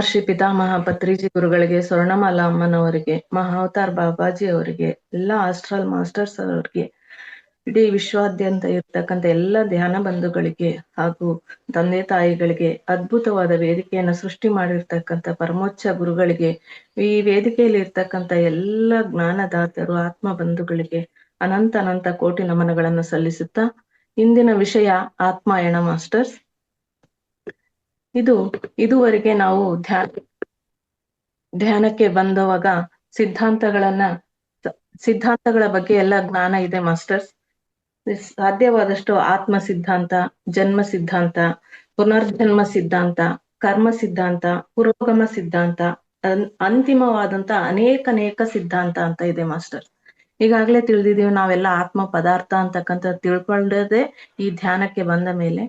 ಬ್ರಹ್ಮರ್ಷಿ ಪಿತಾಮಹ ಪತ್ರಿಜಿ ಗುರುಗಳಿಗೆ, ಸ್ವರ್ಣಮಾಲಾ ಅಮ್ಮನವರಿಗೆ, ಮಹಾವತಾರ್ ಬಾಬಾಜಿ ಅವರಿಗೆ, ಎಲ್ಲ ಆಸ್ಟ್ರಲ್ ಮಾಸ್ಟರ್ಸ್ ಅವರಿಗೆ, ಇಡೀ ವಿಶ್ವಾದ್ಯಂತ ಇರ್ತಕ್ಕಂಥ ಎಲ್ಲ ಧ್ಯಾನ ಬಂಧುಗಳಿಗೆ ಹಾಗೂ ತಂದೆ ತಾಯಿಗಳಿಗೆ, ಅದ್ಭುತವಾದ ವೇದಿಕೆಯನ್ನು ಸೃಷ್ಟಿ ಮಾಡಿರ್ತಕ್ಕಂಥ ಪರಮೋಚ್ಚ ಗುರುಗಳಿಗೆ, ಈ ವೇದಿಕೆಯಲ್ಲಿ ಇರ್ತಕ್ಕಂಥ ಎಲ್ಲ ಜ್ಞಾನದಾತರು ಆತ್ಮ ಬಂಧುಗಳಿಗೆ ಅನಂತ ಅನಂತ ಕೋಟಿ ನಮನಗಳನ್ನು ಸಲ್ಲಿಸುತ್ತಾ, ಇಂದಿನ ವಿಷಯ ಆತ್ಮಾಯಣ ಮಾಸ್ಟರ್ಸ್. ಇದುವರೆಗೆ ನಾವು ಧ್ಯಾನಕ್ಕೆ ಬಂದವಾಗ ಸಿದ್ಧಾಂತಗಳ ಬಗ್ಗೆ ಎಲ್ಲ ಜ್ಞಾನ ಇದೆ ಮಾಸ್ಟರ್ಸ್. ಸಾಧ್ಯವಾದಷ್ಟು ಆತ್ಮ ಸಿದ್ಧಾಂತ, ಜನ್ಮ ಸಿದ್ಧಾಂತ, ಪುನರ್ಜನ್ಮ ಸಿದ್ಧಾಂತ, ಕರ್ಮ ಸಿದ್ಧಾಂತ, ಪುರೋಗಮ ಸಿದ್ಧಾಂತ, ಅಂತಿಮವಾದಂತ ಅನೇಕ ಸಿದ್ಧಾಂತ ಅಂತ ಇದೆ ಮಾಸ್ಟರ್. ಈಗಾಗ್ಲೇ ತಿಳಿದಿದೀವಿ ನಾವೆಲ್ಲ ಆತ್ಮ ಪದಾರ್ಥ ಅಂತಕ್ಕಂಥ ತಿಳ್ಕೊಳ್ಳದೆ ಈ ಧ್ಯಾನಕ್ಕೆ ಬಂದ ಮೇಲೆ.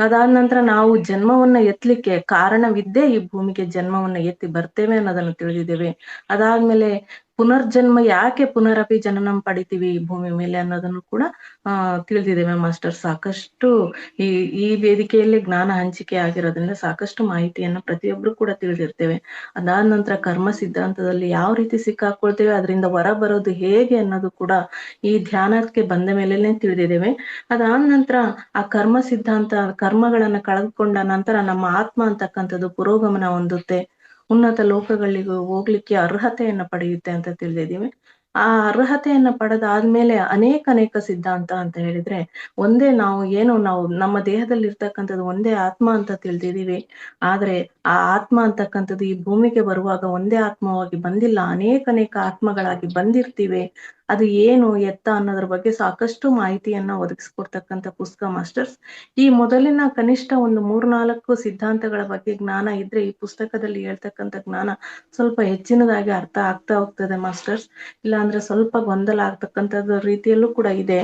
ಅದಾದ ನಂತರ ನಾವು ಜನ್ಮವನ್ನ ಎತ್ತಲಿಕ್ಕೆ ಕಾರಣವಿದ್ದೇ ಈ ಭೂಮಿಗೆ ಜನ್ಮವನ್ನ ಎತ್ತಿ ಬರ್ತೇವೆ ಅನ್ನೋದನ್ನು ತಿಳಿದಿದ್ದೇವೆ. ಅದಾದ್ಮೇಲೆ ಪುನರ್ಜನ್ಮ ಯಾಕೆ ಪುನರಪಿ ಜನನಂ ಪಡಿತೀವಿ ಈ ಭೂಮಿ ಮೇಲೆ ಅನ್ನೋದನ್ನು ಕೂಡ ತಿಳಿದಿದ್ದೇವೆ ಮಾಸ್ಟರ್. ಸಾಕಷ್ಟು ಈ ವೇದಿಕೆಯಲ್ಲಿ ಜ್ಞಾನ ಹಂಚಿಕೆ ಆಗಿರೋದ್ರಿಂದ ಸಾಕಷ್ಟು ಮಾಹಿತಿಯನ್ನ ಪ್ರತಿಯೊಬ್ರು ಕೂಡ ತಿಳಿದಿರ್ತೇವೆ. ಅದಾದ ನಂತರ ಕರ್ಮ ಸಿದ್ಧಾಂತದಲ್ಲಿ ಯಾವ ರೀತಿ ಸಿಕ್ಕಾಕೊಳ್ತೇವೆ, ಅದರಿಂದ ಹೊರ ಬರೋದು ಹೇಗೆ ಅನ್ನೋದು ಕೂಡ ಈ ಧ್ಯಾನಕ್ಕೆ ಬಂದ ಮೇಲೆನೆ ತಿಳಿದಿದ್ದೇವೆ. ಅದಾದ ನಂತರ ಆ ಕರ್ಮ ಸಿದ್ಧಾಂತ, ಕರ್ಮಗಳನ್ನ ಕಳೆದುಕೊಂಡ ನಂತರ ನಮ್ಮ ಆತ್ಮ ಅಂತಕ್ಕಂಥದ್ದು ಪುರೋಗಮನ ಹೊಂದುತ್ತೆ, ಉನ್ನತ ಲೋಕಗಳಿಗೆ ಹೋಗ್ಲಿಕ್ಕೆ ಅರ್ಹತೆಯನ್ನ ಪಡೆಯುತ್ತೆ ಅಂತ ತಿಳಿದಿದ್ದೀವಿ. ಆ ಅರ್ಹತೆಯನ್ನ ಪಡೆದಾದ್ಮೇಲೆ ಅನೇಕ ಸಿದ್ಧಾಂತ ಅಂತ ಹೇಳಿದ್ರೆ, ನಾವು ನಮ್ಮ ದೇಹದಲ್ಲಿ ಇರ್ತಕ್ಕಂಥದ್ದು ಒಂದೇ ಆತ್ಮ ಅಂತ ತಿಳಿದಿದ್ದೀವಿ. ಆದ್ರೆ ಆ ಆತ್ಮ ಅಂತಕ್ಕಂಥದ್ದು ಈ ಭೂಮಿಗೆ ಬರುವಾಗ ಒಂದೇ ಆತ್ಮವಾಗಿ ಬಂದಿಲ್ಲ, ಅನೇಕ ಆತ್ಮಗಳಾಗಿ ಬಂದಿರ್ತೀವಿ. ಅದು ಏನು ಎತ್ತ ಅನ್ನೋದ್ರ ಬಗ್ಗೆ ಸಾಕಷ್ಟು ಮಾಹಿತಿಯನ್ನ ಒದಗಿಸ್ಕೊಡ್ತಕ್ಕಂಥ ಪುಸ್ತಕ ಮಾಸ್ಟರ್ಸ್. ಈ ಮೊದಲಿನ ಕನಿಷ್ಠ ಒಂದು 3-4 ಸಿದ್ಧಾಂತಗಳ ಬಗ್ಗೆ ಜ್ಞಾನ ಇದ್ರೆ ಈ ಪುಸ್ತಕದಲ್ಲಿ ಹೇಳ್ತಕ್ಕಂಥ ಜ್ಞಾನ ಸ್ವಲ್ಪ ಹೆಚ್ಚಿನದಾಗಿ ಅರ್ಥ ಆಗ್ತಾ ಹೋಗ್ತದೆ ಮಾಸ್ಟರ್ಸ್. ಇಲ್ಲ ಅಂದ್ರೆ ಸ್ವಲ್ಪ ಗೊಂದಲ ಆಗ್ತಕ್ಕಂಥದ್ದು ರೀತಿಯಲ್ಲೂ ಕೂಡ ಇದೆ.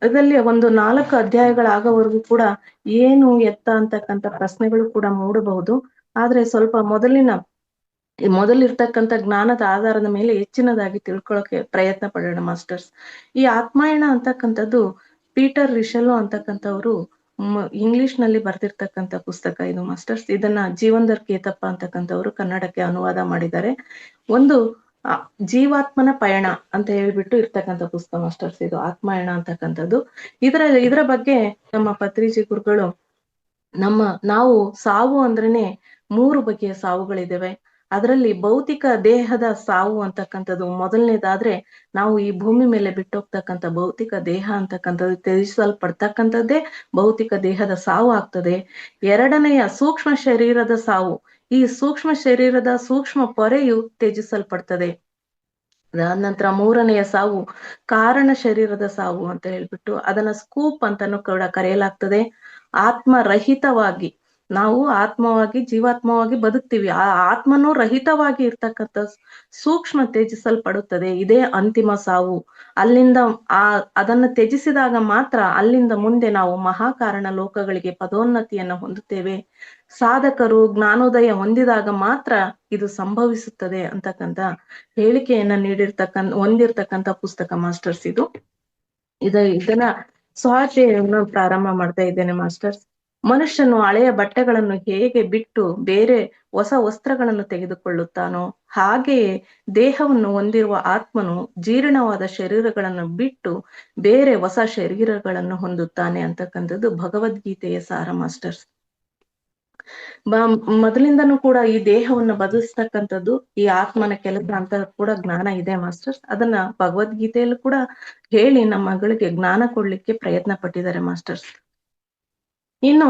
ಅದರಲ್ಲಿ ಒಂದು 4 ಅಧ್ಯಾಯಗಳಾಗೋವರೆಗೂ ಕೂಡ ಏನು ಎತ್ತ ಅಂತಕ್ಕಂಥ ಪ್ರಶ್ನೆಗಳು ಕೂಡ ಮೂಡಬಹುದು. ಆದ್ರೆ ಸ್ವಲ್ಪ ಮೊದಲಿರ್ತಕ್ಕಂಥ ಜ್ಞಾನದ ಆಧಾರದ ಮೇಲೆ ಹೆಚ್ಚಿನದಾಗಿ ತಿಳ್ಕೊಳ್ಳೋಕೆ ಪ್ರಯತ್ನ ಪಡೋಣ ಮಾಸ್ಟರ್ಸ್. ಈ ಆತ್ಮಾಯಣ ಅಂತಕ್ಕಂಥದ್ದು ಪೀಟರ್ ರಿಷೆಲೋ ಅಂತಕ್ಕಂಥವ್ರು ಇಂಗ್ಲಿಷ್ ನಲ್ಲಿ ಬರ್ತಿರ್ತಕ್ಕಂಥ ಪುಸ್ತಕ ಇದು ಮಾಸ್ಟರ್ಸ್. ಇದನ್ನ ಜೀವಂದರ್ ಕೇತಪ್ಪ ಅಂತಕ್ಕಂಥವ್ರು ಕನ್ನಡಕ್ಕೆ ಅನುವಾದ ಮಾಡಿದ್ದಾರೆ. ಒಂದು ಜೀವಾತ್ಮನ ಪಯಣ ಅಂತ ಹೇಳ್ಬಿಟ್ಟು ಇರ್ತಕ್ಕಂಥ ಪುಸ್ತಕ ಮಾಸ್ಟರ್ಸ್ ಇದು ಆತ್ಮಾಯಣ ಅಂತಕ್ಕಂಥದ್ದು. ಇದರ ಬಗ್ಗೆ ನಮ್ಮ ಪತ್ರಿಜಿ ಗುರುಗಳು ನಾವು ಸಾವು ಅಂದ್ರೇನೆ 3 ಬಗೆಯ ಸಾವುಗಳಿದ್ದಾವೆ. ಅದರಲ್ಲಿ ಭೌತಿಕ ದೇಹದ ಸಾವು ಅಂತಕ್ಕಂಥದ್ದು ಮೊದಲನೇದಾದ್ರೆ, ನಾವು ಈ ಭೂಮಿ ಮೇಲೆ ಬಿಟ್ಟೋಗ್ತಕ್ಕಂಥ ಭೌತಿಕ ದೇಹ ಅಂತಕ್ಕಂಥದ್ದು ತ್ಯಜಿಸಲ್ಪಡ್ತಕ್ಕಂಥದ್ದೇ ಭೌತಿಕ ದೇಹದ ಸಾವು ಆಗ್ತದೆ. ಎರಡನೆಯ ಸೂಕ್ಷ್ಮ ಶರೀರದ ಸಾವು, ಈ ಸೂಕ್ಷ್ಮ ಶರೀರದ ಸೂಕ್ಷ್ಮ ಪೊರೆಯು ತ್ಯಜಿಸಲ್ಪಡ್ತದೆ. ಅದಾದ ನಂತರ 3ನೆಯ ಸಾವು ಕಾರಣ ಶರೀರದ ಸಾವು ಅಂತ ಹೇಳ್ಬಿಟ್ಟು ಅದನ್ನ ಸ್ಕೂಪ್ ಅಂತಾನು ಕೂಡ ಕರೆಯಲಾಗ್ತದೆ. ಆತ್ಮರಹಿತವಾಗಿ ನಾವು ಆತ್ಮವಾಗಿ ಜೀವಾತ್ಮವಾಗಿ ಬದುಕ್ತೀವಿ, ಆ ಆತ್ಮನೂ ರಹಿತವಾಗಿ ಇರ್ತಕ್ಕಂಥ ಸೂಕ್ಷ್ಮ ತ್ಯಜಿಸಲ್ಪಡುತ್ತದೆ. ಇದೇ ಅಂತಿಮ ಸಾವು. ಅಲ್ಲಿಂದ ಅದನ್ನು ತ್ಯಜಿಸಿದಾಗ ಮಾತ್ರ ಅಲ್ಲಿಂದ ಮುಂದೆ ನಾವು ಮಹಾಕಾರಣ ಲೋಕಗಳಿಗೆ ಪದೋನ್ನತಿಯನ್ನ ಹೊಂದುತ್ತೇವೆ. ಸಾಧಕರು ಜ್ಞಾನೋದಯ ಹೊಂದಿದಾಗ ಮಾತ್ರ ಇದು ಸಂಭವಿಸುತ್ತದೆ ಅಂತಕ್ಕಂಥ ಹೇಳಿಕೆಯನ್ನ ಹೊಂದಿರ್ತಕ್ಕಂಥ ಪುಸ್ತಕ ಮಾಸ್ಟರ್ಸ್ ಇದು. ಇದನ್ನ ಸ್ವಾಧ್ಯಾಯವನ್ನು ಪ್ರಾರಂಭ ಮಾಡ್ತಾ ಇದ್ದೇನೆ ಮಾಸ್ಟರ್ಸ್. ಮನುಷ್ಯನು ಹಳೆಯ ಬಟ್ಟೆಗಳನ್ನು ಹೇಗೆ ಬಿಟ್ಟು ಬೇರೆ ಹೊಸ ವಸ್ತ್ರಗಳನ್ನು ತೆಗೆದುಕೊಳ್ಳುತ್ತಾನೋ, ಹಾಗೆಯೇ ದೇಹವನ್ನು ಹೊಂದಿರುವ ಆತ್ಮನು ಜೀರ್ಣವಾದ ಶರೀರಗಳನ್ನು ಬಿಟ್ಟು ಬೇರೆ ಹೊಸ ಶರೀರಗಳನ್ನು ಹೊಂದುತ್ತಾನೆ ಅಂತಕ್ಕಂಥದ್ದು ಭಗವದ್ಗೀತೆಯ ಸಾರ ಮಾಸ್ಟರ್ಸ್. ಮೊದಲಿಂದನೂ ಕೂಡ ಈ ದೇಹವನ್ನು ಬದಲಿಸ್ತಕ್ಕಂಥದ್ದು ಈ ಆತ್ಮನ ಕೆಲಸ ಅಂತ ಕೂಡ ಜ್ಞಾನ ಇದೆ ಮಾಸ್ಟರ್ಸ್. ಅದನ್ನ ಭಗವದ್ಗೀತೆಯಲ್ಲೂ ಕೂಡ ಹೇಳಿ ನಮ್ಮ ಮಗಳಿಗೆ ಜ್ಞಾನ ಕೊಡ್ಲಿಕ್ಕೆ ಪ್ರಯತ್ನ ಪಟ್ಟಿದ್ದಾರೆ ಮಾಸ್ಟರ್ಸ್. ಇನ್ನು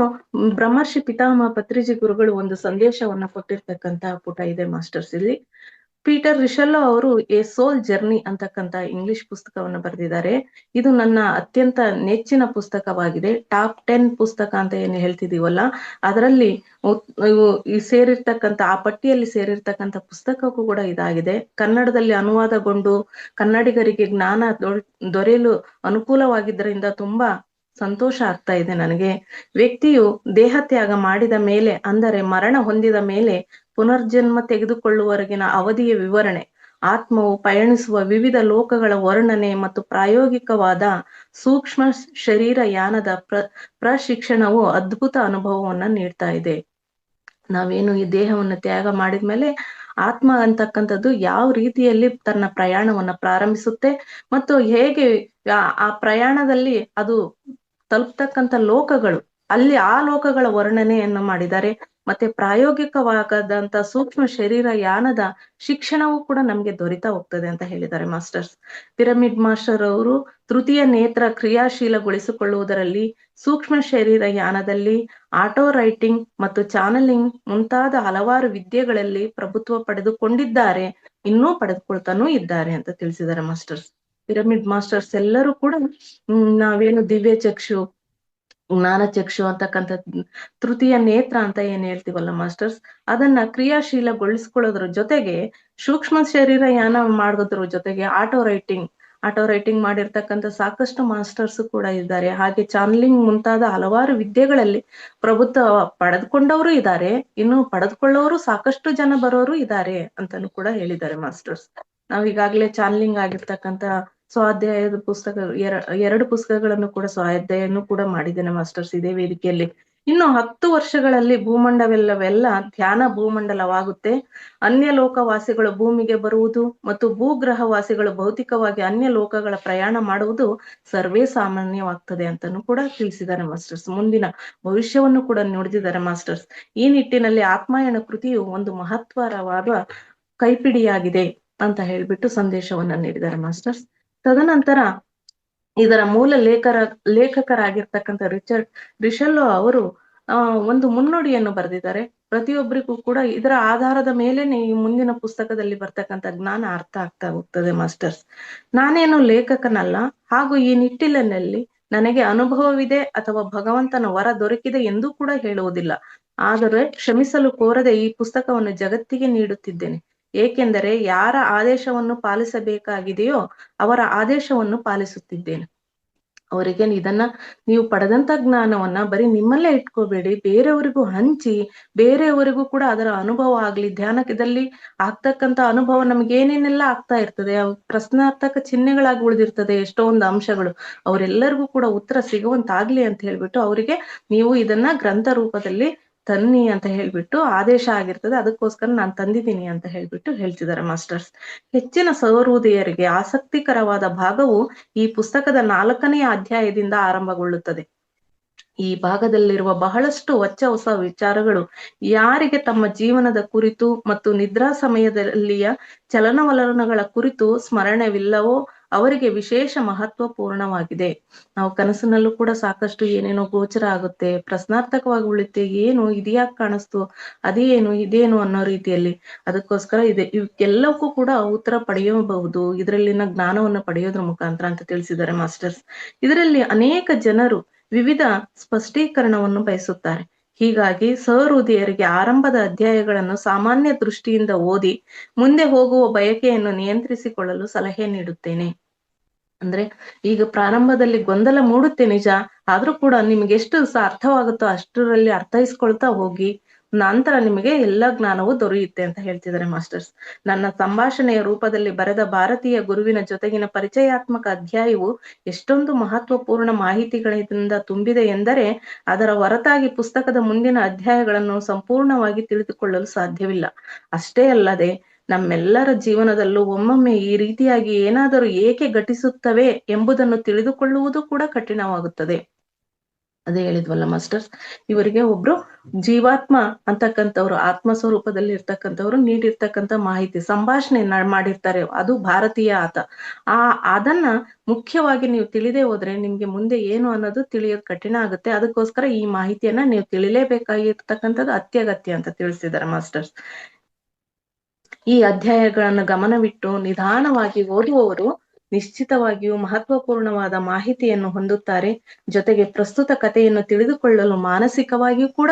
ಬ್ರಹ್ಮರ್ಷಿ ಪಿತಾಮಹ ಪತ್ರಿಜಿ ಗುರುಗಳು ಒಂದು ಸಂದೇಶವನ್ನ ಕೊಟ್ಟಿರ್ತಕ್ಕಂಥ ಪುಟ ಇದೆ ಮಾಸ್ಟರ್ಸ್. ಇಲ್ಲಿ ಪೀಟರ್ ರಿಷೆಲೋ ಅವರು ಎ ಸೋಲ್ ಜರ್ನಿ ಅಂತಕ್ಕಂಥ ಇಂಗ್ಲಿಷ್ ಪುಸ್ತಕವನ್ನು ಬರೆದಿದ್ದಾರೆ. ಇದು ನನ್ನ ಅತ್ಯಂತ ನೆಚ್ಚಿನ ಪುಸ್ತಕವಾಗಿದೆ. ಟಾಪ್ 10 ಪುಸ್ತಕ ಅಂತ ಏನು ಹೇಳ್ತಿದೀವಲ್ಲ, ಅದರಲ್ಲಿ ಸೇರಿರ್ತಕ್ಕಂಥ ಆ ಪಟ್ಟಿಯಲ್ಲಿ ಸೇರಿರ್ತಕ್ಕಂಥ ಪುಸ್ತಕಕ್ಕೂ ಕೂಡ ಇದಾಗಿದೆ. ಕನ್ನಡದಲ್ಲಿ ಅನುವಾದಗೊಂಡು ಕನ್ನಡಿಗರಿಗೆ ಜ್ಞಾನ ದೊರೆಯಲು ಅನುಕೂಲವಾಗಿದ್ದರಿಂದ ತುಂಬಾ ಸಂತೋಷ ಆಗ್ತಾ ಇದೆ ನನಗೆ. ವ್ಯಕ್ತಿಯು ದೇಹತ್ಯಾಗ ಮಾಡಿದ ಮೇಲೆ, ಅಂದರೆ ಮರಣ ಹೊಂದಿದ ಮೇಲೆ ಪುನರ್ಜನ್ಮ ತೆಗೆದುಕೊಳ್ಳುವವರೆಗಿನ ಅವಧಿಯ ವಿವರಣೆ, ಆತ್ಮವು ಪಯಣಿಸುವ ವಿವಿಧ ಲೋಕಗಳ ವರ್ಣನೆ ಮತ್ತು ಪ್ರಾಯೋಗಿಕವಾದ ಸೂಕ್ಷ್ಮ ಶರೀರ ಯಾನದ ಪ್ರಶಿಕ್ಷಣವು ಅದ್ಭುತ ಅನುಭವವನ್ನ ನೀಡ್ತಾ ಇದೆ. ನಾವೇನು ಈ ದೇಹವನ್ನು ತ್ಯಾಗ ಮಾಡಿದ್ಮೇಲೆ ಆತ್ಮ ಅಂತಕ್ಕಂಥದ್ದು ಯಾವ ರೀತಿಯಲ್ಲಿ ತನ್ನ ಪ್ರಯಾಣವನ್ನ ಪ್ರಾರಂಭಿಸುತ್ತೆ ಮತ್ತು ಹೇಗೆ ಆ ಪ್ರಯಾಣದಲ್ಲಿ ಅದು ತಲುಪ್ತಕ್ಕಂಥ ಲೋಕಗಳು, ಅಲ್ಲಿ ಆ ಲೋಕಗಳ ವರ್ಣನೆಯನ್ನು ಮಾಡಿದ್ದಾರೆ. ಮತ್ತೆ ಪ್ರಾಯೋಗಿಕವಾಗದಂತ ಸೂಕ್ಷ್ಮ ಶರೀರ ಯಾನದ ಶಿಕ್ಷಣವೂ ಕೂಡ ನಮ್ಗೆ ದೊರೀತಾ ಹೋಗ್ತದೆ ಅಂತ ಹೇಳಿದ್ದಾರೆ ಮಾಸ್ಟರ್ಸ್. ಪಿರಮಿಡ್ ಮಾಸ್ಟರ್ ಅವರು ತೃತೀಯ ನೇತ್ರ ಕ್ರಿಯಾಶೀಲಗೊಳಿಸಿಕೊಳ್ಳುವುದರಲ್ಲಿ, ಸೂಕ್ಷ್ಮ ಶರೀರ ಯಾನದಲ್ಲಿ, ಆಟೋ ರೈಟಿಂಗ್ ಮತ್ತು ಚಾನಲಿಂಗ್ ಮುಂತಾದ ಹಲವಾರು ವಿದ್ಯೆಗಳಲ್ಲಿ ಪ್ರಭುತ್ವ ಪಡೆದುಕೊಂಡಿದ್ದಾರೆ, ಇನ್ನೂ ಪಡೆದುಕೊಳ್ತಾನೂ ಇದ್ದಾರೆ ಅಂತ ತಿಳಿಸಿದ್ದಾರೆ ಮಾಸ್ಟರ್ಸ್. ಪಿರಮಿಡ್ ಮಾಸ್ಟರ್ಸ್ ಎಲ್ಲರೂ ಕೂಡ ನಾವೇನು ದಿವ್ಯ ಚಕ್ಷು, ಜ್ಞಾನ ಚಕ್ಷು ಅಂತಕ್ಕಂಥ ತೃತೀಯ ನೇತ್ರ ಅಂತ ಏನ್ ಹೇಳ್ತೀವಲ್ಲ ಮಾಸ್ಟರ್ಸ್, ಅದನ್ನ ಕ್ರಿಯಾಶೀಲಗೊಳಿಸ್ಕೊಳ್ಳೋದ್ರ ಜೊತೆಗೆ ಸೂಕ್ಷ್ಮ ಶರೀರ ಯಾನ ಮಾಡೋದ್ರ ಜೊತೆಗೆ ಆಟೋ ರೈಟಿಂಗ್ ಮಾಡಿರ್ತಕ್ಕಂಥ ಸಾಕಷ್ಟು ಮಾಸ್ಟರ್ಸ್ ಕೂಡ ಇದ್ದಾರೆ. ಹಾಗೆ ಚಾನಲಿಂಗ್ ಮುಂತಾದ ಹಲವಾರು ವಿದ್ಯೆಗಳಲ್ಲಿ ಪ್ರಭುತ್ವ ಪಡೆದುಕೊಂಡವರು ಇದ್ದಾರೆ, ಇನ್ನು ಪಡೆದುಕೊಳ್ಳೋರು ಸಾಕಷ್ಟು ಜನ ಬರೋರು ಇದ್ದಾರೆ ಅಂತಾನು ಕೂಡ ಹೇಳಿದ್ದಾರೆ ಮಾಸ್ಟರ್ಸ್. ನಾವ್ ಈಗಾಗ್ಲೇ ಚಾನಲಿಂಗ್ ಆಗಿರ್ತಕ್ಕಂಥ ಸ್ವಾಧ್ಯಾಯದ ಪುಸ್ತಕ 2 ಪುಸ್ತಕಗಳನ್ನು ಕೂಡ ಸ್ವಾಧ್ಯಾಯನು ಕೂಡ ಮಾಡಿದ್ದೇನೆ ಮಾಸ್ಟರ್ಸ್ ಇದೇ ವೇದಿಕೆಯಲ್ಲಿ. ಇನ್ನು 10 ವರ್ಷಗಳಲ್ಲಿ ಭೂಮಂಡಲವೆಲ್ಲವೆಲ್ಲ ಧ್ಯಾನ ಭೂಮಂಡಲವಾಗುತ್ತೆ. ಅನ್ಯ ಲೋಕವಾಸಿಗಳು ಭೂಮಿಗೆ ಬರುವುದು ಮತ್ತು ಭೂಗ್ರಹವಾಸಿಗಳು ಭೌತಿಕವಾಗಿ ಅನ್ಯ ಲೋಕಗಳ ಪ್ರಯಾಣ ಮಾಡುವುದು ಸರ್ವೇ ಸಾಮಾನ್ಯವಾಗ್ತದೆ ಅಂತಾನು ಕೂಡ ತಿಳಿಸಿದ್ದಾರೆ ಮಾಸ್ಟರ್ಸ್. ಮುಂದಿನ ಭವಿಷ್ಯವನ್ನು ಕೂಡ ನುಡಿದಿದ್ದಾರೆ ಮಾಸ್ಟರ್ಸ್. ಈ ನಿಟ್ಟಿನಲ್ಲಿ ಆತ್ಮಾಯಣ ಕೃತಿಯು ಒಂದು ಮಹತ್ವರವಾದ ಕೈಪಿಡಿಯಾಗಿದೆ ಅಂತ ಹೇಳ್ಬಿಟ್ಟು ಸಂದೇಶವನ್ನ ನೀಡಿದ್ದಾರೆ ಮಾಸ್ಟರ್ಸ್. ತದನಂತರ ಇದರ ಮೂಲ ಲೇಖಕರಾಗಿರ್ತಕ್ಕಂಥ ರಿಷಲ್ಲೋ ಅವರು ಒಂದು ಮುನ್ನುಡಿಯನ್ನು ಬರೆದಿದ್ದಾರೆ. ಪ್ರತಿಯೊಬ್ಬರಿಗೂ ಕೂಡ ಇದರ ಆಧಾರದ ಮೇಲೆನೆ ಈ ಮುಂದಿನ ಪುಸ್ತಕದಲ್ಲಿ ಬರ್ತಕ್ಕಂಥ ಜ್ಞಾನ ಅರ್ಥ ಆಗ್ತಾ ಹೋಗ್ತದೆ ಮಾಸ್ಟರ್ಸ್. ನಾನೇನು ಲೇಖಕನಲ್ಲ, ಹಾಗೂ ಈ ನಿಟ್ಟಿಲಿನಲ್ಲಿ ನನಗೆ ಅನುಭವವಿದೆ ಅಥವಾ ಭಗವಂತನ ವರ ದೊರಕಿದೆ ಎಂದೂ ಕೂಡ ಹೇಳುವುದಿಲ್ಲ. ಆದರೆ ಕ್ಷಮಿಸಲು ಕೋರದೆ ಈ ಪುಸ್ತಕವನ್ನು ಜಗತ್ತಿಗೆ ನೀಡುತ್ತಿದ್ದೇನೆ. ಏಕೆಂದರೆ ಯಾರ ಆದೇಶವನ್ನು ಪಾಲಿಸಬೇಕಾಗಿದೆಯೋ ಅವರ ಆದೇಶವನ್ನು ಪಾಲಿಸುತ್ತಿದ್ದೇನೆ. ಅವರಿಗೆ ಇದನ್ನ ನೀವು ಪಡೆದಂತ ಜ್ಞಾನವನ್ನ ಬರೀ ನಿಮ್ಮಲ್ಲೇ ಇಟ್ಕೋಬೇಡಿ, ಬೇರೆಯವರಿಗೂ ಹಂಚಿ, ಬೇರೆಯವರಿಗೂ ಕೂಡ ಅದರ ಅನುಭವ ಆಗ್ಲಿ. ಧ್ಯಾನದಲ್ಲಿ ಆಗ್ತಕ್ಕಂಥ ಅನುಭವ ನಮ್ಗೆ ಏನೇನೆಲ್ಲ ಆಗ್ತಾ ಇರ್ತದೆ, ಪ್ರಶ್ನಾರ್ಥಕ ಚಿಹ್ನೆಗಳಾಗಿ ಉಳಿದಿರ್ತದೆ ಎಷ್ಟೊಂದು ಅಂಶಗಳು, ಅವರೆಲ್ಲರಿಗೂ ಕೂಡ ಉತ್ತರ ಸಿಗುವಂತಾಗ್ಲಿ ಅಂತ ಹೇಳ್ಬಿಟ್ಟು ಅವರಿಗೆ ನೀವು ಇದನ್ನ ಗ್ರಂಥ ರೂಪದಲ್ಲಿ ತನ್ನಿ ಅಂತ ಹೇಳ್ಬಿಟ್ಟು ಆದೇಶ ಆಗಿರ್ತದೆ. ಅದಕ್ಕೋಸ್ಕರ ನಾನು ತಂದಿದ್ದೀನಿ ಅಂತ ಹೇಳ್ಬಿಟ್ಟು ಹೇಳ್ತಿದ್ದಾರೆ ಮಾಸ್ಟರ್ಸ್. ಹೆಚ್ಚಿನ ಸಹೃದಯರಿಗೆ ಆಸಕ್ತಿಕರವಾದ ಭಾಗವು ಈ ಪುಸ್ತಕದ 4ನೇ ಅಧ್ಯಾಯದಿಂದ ಆರಂಭಗೊಳ್ಳುತ್ತದೆ. ಈ ಭಾಗದಲ್ಲಿರುವ ಬಹಳಷ್ಟು ಹೊಸ ವಿಚಾರಗಳು ಯಾರಿಗೆ ತಮ್ಮ ಜೀವನದ ಕುರಿತು ಮತ್ತು ನಿದ್ರಾ ಸಮಯದಲ್ಲಿಯ ಚಲನವಲನಗಳ ಕುರಿತು ಸ್ಮರಣವಿಲ್ಲವೋ ಅವರಿಗೆ ವಿಶೇಷ ಮಹತ್ವಪೂರ್ಣವಾಗಿದೆ. ನಾವು ಕನಸಿನಲ್ಲೂ ಕೂಡ ಸಾಕಷ್ಟು ಏನೇನೋ ಗೋಚರ ಆಗುತ್ತೆ, ಪ್ರಶ್ನಾರ್ಥಕವಾಗಿ ಉಳಿತೆ, ಏನು ಇದ್ಯಾಕ್ ಕಾಣಿಸ್ತು, ಅದೇನು ಇದೇನು ಅನ್ನೋ ರೀತಿಯಲ್ಲಿ. ಅದಕ್ಕೋಸ್ಕರ ಇವಕ್ಕೆಲ್ಲಕ್ಕೂ ಕೂಡ ಉತ್ತರ ಪಡೆಯಬಹುದು ಇದರಲ್ಲಿನ ಜ್ಞಾನವನ್ನು ಪಡೆಯೋದ್ರ ಮುಖಾಂತರ ಅಂತ ತಿಳಿಸಿದ್ದಾರೆ ಮಾಸ್ಟರ್ಸ್. ಇದರಲ್ಲಿ ಅನೇಕ ಜನರು ವಿವಿಧ ಸ್ಪಷ್ಟೀಕರಣವನ್ನು ಬಯಸುತ್ತಾರೆ. ಹೀಗಾಗಿ ಸಹೃದಯರಿಗೆ ಆರಂಭದ ಅಧ್ಯಾಯಗಳನ್ನು ಸಾಮಾನ್ಯ ದೃಷ್ಟಿಯಿಂದ ಓದಿ ಮುಂದೆ ಹೋಗುವ ಬಯಕೆಯನ್ನು ನಿಯಂತ್ರಿಸಿಕೊಳ್ಳಲು ಸಲಹೆ ನೀಡುತ್ತೇನೆ. ಅಂದ್ರೆ ಈಗ ಪ್ರಾರಂಭದಲ್ಲಿ ಗೊಂದಲ ಮೂಡುತ್ತೆ ನಿಜ, ಆದ್ರೂ ಕೂಡ ನಿಮ್ಗೆ ಎಷ್ಟು ಅರ್ಥವಾಗುತ್ತೋ ಅಷ್ಟರಲ್ಲಿ ಅರ್ಥೈಸ್ಕೊಳ್ತಾ ಹೋಗಿ, ನಂತರ ನಿಮಗೆ ಎಲ್ಲ ಜ್ಞಾನವೂ ದೊರೆಯುತ್ತೆ ಅಂತ ಹೇಳ್ತಿದ್ದಾರೆ ಮಾಸ್ಟರ್ಸ್. ನನ್ನ ಸಂಭಾಷಣೆಯ ರೂಪದಲ್ಲಿ ಬರೆದ ಭಾರತೀಯ ಗುರುವಿನ ಜೊತೆಗಿನ ಪರಿಚಯಾತ್ಮಕ ಅಧ್ಯಾಯವು ಎಷ್ಟೊಂದು ಮಹತ್ವಪೂರ್ಣ ಮಾಹಿತಿಗಳಿಂದ ತುಂಬಿದೆ ಎಂದರೆ ಅದರ ಹೊರತಾಗಿ ಪುಸ್ತಕದ ಮುಂದಿನ ಅಧ್ಯಾಯಗಳನ್ನು ಸಂಪೂರ್ಣವಾಗಿ ತಿಳಿದುಕೊಳ್ಳಲು ಸಾಧ್ಯವಿಲ್ಲ. ಅಷ್ಟೇ ಅಲ್ಲದೆ ನಮ್ಮೆಲ್ಲರ ಜೀವನದಲ್ಲೂ ಒಮ್ಮೊಮ್ಮೆ ಈ ರೀತಿಯಾಗಿ ಏನಾದರೂ ಏಕೆ ಘಟಿಸುತ್ತವೆ ಎಂಬುದನ್ನು ತಿಳಿದುಕೊಳ್ಳುವುದು ಕೂಡ ಕಠಿಣವಾಗುತ್ತದೆ. ಅದೇ ಹೇಳಿದ್ವಲ್ಲ ಮಾಸ್ಟರ್ಸ್, ಇವರಿಗೆ ಒಬ್ರು ಜೀವಾತ್ಮ ಅಂತಕ್ಕಂಥವ್ರು, ಆತ್ಮ ಸ್ವರೂಪದಲ್ಲಿ ಇರ್ತಕ್ಕಂಥವ್ರು ನೀಡಿರ್ತಕ್ಕಂಥ ಮಾಹಿತಿ ಸಂಭಾಷಣೆ ಮಾಡಿರ್ತಾರೆ, ಅದು ಭಾರತೀಯ ಆತ. ಅದನ್ನ ಮುಖ್ಯವಾಗಿ ನೀವು ತಿಳಿದೇ ಹೋದ್ರೆ ನಿಮ್ಗೆ ಮುಂದೆ ಏನು ಅನ್ನೋದು ತಿಳಿಯೋದು ಕಠಿಣ ಆಗುತ್ತೆ. ಅದಕ್ಕೋಸ್ಕರ ಈ ಮಾಹಿತಿಯನ್ನ ನೀವು ತಿಳಿಲೇಬೇಕಾಗಿರ್ತಕ್ಕಂಥದ್ದು ಅತ್ಯಗತ್ಯ ಅಂತ ತಿಳಿಸಿದ್ದಾರೆ ಮಾಸ್ಟರ್ಸ್. ಈ ಅಧ್ಯಾಯಗಳನ್ನು ಗಮನವಿಟ್ಟು ನಿಧಾನವಾಗಿ ಓದುವವರು ನಿಶ್ಚಿತವಾಗಿಯೂ ಮಹತ್ವಪೂರ್ಣವಾದ ಮಾಹಿತಿಯನ್ನು ಹೊಂದುತ್ತಾರೆ. ಜೊತೆಗೆ ಪ್ರಸ್ತುತ ಕಥೆಯನ್ನು ತಿಳಿದುಕೊಳ್ಳಲು ಮಾನಸಿಕವಾಗಿಯೂ ಕೂಡ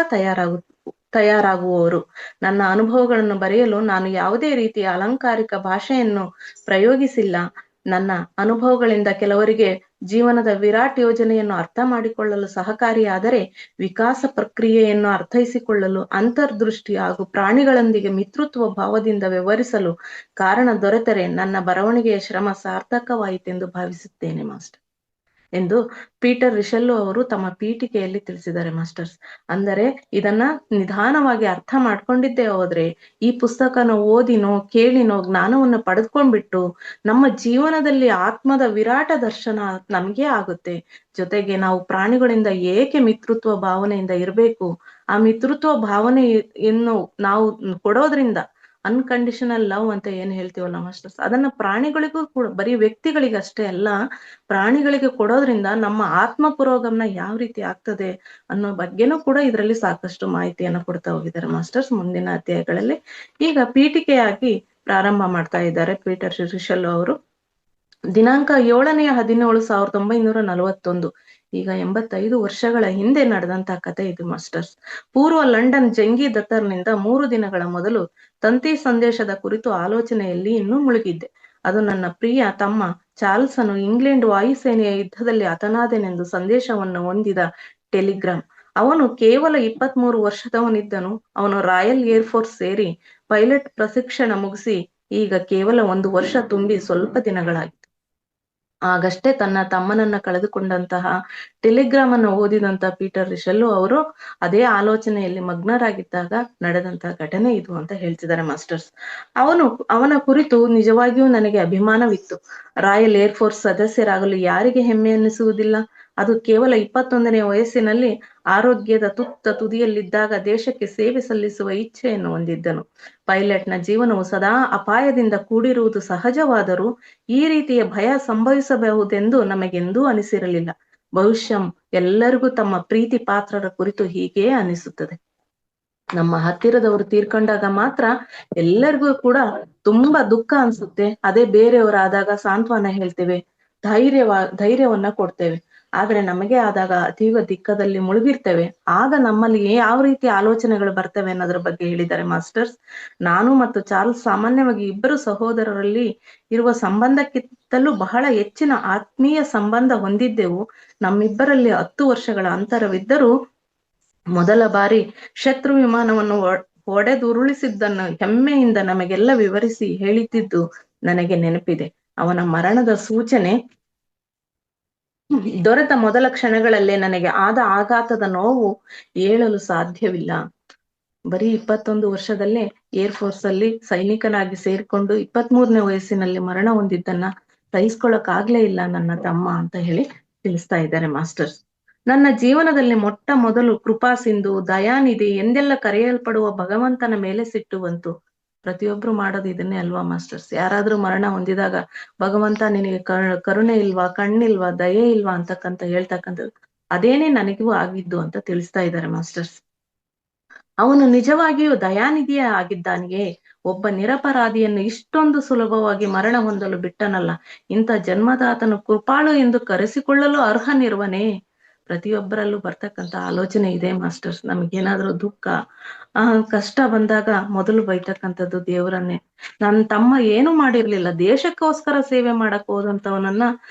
ತಯಾರಾಗುವವರು. ನನ್ನ ಅನುಭವಗಳನ್ನು ಬರೆಯಲು ನಾನು ಯಾವುದೇ ರೀತಿಯ ಅಲಂಕಾರಿಕ ಭಾಷೆಯನ್ನು ಪ್ರಯೋಗಿಸಿಲ್ಲ. ನನ್ನ ಅನುಭವಗಳಿಂದ ಕೆಲವರಿಗೆ ಜೀವನದ ವಿರಾಟ್ ಯೋಜನೆಯನ್ನು ಅರ್ಥ ಮಾಡಿಕೊಳ್ಳಲು ಸಹಕಾರಿಯಾದರೆ, ವಿಕಾಸ ಪ್ರಕ್ರಿಯೆಯನ್ನು ಅರ್ಥೈಸಿಕೊಳ್ಳಲು, ಅಂತರ್ದೃಷ್ಟಿ ಹಾಗೂ ಪ್ರಾಣಿಗಳೊಂದಿಗೆ ಮಿತ್ರತ್ವ ಭಾವದಿಂದ ವ್ಯವಹರಿಸಲು ಕಾರಣ ದೊರೆತರೆ ನನ್ನ ಬರವಣಿಗೆಯ ಶ್ರಮ ಸಾರ್ಥಕವಾಯಿತೆಂದು ಭಾವಿಸುತ್ತೇನೆ ಮಾಸ್ಟರ್. ಎಂದು ಪೀಟರ್ ರಿಷೆಲ್ಲೋ ಅವರು ತಮ್ಮ ಪೀಠಿಕೆಯಲ್ಲಿ ತಿಳಿಸಿದ್ದಾರೆ ಮಾಸ್ಟರ್ಸ್. ಅಂದರೆ ಇದನ್ನ ನಿಧಾನವಾಗಿ ಅರ್ಥ ಮಾಡ್ಕೊಂಡಿದ್ದೇ ಹೋದ್ರೆ, ಈ ಪುಸ್ತಕನ ಓದಿನೋ ಕೇಳಿನೋ ಜ್ಞಾನವನ್ನು ಪಡೆದುಕೊಂಡ್ಬಿಟ್ಟು ನಮ್ಮ ಜೀವನದಲ್ಲಿ ಆತ್ಮದ ವಿರಾಟ ದರ್ಶನ ನಮ್ಗೆ ಆಗುತ್ತೆ. ಜೊತೆಗೆ ನಾವು ಪ್ರಾಣಿಗಳಿಂದ ಏಕೆ ಮಿತ್ರತ್ವ ಭಾವನೆಯಿಂದ ಇರಬೇಕು, ಆ ಮಿತ್ರತ್ವ ಭಾವನೆಯನ್ನು ನಾವು ಕೊಡೋದ್ರಿಂದ ಅನ್ಕಂಡೀಷನಲ್ ಲವ್ ಅಂತ ಏನ್ ಹೇಳ್ತೀವಲ್ಲ ಮಾಸ್ಟರ್ಸ್, ಅದನ್ನ ಪ್ರಾಣಿಗಳಿಗೂ ಕೂಡ, ಬರೀ ವ್ಯಕ್ತಿಗಳಿಗೆ ಅಷ್ಟೇ ಅಲ್ಲ, ಪ್ರಾಣಿಗಳಿಗೆ ಕೊಡೋದ್ರಿಂದ ನಮ್ಮ ಆತ್ಮ ಪುರೋಗಮನ ಯಾವ ರೀತಿ ಆಗ್ತದೆ ಅನ್ನೋ ಬಗ್ಗೆನೂ ಕೂಡ ಇದರಲ್ಲಿ ಸಾಕಷ್ಟು ಮಾಹಿತಿಯನ್ನ ಕೊಡ್ತಾ ಹೋಗಿದ್ದಾರೆ ಮಾಸ್ಟರ್ಸ್ ಮುಂದಿನ ಅಧ್ಯಾಯಗಳಲ್ಲಿ. ಈಗ ಪೀಠಿಕೆಯಾಗಿ ಪ್ರಾರಂಭ ಮಾಡ್ತಾ ಇದ್ದಾರೆ ಪೀಟರ್ ರಿಷೆಲ್ಲೋ ಅವರು. ದಿನಾಂಕ 7/17/1941, ಈಗ 85 ವರ್ಷಗಳ ಹಿಂದೆ ನಡೆದಂತ ಕತೆ ಇದು ಮಾಸ್ಟರ್ಸ್. ಪೂರ್ವ ಲಂಡನ್ ಜಂಗಿ ದತ್ತರ್ನಿಂದ 3 ದಿನಗಳ ಮೊದಲು ತಂತಿ ಸಂದೇಶದ ಕುರಿತು ಆಲೋಚನೆಯಲ್ಲಿ ಇನ್ನೂ ಮುಳುಗಿದ್ದೆ. ಅದು ನನ್ನ ಪ್ರಿಯ ತಮ್ಮ ಚಾರ್ಲ್ಸನು ಇಂಗ್ಲೆಂಡ್ ವಾಯುಸೇನೆಯ ಯುದ್ಧದಲ್ಲಿ ಹತನಾದೆನೆಂದು ಸಂದೇಶವನ್ನು ಹೊಂದಿದ ಟೆಲಿಗ್ರಾಮ್. ಅವನು ಕೇವಲ 23 ವರ್ಷದವನಿದ್ದನು. ಅವನು ರಾಯಲ್ ಏರ್ಫೋರ್ಸ್ ಸೇರಿ ಪೈಲಟ್ ಪ್ರಶಿಕ್ಷಣ ಮುಗಿಸಿ ಈಗ ಕೇವಲ 1 ವರ್ಷ ತುಂಬಿ ಸ್ವಲ್ಪ ದಿನಗಳಾಗಿತ್ತು. ಆಗಷ್ಟೇ ತನ್ನ ತಮ್ಮನನ್ನ ಕಳೆದುಕೊಂಡಂತಹ ಟೆಲಿಗ್ರಾಮ್ ಅನ್ನು ಓದಿದಂತ ಪೀಟರ್ ರಿಷೆಲ್ಲೋ ಅವರು ಅದೇ ಆಲೋಚನೆಯಲ್ಲಿ ಮಗ್ನರಾಗಿದ್ದಾಗ ನಡೆದಂತಹ ಘಟನೆ ಇದು ಅಂತ ಹೇಳ್ತಿದ್ದಾರೆ ಮಾಸ್ಟರ್ಸ್. ಅವನ ಕುರಿತು ನಿಜವಾಗಿಯೂ ನನಗೆ ಅಭಿಮಾನವಿತ್ತು. ರಾಯಲ್ ಏರ್ಫೋರ್ಸ್ ಸದಸ್ಯರಾಗಲು ಯಾರಿಗೆ ಹೆಮ್ಮೆ ಅನ್ನಿಸುವುದಿಲ್ಲ? ಅದು ಕೇವಲ 21ನೇ ವಯಸ್ಸಿನಲ್ಲಿ ಆರೋಗ್ಯದ ತುದಿಯಲ್ಲಿದ್ದಾಗ ದೇಶಕ್ಕೆ ಸೇವೆ ಸಲ್ಲಿಸುವ ಇಚ್ಛೆಯನ್ನು ಹೊಂದಿದ್ದನು. ಪೈಲಟ್ನ ಜೀವನವು ಸದಾ ಅಪಾಯದಿಂದ ಕೂಡಿರುವುದು ಸಹಜವಾದರೂ ಈ ರೀತಿಯ ಭಯ ಸಂಭವಿಸಬಹುದೆಂದು ನಮಗೆಂದೂ ಅನಿಸಿರಲಿಲ್ಲ. ಬಹುಶಃ ಎಲ್ಲರಿಗೂ ತಮ್ಮ ಪ್ರೀತಿ ಪಾತ್ರರ ಕುರಿತು ಹೀಗೇ ಅನಿಸುತ್ತದೆ. ನಮ್ಮ ಹತ್ತಿರದವರು ತೀರ್ಕೊಂಡಾಗ ಮಾತ್ರ ಎಲ್ಲರಿಗೂ ಕೂಡ ತುಂಬಾ ದುಃಖ ಅನ್ಸುತ್ತೆ. ಅದೇ ಬೇರೆಯವರಾದಾಗ ಸಾಂತ್ವನ ಹೇಳ್ತೇವೆ, ಧೈರ್ಯವನ್ನ ಕೊಡ್ತೇವೆ. ಆದ್ರೆ ನಮಗೆ ಆದಾಗ ಅತೀವ ದಿಕ್ಕದಲ್ಲಿ ಮುಳುಗಿರ್ತೇವೆ. ಆಗ ನಮ್ಮಲ್ಲಿ ಯಾವ ರೀತಿ ಆಲೋಚನೆಗಳು ಬರ್ತವೆ ಅನ್ನೋದ್ರ ಬಗ್ಗೆ ಹೇಳಿದ್ದಾರೆ ಮಾಸ್ಟರ್ಸ್. ನಾನು ಮತ್ತು ಚಾರ್ಲ್ಸ್ ಸಾಮಾನ್ಯವಾಗಿ ಇಬ್ಬರು ಸಹೋದರರಲ್ಲಿ ಇರುವ ಸಂಬಂಧಕ್ಕಿಂತಲೂ ಬಹಳ ಹೆಚ್ಚಿನ ಆತ್ಮೀಯ ಸಂಬಂಧ ಹೊಂದಿದ್ದೆವು. ನಮ್ಮಿಬ್ಬರಲ್ಲಿ 10 ವರ್ಷಗಳ ಅಂತರವಿದ್ದರೂ ಮೊದಲ ಬಾರಿ ಶತ್ರು ವಿಮಾನವನ್ನು ಒಡೆದುರುಳಿಸಿದ್ದನ್ನು ಹೆಮ್ಮೆಯಿಂದ ನಮಗೆಲ್ಲ ವಿವರಿಸಿ ಹೇಳಿದ್ದಿದ್ದು ನನಗೆ ನೆನಪಿದೆ. ಅವನ ಮರಣದ ಸೂಚನೆ ದೊರೆತ ಮೊದಲ ಕ್ಷಣಗಳಲ್ಲೇ ನನಗೆ ಆದ ಆಘಾತದ ನೋವು ಹೇಳಲು ಸಾಧ್ಯವಿಲ್ಲ. ಬರೀ 21 ವರ್ಷದಲ್ಲೇ ಏರ್ಫೋರ್ಸ್ ಅಲ್ಲಿ ಸೈನಿಕನಾಗಿ ಸೇರ್ಕೊಂಡು 23ನೇ ವಯಸ್ಸಿನಲ್ಲಿ ಮರಣ ಹೊಂದಿದ್ದನ್ನ ಸಹಿಸ್ಕೊಳಕ್ ಇಲ್ಲ ನನ್ನ ತಮ್ಮ ಅಂತ ಹೇಳಿ ತಿಳಿಸ್ತಾ ಇದ್ದಾರೆ ಮಾಸ್ಟರ್ಸ್. ನನ್ನ ಜೀವನದಲ್ಲಿ ಮೊಟ್ಟ ಮೊದಲು ಕೃಪಾ ಸಿಂಧು, ದಯಾನಿಧಿ ಎಂದೆಲ್ಲ ಕರೆಯಲ್ಪಡುವ ಭಗವಂತನ ಮೇಲೆ ಸಿಟ್ಟು ಬಂತು. ಪ್ರತಿಯೊಬ್ರು ಮಾಡೋದು ಇದನ್ನೇ ಅಲ್ವಾ ಮಾಸ್ಟರ್ಸ್? ಯಾರಾದ್ರೂ ಮರಣ ಹೊಂದಿದಾಗ ಭಗವಂತ ನಿನಗೆ ಕರುಣೆ ಇಲ್ವಾ, ಕಣ್ಣಿಲ್ವಾ, ದಯೆ ಇಲ್ವಾ ಅಂತಕ್ಕಂತ ಹೇಳ್ತಕ್ಕಂಥದ್ದು ಅದೇನೇ ನನಗೂ ಆಗಿದ್ದು ಅಂತ ತಿಳಿಸ್ತಾ ಇದ್ದಾರೆ ಮಾಸ್ಟರ್ಸ್. ಅವನು ನಿಜವಾಗಿಯೂ ದಯಾನಿಧಿಯೇ ಆಗಿದ್ದಾನೆಯೇ? ಒಬ್ಬ ನಿರಪರಾಧಿಯನ್ನು ಇಷ್ಟೊಂದು ಸುಲಭವಾಗಿ ಮರಣ ಹೊಂದಲು ಬಿಟ್ಟನಲ್ಲ. ಇಂಥ ಜನ್ಮದಾತನು ಕೃಪಾಳು ಎಂದು ಕರೆಸಿಕೊಳ್ಳಲು ಅರ್ಹನಿರುವನೇ? ಪ್ರತಿಯೊಬ್ಬರಲ್ಲೂ ಬರ್ತಕ್ಕಂಥ ಆಲೋಚನೆ ಇದೆ ಮಾಸ್ಟರ್ಸ್. ನಮಗೇನಾದ್ರೂ ದುಃಖ ಕಷ್ಟ ಬಂದಾಗ ಮೊದಲು ಬೈತಕ್ಕಂಥದ್ದು ದೇವರನ್ನೇ. ನನ್ನ ತಮ್ಮ ಏನು ಮಾಡಿರ್ಲಿಲ್ಲ, ದೇಶಕ್ಕೋಸ್ಕರ ಸೇವೆ ಮಾಡಕ್ ಹೋದಂತವನನ್ನ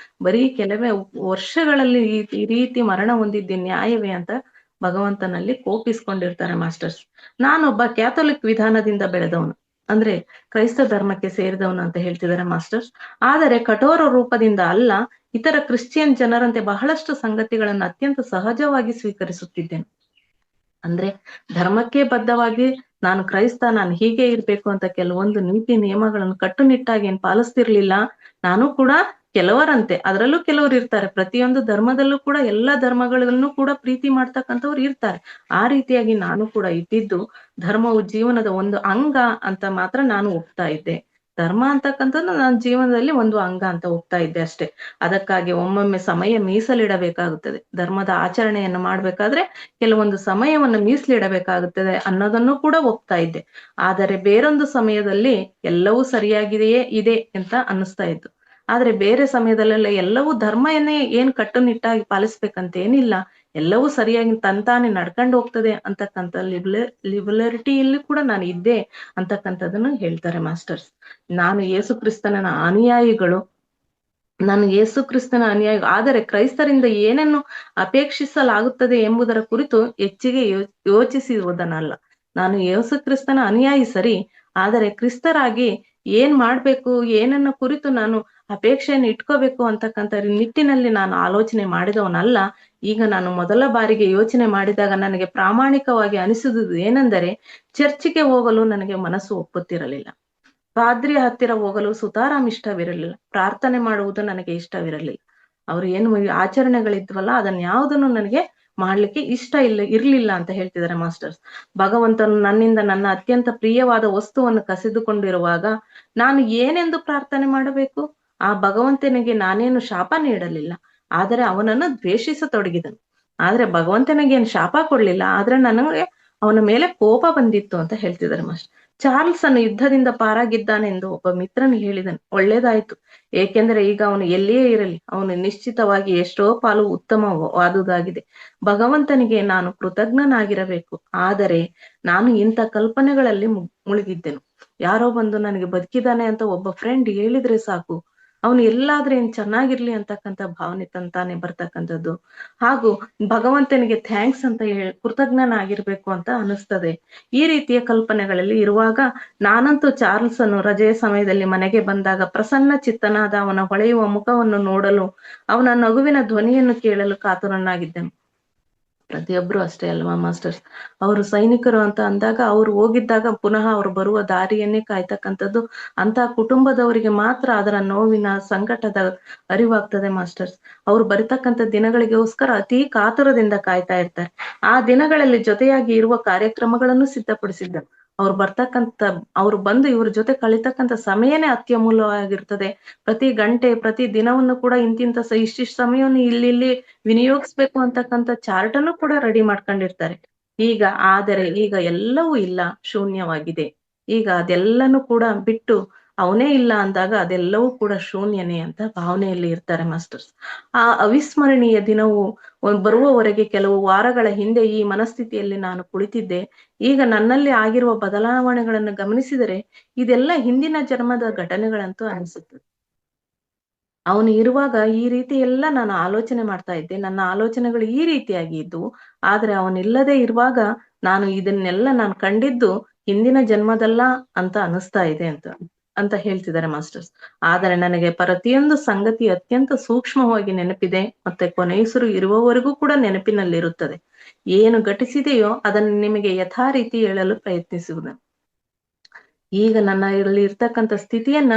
ಬರೀ ಕೆಲವೇ ವರ್ಷಗಳಲ್ಲಿ ಈ ರೀತಿ ಮರಣ ಹೊಂದಿದ್ದೆ ನ್ಯಾಯವೇ ಅಂತ ಭಗವಂತನಲ್ಲಿ ಕೋಪಿಸ್ಕೊಂಡಿರ್ತಾರೆ ಮಾಸ್ಟರ್ಸ್. ನಾನೊಬ್ಬ ಕ್ಯಾಥೋಲಿಕ್ ವಿಧಾನದಿಂದ ಬೆಳೆದವನು, ಅಂದ್ರೆ ಕ್ರೈಸ್ತ ಧರ್ಮಕ್ಕೆ ಸೇರಿದವನು ಅಂತ ಹೇಳ್ತಿದ್ದಾರೆ ಮಾಸ್ಟರ್ಸ್. ಆದರೆ ಕಠೋರ ರೂಪದಿಂದ ಅಲ್ಲ, ಇತರ ಕ್ರಿಶ್ಚಿಯನ್ ಜನರಂತೆ ಬಹಳಷ್ಟು ಸಂಗತಿಗಳನ್ನು ಅತ್ಯಂತ ಸಹಜವಾಗಿ ಸ್ವೀಕರಿಸುತ್ತಿದ್ದೇನೆ. ಅಂದ್ರೆ ಧರ್ಮಕ್ಕೆ ಬದ್ಧವಾಗಿ ನಾನು ಕ್ರೈಸ್ತ, ನಾನು ಹೀಗೆ ಇರ್ಬೇಕು ಅಂತ ಕೆಲವೊಂದು ನೀತಿ ನಿಯಮಗಳನ್ನು ಕಟ್ಟುನಿಟ್ಟಾಗಿ ಏನ್ ಪಾಲಿಸ್ತಿರ್ಲಿಲ್ಲ. ನಾನು ಕೂಡ ಕೆಲವರಂತೆ, ಅದರಲ್ಲೂ ಕೆಲವರು ಇರ್ತಾರೆ, ಪ್ರತಿಯೊಂದು ಧರ್ಮದಲ್ಲೂ ಕೂಡ ಎಲ್ಲಾ ಧರ್ಮಗಳನ್ನು ಕೂಡ ಪ್ರೀತಿ ಮಾಡ್ತಕ್ಕಂಥವ್ರು ಇರ್ತಾರೆ. ಆ ರೀತಿಯಾಗಿ ನಾನು ಕೂಡ ಇದ್ದಿದ್ದು, ಧರ್ಮವು ಜೀವನದ ಒಂದು ಅಂಗ ಅಂತ ಮಾತ್ರ ನಾನು ಒಪ್ತಾ ಇದ್ದೆ. ಧರ್ಮ ಅಂತಕ್ಕಂಥದ್ದು ನನ್ನ ಜೀವನದಲ್ಲಿ ಒಂದು ಅಂಗ ಅಂತ ಒಪ್ತಾ ಇದ್ದೆ ಅಷ್ಟೇ. ಅದಕ್ಕಾಗಿ ಒಮ್ಮೊಮ್ಮೆ ಸಮಯ ಮೀಸಲಿಡಬೇಕಾಗುತ್ತದೆ. ಧರ್ಮದ ಆಚರಣೆಯನ್ನು ಮಾಡ್ಬೇಕಾದ್ರೆ ಕೆಲವೊಂದು ಸಮಯವನ್ನು ಮೀಸಲಿಡಬೇಕಾಗುತ್ತದೆ ಅನ್ನೋದನ್ನು ಕೂಡ ಒಪ್ತಾ ಇದ್ದೆ. ಆದರೆ ಬೇರೊಂದು ಸಮಯದಲ್ಲಿ ಎಲ್ಲವೂ ಸರಿಯಾಗಿದೆಯೇ ಇದೆ ಅಂತ ಅನ್ನಿಸ್ತಾ ಇತ್ತು. ಆದ್ರೆ ಬೇರೆ ಸಮಯದಲ್ಲೆಲ್ಲ ಎಲ್ಲವೂ ಧರ್ಮವನ್ನೇ ಏನ್ ಕಟ್ಟುನಿಟ್ಟಾಗಿ ಪಾಲಿಸ್ಬೇಕಂತ ಏನಿಲ್ಲ, ಎಲ್ಲವೂ ಸರಿಯಾಗಿ ತಂತಾನೆ ನಡ್ಕೊಂಡು ಹೋಗ್ತದೆ ಅಂತಕ್ಕಂಥ ಲಿಬರಟಿಯಲ್ಲಿ ಕೂಡ ನಾನು ಇದ್ದೆ ಅಂತಕ್ಕಂಥದ್ದನ್ನು ಹೇಳ್ತಾರೆ ಮಾಸ್ಟರ್ಸ್. ನಾನು ಯೇಸು ಕ್ರಿಸ್ತನ ಅನುಯಾಯಿ, ಆದರೆ ಕ್ರೈಸ್ತರಿಂದ ಏನನ್ನು ಅಪೇಕ್ಷಿಸಲಾಗುತ್ತದೆ ಎಂಬುದರ ಕುರಿತು ಹೆಚ್ಚಿಗೆ ಯೋಚಿಸುವುದನ್ನಲ್ಲ. ನಾನು ಯೇಸು ಕ್ರಿಸ್ತನ ಅನುಯಾಯಿ ಸರಿ, ಆದರೆ ಕ್ರಿಸ್ತರಾಗಿ ಏನ್ ಮಾಡ್ಬೇಕು, ಏನನ್ನ ಕುರಿತು ನಾನು ಅಪೇಕ್ಷೆಯನ್ನು ಇಟ್ಕೋಬೇಕು ಅಂತಕ್ಕಂಥ ನಿಟ್ಟಿನಲ್ಲಿ ನಾನು ಆಲೋಚನೆ ಮಾಡಿದವನಲ್ಲ. ಈಗ ನಾನು ಮೊದಲ ಬಾರಿಗೆ ಯೋಚನೆ ಮಾಡಿದಾಗ ನನಗೆ ಪ್ರಾಮಾಣಿಕವಾಗಿ ಅನಿಸುವುದು ಏನೆಂದರೆ, ಚರ್ಚಿಗೆ ಹೋಗಲು ನನಗೆ ಮನಸ್ಸು ಒಪ್ಪುತ್ತಿರಲಿಲ್ಲ. ಪಾದ್ರಿ ಹತ್ತಿರ ಹೋಗಲು ಸುತಾರಾಮ್ ಇಷ್ಟವಿರಲಿಲ್ಲ. ಪ್ರಾರ್ಥನೆ ಮಾಡುವುದು ನನಗೆ ಇಷ್ಟವಿರಲಿಲ್ಲ. ಅವ್ರು ಏನು ಆಚರಣೆಗಳಿದ್ವಲ್ಲ ಅದನ್ನ ಯಾವುದನ್ನು ನನಗೆ ಮಾಡ್ಲಿಕ್ಕೆ ಇಷ್ಟ ಇರ್ಲಿಲ್ಲ ಅಂತ ಹೇಳ್ತಿದ್ದಾರೆ ಮಾಸ್ಟರ್ಸ್. ಭಗವಂತನು ನನ್ನಿಂದ ನನ್ನ ಅತ್ಯಂತ ಪ್ರಿಯವಾದ ವಸ್ತುವನ್ನು ಕಸಿದುಕೊಂಡಿರುವಾಗ ನಾನು ಏನೆಂದು ಪ್ರಾರ್ಥನೆ ಮಾಡಬೇಕು? ಆ ಭಗವಂತನಿಗೆ ನಾನೇನು ಶಾಪ ನೀಡಲಿಲ್ಲ, ಆದರೆ ಅವನನ್ನು ದ್ವೇಷಿಸತೊಡಗಿದನು. ಆದ್ರೆ ಭಗವಂತನಿಗೇನು ಶಾಪ ಕೊಡ್ಲಿಲ್ಲ, ಆದ್ರೆ ನನಗೆ ಅವನ ಮೇಲೆ ಕೋಪ ಬಂದಿತ್ತು ಅಂತ ಹೇಳ್ತಿದ್ದಾರೆ ಮಾಸ್ಟರ್. ಚಾರ್ಲ್ಸ್ ಅನ್ನು ಯುದ್ಧದಿಂದ ಪಾರಾಗಿದ್ದಾನೆಂದು ಒಬ್ಬ ಮಿತ್ರನು ಹೇಳಿದನು. ಒಳ್ಳೇದಾಯ್ತು, ಏಕೆಂದ್ರೆ ಈಗ ಅವನು ಎಲ್ಲಿಯೇ ಇರಲಿ ಅವನು ನಿಶ್ಚಿತವಾಗಿ ಎಷ್ಟೋ ಪಾಲು ಉತ್ತಮವಾದುದಾಗಿದೆ. ಭಗವಂತನಿಗೆ ನಾನು ಕೃತಜ್ಞನಾಗಿರಬೇಕು. ಆದರೆ ನಾನು ಇಂಥ ಕಲ್ಪನೆಗಳಲ್ಲಿ ಮುಳುಗಿದ್ದೆನು. ಯಾರೋ ಬಂದು ನನಗೆ ಬದುಕಿದ್ದಾನೆ ಅಂತ ಒಬ್ಬ ಫ್ರೆಂಡ್ ಹೇಳಿದ್ರೆ ಸಾಕು, ಅವನು ಎಲ್ಲಾದ್ರೂ ಏನ್ ಚೆನ್ನಾಗಿರ್ಲಿ ಅಂತಕ್ಕಂಥ ಭಾವನೆ ತಂತಾನೆ ಬರ್ತಕ್ಕಂಥದ್ದು. ಹಾಗೂ ಭಗವಂತನಿಗೆ ಥ್ಯಾಂಕ್ಸ್ ಅಂತ ಕೃತಜ್ಞನಾಗಿರ್ಬೇಕು ಅಂತ ಅನಿಸ್ತದೆ. ಈ ರೀತಿಯ ಕಲ್ಪನೆಗಳಲ್ಲಿ ಇರುವಾಗ ನಾನಂತೂ ಚಾರ್ಲ್ಸ್ ಅನ್ನು ರಜೆಯ ಸಮಯದಲ್ಲಿ ಮನೆಗೆ ಬಂದಾಗ ಪ್ರಸನ್ನ ಚಿತ್ತನಾದ ಅವನ ಹೊಳೆಯುವ ಮುಖವನ್ನು ನೋಡಲು, ಅವನ ನಗುವಿನ ಧ್ವನಿಯನ್ನು ಕೇಳಲು ಕಾತುರನಾಗಿದ್ದೆನು. ಪ್ರತಿಯೊಬ್ರು ಅಷ್ಟೇ ಅಲ್ವಾ ಮಾಸ್ಟರ್ಸ್? ಅವರು ಸೈನಿಕರು ಅಂತ ಅಂದಾಗ ಅವ್ರು ಹೋಗಿದ್ದಾಗ ಪುನಃ ಅವ್ರು ಬರುವ ದಾರಿಯನ್ನೇ ಕಾಯ್ತಕ್ಕಂಥದ್ದು ಅಂತ ಕುಟುಂಬದವರಿಗೆ ಮಾತ್ರ ಅದರ ನೋವಿನ ಸಂಕಟದ ಅರಿವಾಗ್ತದೆ ಮಾಸ್ಟರ್ಸ್. ಅವ್ರು ಬರಿತಕ್ಕಂಥ ದಿನಗಳಿಗೋಸ್ಕರ ಅತಿ ಕಾತುರದಿಂದ ಕಾಯ್ತಾ ಇರ್ತಾರೆ. ಆ ದಿನಗಳಲ್ಲಿ ಜೊತೆಯಾಗಿ ಇರುವ ಕಾರ್ಯಕ್ರಮಗಳನ್ನು ಸಿದ್ಧಪಡಿಸಿದ್ದರು. ಅವ್ರು ಬಂದು ಇವ್ರ ಜೊತೆ ಕಳಿತಕ್ಕಂಥ ಸಮಯನೇ ಅತ್ಯಮೂಲ್ಯವಾಗಿರ್ತದೆ. ಪ್ರತಿ ಗಂಟೆ ಪ್ರತಿ ದಿನವನ್ನು ಕೂಡ ಇಂತಿಂತ ಇಷ್ಟಿಷ್ಟು ಸಮಯವನ್ನು ಇಲ್ಲಿ ವಿನಿಯೋಗಿಸ್ಬೇಕು ಅಂತಕ್ಕಂಥ ಚಾರ್ಟ್ ಅನ್ನು ಕೂಡ ರೆಡಿ ಮಾಡ್ಕೊಂಡಿರ್ತಾರೆ. ಆದರೆ ಈಗ ಎಲ್ಲವೂ ಇಲ್ಲ, ಶೂನ್ಯವಾಗಿದೆ. ಈಗ ಅದೆಲ್ಲನೂ ಕೂಡ ಬಿಟ್ಟು ಅವನೇ ಇಲ್ಲ ಅಂದಾಗ ಅದೆಲ್ಲವೂ ಕೂಡ ಶೂನ್ಯನೇ ಅಂತ ಭಾವನೆಯಲ್ಲಿ ಇರ್ತಾರೆ ಮಾಸ್ಟರ್ಸ್. ಆ ಅವಿಸ್ಮರಣೀಯ ದಿನವು ಬರುವವರೆಗೆ ಕೆಲವು ವಾರಗಳ ಹಿಂದೆ ಈ ಮನಸ್ಥಿತಿಯಲ್ಲಿ ನಾನು ಕುಳಿತಿದ್ದೆ. ಈಗ ನನ್ನಲ್ಲಿ ಆಗಿರುವ ಬದಲಾವಣೆಗಳನ್ನು ಗಮನಿಸಿದರೆ ಇದೆಲ್ಲ ಹಿಂದಿನ ಜನ್ಮದ ಘಟನೆಗಳಂತೂ ಅನಿಸುತ್ತದೆ. ಅವನು ಇರುವಾಗ ಈ ರೀತಿ ಎಲ್ಲ ನಾನು ಆಲೋಚನೆ ಮಾಡ್ತಾ ಇದ್ದೆ. ನನ್ನ ಆಲೋಚನೆಗಳು ಈ ರೀತಿಯಾಗಿ ಇದ್ವು. ಆದ್ರೆ ಅವನಿಲ್ಲದೆ ಇರುವಾಗ ಇದನ್ನೆಲ್ಲ ನಾನು ಕಂಡಿದ್ದು ಹಿಂದಿನ ಜನ್ಮದಲ್ಲ ಅಂತ ಅನಿಸ್ತಾ ಇದೆ ಅಂತ ಹೇಳ್ತಿದ್ದಾರೆ ಮಾಸ್ಟರ್ಸ್. ಆದರೆ ನನಗೆ ಪ್ರತಿಯೊಂದು ಸಂಗತಿ ಅತ್ಯಂತ ಸೂಕ್ಷ್ಮವಾಗಿ ನೆನಪಿದೆ, ಮತ್ತೆ ಕೊನೆಯುಸಿರು ಇರುವವರೆಗೂ ಕೂಡ ನೆನಪಿನಲ್ಲಿರುತ್ತದೆ. ಏನು ಘಟಿಸಿದೆಯೋ ಅದನ್ನು ನಿಮಗೆ ಯಥಾ ರೀತಿ ಹೇಳಲು ಪ್ರಯತ್ನಿಸುವುದು. ಈಗ ನನ್ನ ಇಲ್ಲಿ ಇರ್ತಕ್ಕಂಥ ಸ್ಥಿತಿಯನ್ನ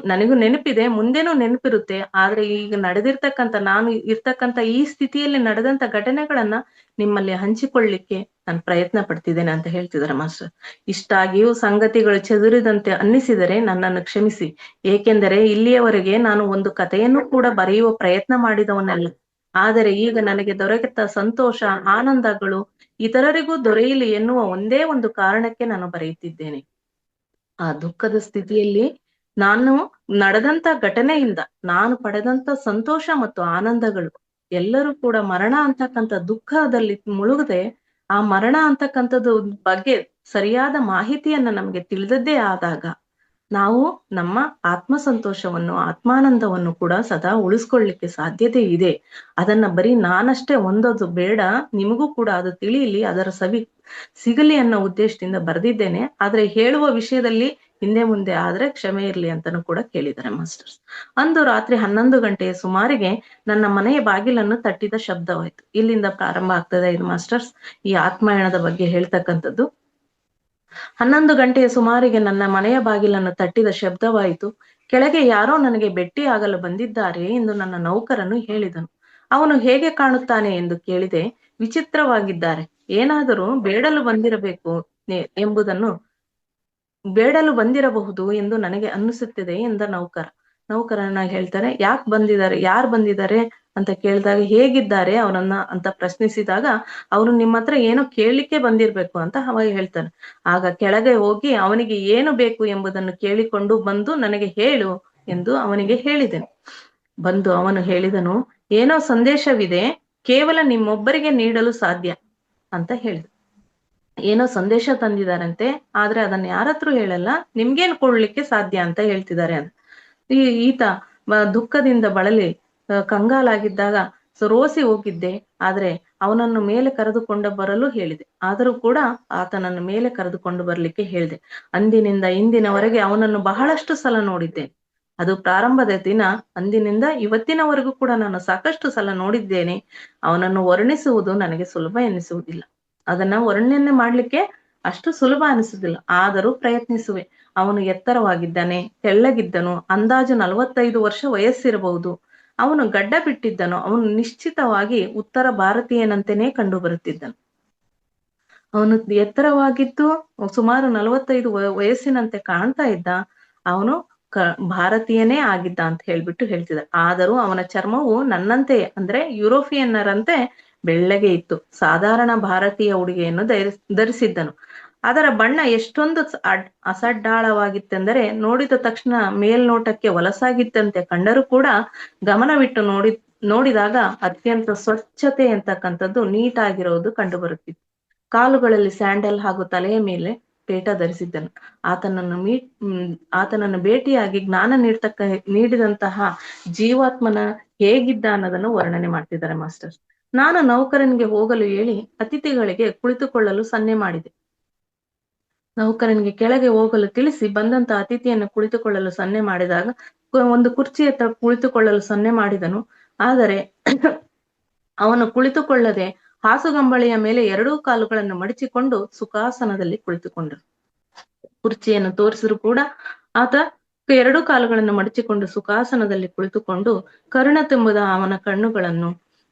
ನನಗೂ ನೆನಪಿದೆ, ಮುಂದೆನೂ ನೆನಪಿರುತ್ತೆ. ಆದ್ರೆ ಈಗ ನಡೆದಿರ್ತಕ್ಕಂಥ ನಾನು ಇರ್ತಕ್ಕಂಥ ಈ ಸ್ಥಿತಿಯಲ್ಲಿ ನಡೆದಂತ ಘಟನೆಗಳನ್ನ ನಿಮ್ಮಲ್ಲಿ ಹಂಚಿಕೊಳ್ಳಿಕ್ಕೆ ನಾನು ಪ್ರಯತ್ನ ಪಡ್ತಿದ್ದೇನೆ ಅಂತ ಹೇಳ್ತಿದ್ದಾರೆ ಮಾಸ್ಟರ್. ಇಷ್ಟಾಗಿಯೂ ಸಂಗತಿಗಳು ಚದುರಿದಂತೆ ಅನ್ನಿಸಿದರೆ ನನ್ನನ್ನು ಕ್ಷಮಿಸಿ. ಏಕೆಂದರೆ ಇಲ್ಲಿಯವರೆಗೆ ನಾನು ಒಂದು ಕಥೆಯನ್ನು ಕೂಡ ಬರೆಯುವ ಪ್ರಯತ್ನ ಮಾಡಿದವನಲ್ಲ. ಆದರೆ ಈಗ ನನಗೆ ದೊರೆತ ಸಂತೋಷ ಆನಂದಗಳು ಇತರರಿಗೂ ದೊರೆಯಲಿ ಎನ್ನುವ ಒಂದೇ ಒಂದು ಕಾರಣಕ್ಕೆ ನಾನು ಬರೆಯುತ್ತಿದ್ದೇನೆ. ಆ ದುಃಖದ ಸ್ಥಿತಿಯಲ್ಲಿ ನಾನು ನಡೆದಂತ ಘಟನೆಯಿಂದ ನಾನು ಪಡೆದಂತ ಸಂತೋಷ ಮತ್ತು ಆನಂದಗಳು ಎಲ್ಲರೂ ಕೂಡ ಮರಣ ಅಂತಕ್ಕಂಥ ದುಃಖದಲ್ಲಿ ಮುಳುಗದೆ, ಆ ಮರಣ ಅಂತಕ್ಕಂಥದ್ದು ಬಗ್ಗೆ ಸರಿಯಾದ ಮಾಹಿತಿಯನ್ನ ನಮ್ಗೆ ತಿಳಿದದ್ದೇ ಆದಾಗ ನಾವು ನಮ್ಮ ಆತ್ಮ ಸಂತೋಷವನ್ನು ಆತ್ಮಾನಂದವನ್ನು ಕೂಡ ಸದಾ ಉಳಿಸ್ಕೊಳ್ಳಿಕ್ಕೆ ಸಾಧ್ಯತೆ ಇದೆ. ಅದನ್ನ ಬರೀ ನಾನಷ್ಟೇ ಹೊಂದೋದು ಬೇಡ, ನಿಮಗೂ ಕೂಡ ಅದು ತಿಳಿಯಲಿ, ಅದರ ಸವಿ ಸಿಗಲಿ ಅನ್ನೋ ಉದ್ದೇಶದಿಂದ ಬರೆದಿದ್ದೇನೆ. ಆದ್ರೆ ಹೇಳುವ ವಿಷಯದಲ್ಲಿ ಹಿಂದೆ ಮುಂದೆ ಆದ್ರೆ ಕ್ಷಮೆ ಇರ್ಲಿ ಅಂತಾನು ಕೂಡ ಕೇಳಿದ್ದಾರೆ ಮಾಸ್ಟರ್ಸ್. ಅಂದು ರಾತ್ರಿ 11 ಗಂಟೆಯ ಸುಮಾರಿಗೆ ನನ್ನ ಮನೆಯ ಬಾಗಿಲನ್ನು ತಟ್ಟಿದ ಶಬ್ದವಾಯ್ತು. ಇಲ್ಲಿಂದ ಪ್ರಾರಂಭ ಆಗ್ತದೆ ಇದು ಮಾಸ್ಟರ್ಸ್, ಈ ಆತ್ಮಾಯಣದ ಬಗ್ಗೆ ಹೇಳ್ತಕ್ಕಂಥದ್ದು. 11 ಗಂಟೆಯ ಸುಮಾರಿಗೆ ನನ್ನ ಮನೆಯ ಬಾಗಿಲನ್ನು ತಟ್ಟಿದ ಶಬ್ದವಾಯಿತು. ಕೆಳಗೆ ಯಾರೋ ನನಗೆ ಭೇಟಿ ಆಗಲು ಬಂದಿದ್ದಾರೆ ಎಂದು ನನ್ನ ನೌಕರನು ಹೇಳಿದನು. ಅವನು ಹೇಗೆ ಕಾಣುತ್ತಾನೆ ಎಂದು ಕೇಳಿದೆ. ವಿಚಿತ್ರವಾಗಿದ್ದಾರೆ, ಏನಾದರೂ ಬೇಡಲು ಬಂದಿರಬಹುದು ಎಂದು ನನಗೆ ಅನ್ನಿಸುತ್ತಿದೆ ಎಂದ ನೌಕರನ ಹೇಳ್ತಾರೆ. ಯಾರು ಬಂದಿದ್ದಾರೆ ಅಂತ ಕೇಳಿದಾಗ, ಹೇಗಿದ್ದಾರೆ ಅವರನ್ನ ಅಂತ ಪ್ರಶ್ನಿಸಿದಾಗ, ಅವನು ನಿಮ್ಮ ಹತ್ರ ಏನೋ ಕೇಳಲಿಕ್ಕೆ ಬಂದಿರ್ಬೇಕು ಅಂತ ಅವಾಗ ಹೇಳ್ತಾನೆ. ಆಗ ಕೆಳಗೆ ಹೋಗಿ ಅವನಿಗೆ ಏನು ಬೇಕು ಎಂಬುದನ್ನು ಕೇಳಿಕೊಂಡು ಬಂದು ನನಗೆ ಹೇಳು ಎಂದು ಅವನಿಗೆ ಹೇಳಿದೆನು. ಬಂದು ಅವನು ಹೇಳಿದನು, ಏನೋ ಸಂದೇಶವಿದೆ, ಕೇವಲ ನಿಮ್ಮೊಬ್ಬರಿಗೆ ನೀಡಲು ಸಾಧ್ಯ ಅಂತ ಹೇಳಿದ. ಏನೋ ಸಂದೇಶ ತಂದಿದಾರಂತೆ, ಆದ್ರೆ ಅದನ್ನ ಯಾರತ್ರ ಹೇಳಲ್ಲ, ನಿಮ್ಗೇನ್ ಕೊಡ್ಲಿಕ್ಕೆ ಸಾಧ್ಯ ಅಂತ ಹೇಳ್ತಿದ್ದಾರೆ ಅಂತ. ಈತ ದುಃಖದಿಂದ ಬಳಲಿ ಕಂಗಾಲಾಗಿದ್ದಾಗ ರೋಸಿ ಹೋಗಿದ್ದೆ. ಆದ್ರೆ ಅವನನ್ನು ಮೇಲೆ ಕರೆದುಕೊಂಡು ಬರಲು ಹೇಳಿದೆ. ಆದರೂ ಕೂಡ ಆತನನ್ನು ಮೇಲೆ ಕರೆದುಕೊಂಡು ಬರ್ಲಿಕ್ಕೆ ಹೇಳಿದೆ. ಅಂದಿನಿಂದ ಇಂದಿನವರೆಗೆ ಅವನನ್ನು ಬಹಳಷ್ಟು ಸಲ ನೋಡಿದ್ದೇನೆ. ಅದು ಪ್ರಾರಂಭದ ದಿನ. ಅಂದಿನಿಂದ ಇವತ್ತಿನವರೆಗೂ ಕೂಡ ನಾನು ಸಾಕಷ್ಟು ಸಲ ನೋಡಿದ್ದೇನೆ. ಅವನನ್ನು ವರ್ಣಿಸುವುದು ನನಗೆ ಸುಲಭ ಎನಿಸುವುದಿಲ್ಲ. ಅದನ್ನ ವರ್ಣನೆ ಮಾಡ್ಲಿಕ್ಕೆ ಅಷ್ಟು ಸುಲಭ ಅನಿಸುವುದಿಲ್ಲ, ಆದರೂ ಪ್ರಯತ್ನಿಸುವೆ. ಅವನು ಎತ್ತರವಾಗಿದ್ದಾನೆ, ತೆಳ್ಳಗಿದ್ದನು, ಅಂದಾಜು 45 ವರ್ಷ ವಯಸ್ಸಿರಬಹುದು. ಅವನು ಗಡ್ಡ ಬಿಟ್ಟಿದ್ದನು. ಅವನು ನಿಶ್ಚಿತವಾಗಿ ಉತ್ತರ ಭಾರತೀಯನಂತೆಯೇ ಕಂಡು ಬರುತ್ತಿದ್ದನು. ಅವನು ಎತ್ತರವಾಗಿದ್ದು ಸುಮಾರು 45 ವಯಸ್ಸಿನಂತೆ ಕಾಣ್ತಾ ಇದ್ದ. ಅವನು ಭಾರತೀಯನೇ ಆಗಿದ್ದ ಅಂತ ಹೇಳ್ತಿದ್ದ. ಆದರೂ ಅವನ ಚರ್ಮವು ನನ್ನಂತೆಯೇ, ಅಂದ್ರೆ ಯುರೋಪಿಯನ್ನರಂತೆ ಬೆಳ್ಳಗೆ ಇತ್ತು. ಸಾಧಾರಣ ಭಾರತೀಯ ಉಡುಗೆಯನ್ನು ಧರಿಸಿದ್ದನು. ಅದರ ಬಣ್ಣ ಎಷ್ಟೊಂದು ಅಸಡ್ಡಾಳವಾಗಿತ್ತೆಂದರೆ ನೋಡಿದ ತಕ್ಷಣ ಮೇಲ್ನೋಟಕ್ಕೆ ಹೊಲಸಾಗಿದ್ದಂತೆ ಕಂಡರೂ ಕೂಡ ಗಮನವಿಟ್ಟು ನೋಡಿದಾಗ ಅತ್ಯಂತ ಸ್ವಚ್ಛತೆ ಅಂತಕ್ಕಂಥದ್ದು ನೀಟಾಗಿರುವುದು ಕಂಡು ಬರುತ್ತಿತ್ತು. ಕಾಲುಗಳಲ್ಲಿ ಸ್ಯಾಂಡಲ್ ಹಾಗೂ ತಲೆಯ ಮೇಲೆ ಪೇಟ ಧರಿಸಿದ್ದನು. ಆತನನ್ನು ಭೇಟಿಯಾಗಿ ಜ್ಞಾನ ನೀಡಿದಂತಹ ಜೀವಾತ್ಮನ ಹೇಗಿದ್ದ ಅನ್ನೋದನ್ನು ವರ್ಣನೆ ಮಾಡ್ತಿದ್ದಾರೆ ಮಾಸ್ಟರ್ಸ್. ನಾನು ನೌಕರನಿಗೆ ಹೋಗಲು ಹೇಳಿ ಅತಿಥಿಗಳಿಗೆ ಕುಳಿತುಕೊಳ್ಳಲು ಸನ್ನೆ ಮಾಡಿದೆ. ನೌಕರನಿಗೆ ಕೆಳಗೆ ಹೋಗಲು ತಿಳಿಸಿ ಬಂದಂತ ಅತಿಥಿಯನ್ನು ಕುಳಿತುಕೊಳ್ಳಲು ಸನ್ನೆ ಮಾಡಿದಾಗ ಒಂದು ಕುರ್ಚಿ ಹತ್ರ ಕುಳಿತುಕೊಳ್ಳಲು ಸನ್ನೆ ಮಾಡಿದನು. ಆದರೆ ಅವನು ಕುಳಿತುಕೊಳ್ಳದೆ ಹಾಸುಗಂಬಳಿಯ ಮೇಲೆ 2 ಕಾಲುಗಳನ್ನು ಮಡಚಿಕೊಂಡು ಸುಖಾಸನದಲ್ಲಿ ಕುಳಿತುಕೊಂಡನು. ಕುರ್ಚಿಯನ್ನು ತೋರಿಸಿದ್ರು ಕೂಡ ಆತ 2 ಕಾಲುಗಳನ್ನು ಮಡಚಿಕೊಂಡು ಸುಖಾಸನದಲ್ಲಿ ಕುಳಿತುಕೊಂಡು ಕರುಣ ತುಂಬದ ಅವನ ಕಣ್ಣುಗಳನ್ನು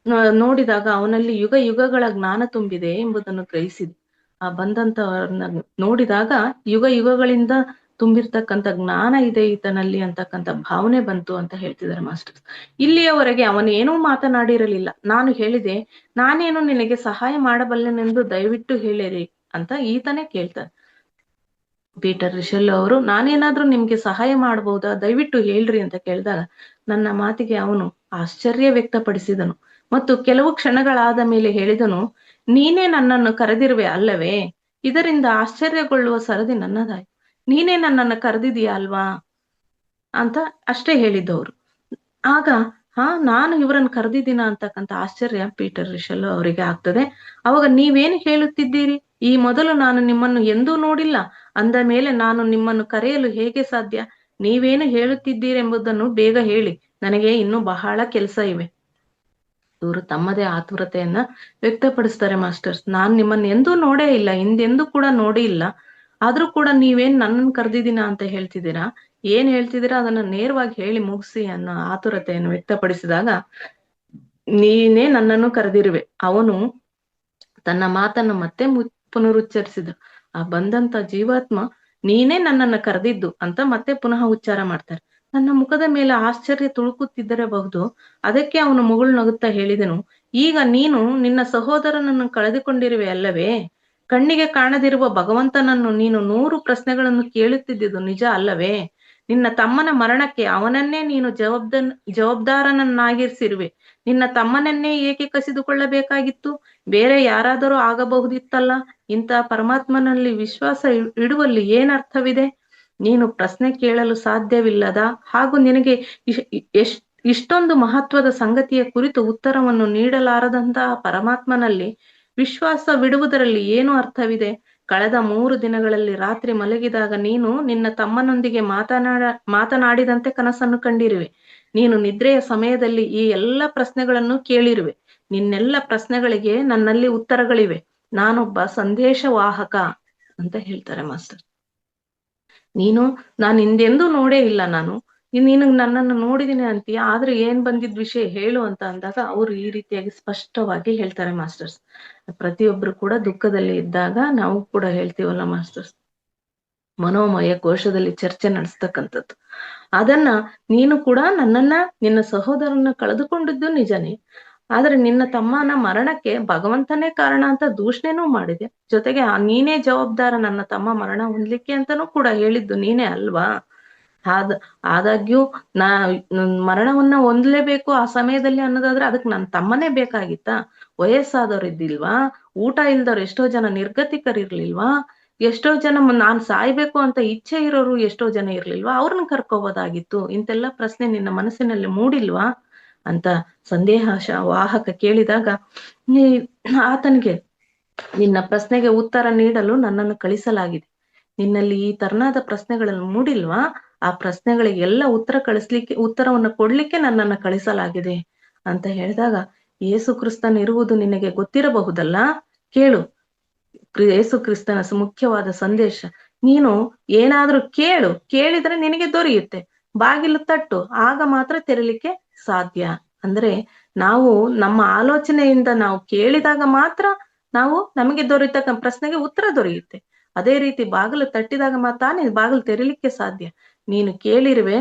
ನೋಡಿದಾಗ ಅವನಲ್ಲಿ ಯುಗ ಯುಗಗಳ ಜ್ಞಾನ ತುಂಬಿದೆ ಎಂಬುದನ್ನು ಗ್ರಹಿಸಿದೆ. ಆ ಬಂದಂತವರನ್ನ ನೋಡಿದಾಗ ಯುಗ ಯುಗಗಳಿಂದ ತುಂಬಿರ್ತಕ್ಕಂಥ ಜ್ಞಾನ ಇದೆ ಈತನಲ್ಲಿ ಅಂತಕ್ಕಂಥ ಭಾವನೆ ಬಂತು ಅಂತ ಹೇಳ್ತಿದ್ದಾರೆ ಮಾಸ್ಟರ್ಸ್. ಇಲ್ಲಿಯವರೆಗೆ ಅವನೇನೂ ಮಾತನಾಡಿರಲಿಲ್ಲ. ನಾನು ಹೇಳಿದೆ, ನಾನೇನು ನಿನಗೆ ಸಹಾಯ ಮಾಡಬಲ್ಲೆನೆಂದು ದಯವಿಟ್ಟು ಹೇಳಿರಿ ಅಂತ ಈತನೇ ಕೇಳ್ತಾರೆ. ಪೀಟರ್ ರಿಷೆಲ್ ಅವರು, ನಾನೇನಾದ್ರೂ ನಿಮ್ಗೆ ಸಹಾಯ ಮಾಡಬಹುದಾ, ದಯವಿಟ್ಟು ಹೇಳ್ರಿ ಅಂತ ಕೇಳಿದಾಗ ನನ್ನ ಮಾತಿಗೆ ಅವನು ಆಶ್ಚರ್ಯ ವ್ಯಕ್ತಪಡಿಸಿದನು ಮತ್ತು ಕೆಲವು ಕ್ಷಣಗಳಾದ ಮೇಲೆ ಹೇಳಿದನು, ನೀನೇ ನನ್ನನ್ನು ಕರೆದಿರುವೆ ಅಲ್ಲವೇ? ಇದರಿಂದ ಆಶ್ಚರ್ಯಗೊಳ್ಳುವ ಸರದಿ ನನ್ನದಾಯ್ತು. ನೀನೇ ನನ್ನನ್ನು ಕರೆದಿದೀಯ ಅಲ್ವಾ ಅಂತ ಅಷ್ಟೇ ಹೇಳಿದ್ದವರು. ಆಗ ನಾನು ಇವರನ್ನು ಕರೆದಿದ್ದೀನ ಅಂತಕ್ಕಂಥ ಆಶ್ಚರ್ಯ ಪೀಟರ್ ರಿಷೆಲ್ ಅವರಿಗೆ ಆಗ್ತದೆ. ಅವಾಗ ನೀವೇನು ಹೇಳುತ್ತಿದ್ದೀರಿ? ಈ ಮೊದಲು ನಾನು ನಿಮ್ಮನ್ನು ಎಂದೂ ನೋಡಿಲ್ಲ ಅಂದ ಮೇಲೆ ನಾನು ನಿಮ್ಮನ್ನು ಕರೆಯಲು ಹೇಗೆ ಸಾಧ್ಯ? ನೀವೇನು ಹೇಳುತ್ತಿದ್ದೀರೆಂಬುದನ್ನು ಬೇಗ ಹೇಳಿ, ನನಗೆ ಇನ್ನೂ ಬಹಳ ಕೆಲಸ ಇವೆ. ಇವರು ತಮ್ಮದೇ ಆತುರತೆಯನ್ನ ವ್ಯಕ್ತಪಡಿಸ್ತಾರೆ ಮಾಸ್ಟರ್ಸ್. ನಾನ್ ನಿಮ್ಮನ್ನ ಎಂದೂ ನೋಡೇ ಇಲ್ಲ, ಹಿಂದೆಂದೂ ಕೂಡ ನೋಡಿ ಇಲ್ಲ. ಆದ್ರೂ ಕೂಡ ನೀವೇನ್ ನನ್ನನ್ನು ಕರೆದಿದ್ದೀನ ಅಂತ ಹೇಳ್ತಿದ್ದೀರಾ? ಏನ್ ಹೇಳ್ತಿದ್ದೀರಾ ಅದನ್ನ ನೇರವಾಗಿ ಹೇಳಿ ಮುಗಿಸಿ ಅನ್ನೋ ಆತುರತೆಯನ್ನು ವ್ಯಕ್ತಪಡಿಸಿದಾಗ, ನೀನೇ ನನ್ನನ್ನು ಕರೆದಿರುವೆ. ಅವನು ತನ್ನ ಮಾತನ್ನು ಮತ್ತೆ ಪುನರುಚ್ಚರಿಸಿದ. ಆ ಬಂದಂತ ಜೀವಾತ್ಮ ನೀನೇ ನನ್ನನ್ನು ಕರೆದಿದ್ದು ಅಂತ ಮತ್ತೆ ಪುನಃ ಉಚ್ಚಾರ ಮಾಡ್ತಾರೆ. ನನ್ನ ಮುಖದ ಮೇಲೆ ಆಶ್ಚರ್ಯ ತುಳುಕುತ್ತಿದ್ದಿರಬಹುದು. ಅದಕ್ಕೆ ಅವನು ಮುಗುಳು ನಗುತ್ತಾ ಹೇಳಿದನು, ಈಗ ನೀನು ನಿನ್ನ ಸಹೋದರನನ್ನು ಕಳೆದುಕೊಂಡಿರುವೆ ಅಲ್ಲವೇ? ಕಣ್ಣಿಗೆ ಕಾಣದಿರುವ ಭಗವಂತನನ್ನು ನೀನು 100 ಪ್ರಶ್ನೆಗಳನ್ನು ಕೇಳುತ್ತಿದ್ದುದು ನಿಜ ಅಲ್ಲವೇ? ನಿನ್ನ ತಮ್ಮನ ಮರಣಕ್ಕೆ ಅವನನ್ನೇ ನೀನು ಜವಾಬ್ದಾರನನ್ನಾಗಿರಿಸಿರುವೆ. ನಿನ್ನ ತಮ್ಮನನ್ನೇ ಏಕೆ ಕಸಿದುಕೊಳ್ಳಬೇಕಾಗಿತ್ತು? ಬೇರೆ ಯಾರಾದರೂ ಆಗಬಹುದಿತ್ತಲ್ಲ. ಇಂಥ ಪರಮಾತ್ಮನಲ್ಲಿ ವಿಶ್ವಾಸ ಇಡುವಲ್ಲಿ ಏನರ್ಥವಿದೆ? ನೀನು ಪ್ರಶ್ನೆ ಕೇಳಲು ಸಾಧ್ಯವಿಲ್ಲದ ಹಾಗೂ ನಿನಗೆ ಇಷ್ಟೊಂದು ಮಹತ್ವದ ಸಂಗತಿಯ ಕುರಿತು ಉತ್ತರವನ್ನು ನೀಡಲಾರದಂತಹ ಪರಮಾತ್ಮನಲ್ಲಿ ವಿಶ್ವಾಸವಿಡುವುದರಲ್ಲಿ ಏನು ಅರ್ಥವಿದೆ? ಕಳೆದ 3 ದಿನಗಳಲ್ಲಿ ರಾತ್ರಿ ಮಲಗಿದಾಗ ನೀನು ನಿನ್ನ ತಮ್ಮನೊಂದಿಗೆ ಮಾತನಾಡಿದಂತೆ ಕನಸನ್ನು ಕಂಡಿರುವೆ. ನೀನು ನಿದ್ರೆಯ ಸಮಯದಲ್ಲಿ ಈ ಎಲ್ಲ ಪ್ರಶ್ನೆಗಳನ್ನು ಕೇಳಿರುವೆ. ನಿನ್ನೆಲ್ಲ ಪ್ರಶ್ನೆಗಳಿಗೆ ನನ್ನಲ್ಲಿ ಉತ್ತರಗಳಿವೆ. ನಾನೊಬ್ಬ ಸಂದೇಶವಾಹಕ ಅಂತ ಹೇಳ್ತಾರೆ ಮಾಸ್ಟರ್. ನಾನು ಹಿಂದೆಂದೂ ನೋಡೇ ಇಲ್ಲ. ನೀನು ನನ್ನನ್ನು ನೋಡಿದೀನಿ ಅಂತೀಯ, ಆದ್ರೆ ಏನ್ ಬಂದಿದ್ ವಿಷಯ ಹೇಳು ಅಂತ ಅಂದಾಗ ಅವ್ರು ಈ ರೀತಿಯಾಗಿ ಸ್ಪಷ್ಟವಾಗಿ ಹೇಳ್ತಾರೆ ಮಾಸ್ಟರ್ಸ್. ಪ್ರತಿಯೊಬ್ರು ಕೂಡ ದುಃಖದಲ್ಲಿ ಇದ್ದಾಗ ನಾವು ಕೂಡ ಹೇಳ್ತೀವಲ್ಲ ಮಾಸ್ಟರ್ಸ್, ಮನೋಮಯ ಕೋಶದಲ್ಲಿ ಚರ್ಚೆ ನಡೆಸ್ತಕ್ಕಂಥದ್ದು. ಅದನ್ನ ನೀನು ಕೂಡ ನಿನ್ನ ಸಹೋದರನ್ನ ಕಳೆದುಕೊಂಡಿದ್ದು ನಿಜನೇ, ಆದ್ರೆ ನಿನ್ನ ತಮ್ಮನ ಮರಣಕ್ಕೆ ಭಗವಂತನೇ ಕಾರಣ ಅಂತ ದೂಷಣೆನೂ ಮಾಡಿದೆ. ಜೊತೆಗೆ ನೀನೇ ಜವಾಬ್ದಾರ ನನ್ನ ತಮ್ಮ ಮರಣ ಹೊಂದ್ಲಿಕ್ಕೆ ಅಂತಾನೂ ಕೂಡ ಹೇಳಿದ್ದು ನೀನೇ ಅಲ್ವಾ? ಆದಾಗ್ಯೂ ಮರಣವನ್ನ ಹೊಂದ್ಲೇಬೇಕು ಆ ಸಮಯದಲ್ಲಿ ಅನ್ನೋದಾದ್ರೆ ಅದಕ್ಕೆ ನನ್ನ ತಮ್ಮನೇ ಬೇಕಾಗಿತ್ತಾ? ವಯಸ್ಸಾದವ್ರು ಇದ್ದಿಲ್ವಾ? ಊಟ ಇಲ್ದವ್ರು ಎಷ್ಟೋ ಜನ ನಿರ್ಗತಿಕರಿರ್ಲಿಲ್ವಾ? ಎಷ್ಟೋ ಜನ ನಾನ್ ಸಾಯ್ಬೇಕು ಅಂತ ಇಚ್ಛೆ ಇರೋರು ಎಷ್ಟೋ ಜನ ಇರ್ಲಿಲ್ವಾ? ಅವ್ರನ್ನ ಕರ್ಕೋಬೋದಾಗಿತ್ತು. ಇಂತೆಲ್ಲ ಪ್ರಶ್ನೆ ನಿನ್ನ ಮನಸ್ಸಿನಲ್ಲಿ ಮೂಡಿಲ್ವಾ ಅಂತ ವಾಹಕ ಕೇಳಿದಾಗ ಆತನಿಗೆ, ನಿನ್ನ ಪ್ರಶ್ನೆಗೆ ಉತ್ತರ ನೀಡಲು ನನ್ನನ್ನು ಕಳಿಸಲಾಗಿದೆ. ನಿನ್ನಲ್ಲಿ ಈ ತರನಾದ ಪ್ರಶ್ನೆಗಳನ್ನು ಮೂಡಿಲ್ವಾ? ಆ ಪ್ರಶ್ನೆಗಳಿಗೆಲ್ಲ ಉತ್ತರವನ್ನು ಕೊಡ್ಲಿಕ್ಕೆ ನನ್ನನ್ನು ಕಳಿಸಲಾಗಿದೆ ಅಂತ ಹೇಳಿದಾಗ, ಯೇಸು ಕ್ರಿಸ್ತನ್ ಇರುವುದು ನಿನಗೆ ಗೊತ್ತಿರಬಹುದಲ್ಲ, ಕೇಳು. ಯೇಸು ಕ್ರಿಸ್ತನ ಮುಖ್ಯವಾದ ಸಂದೇಶ, ನೀನು ಏನಾದ್ರೂ ಕೇಳಿದ್ರೆ ನಿನಗೆ ದೊರೆಯುತ್ತೆ, ಬಾಗಿಲು ತಟ್ಟು, ಆಗ ಮಾತ್ರ ತೆರಲಿಕ್ಕೆ ಸಾಧ್ಯ. ಅಂದ್ರೆ ನಾವು ನಮ್ಮ ಆಲೋಚನೆಯಿಂದ ನಾವು ಕೇಳಿದಾಗ ಮಾತ್ರ ನಮಗೆ ದೊರೆತಕ್ಕ ಪ್ರಶ್ನೆಗೆ ಉತ್ತರ ದೊರೆಯುತ್ತೆ. ಅದೇ ರೀತಿ ಬಾಗಿಲು ತಟ್ಟಿದಾಗ ಮಾತ್ರ ಬಾಗಿಲು ತೆರಲಿಕ್ಕೆ ಸಾಧ್ಯ. ನೀನು ಕೇಳಿರುವೆ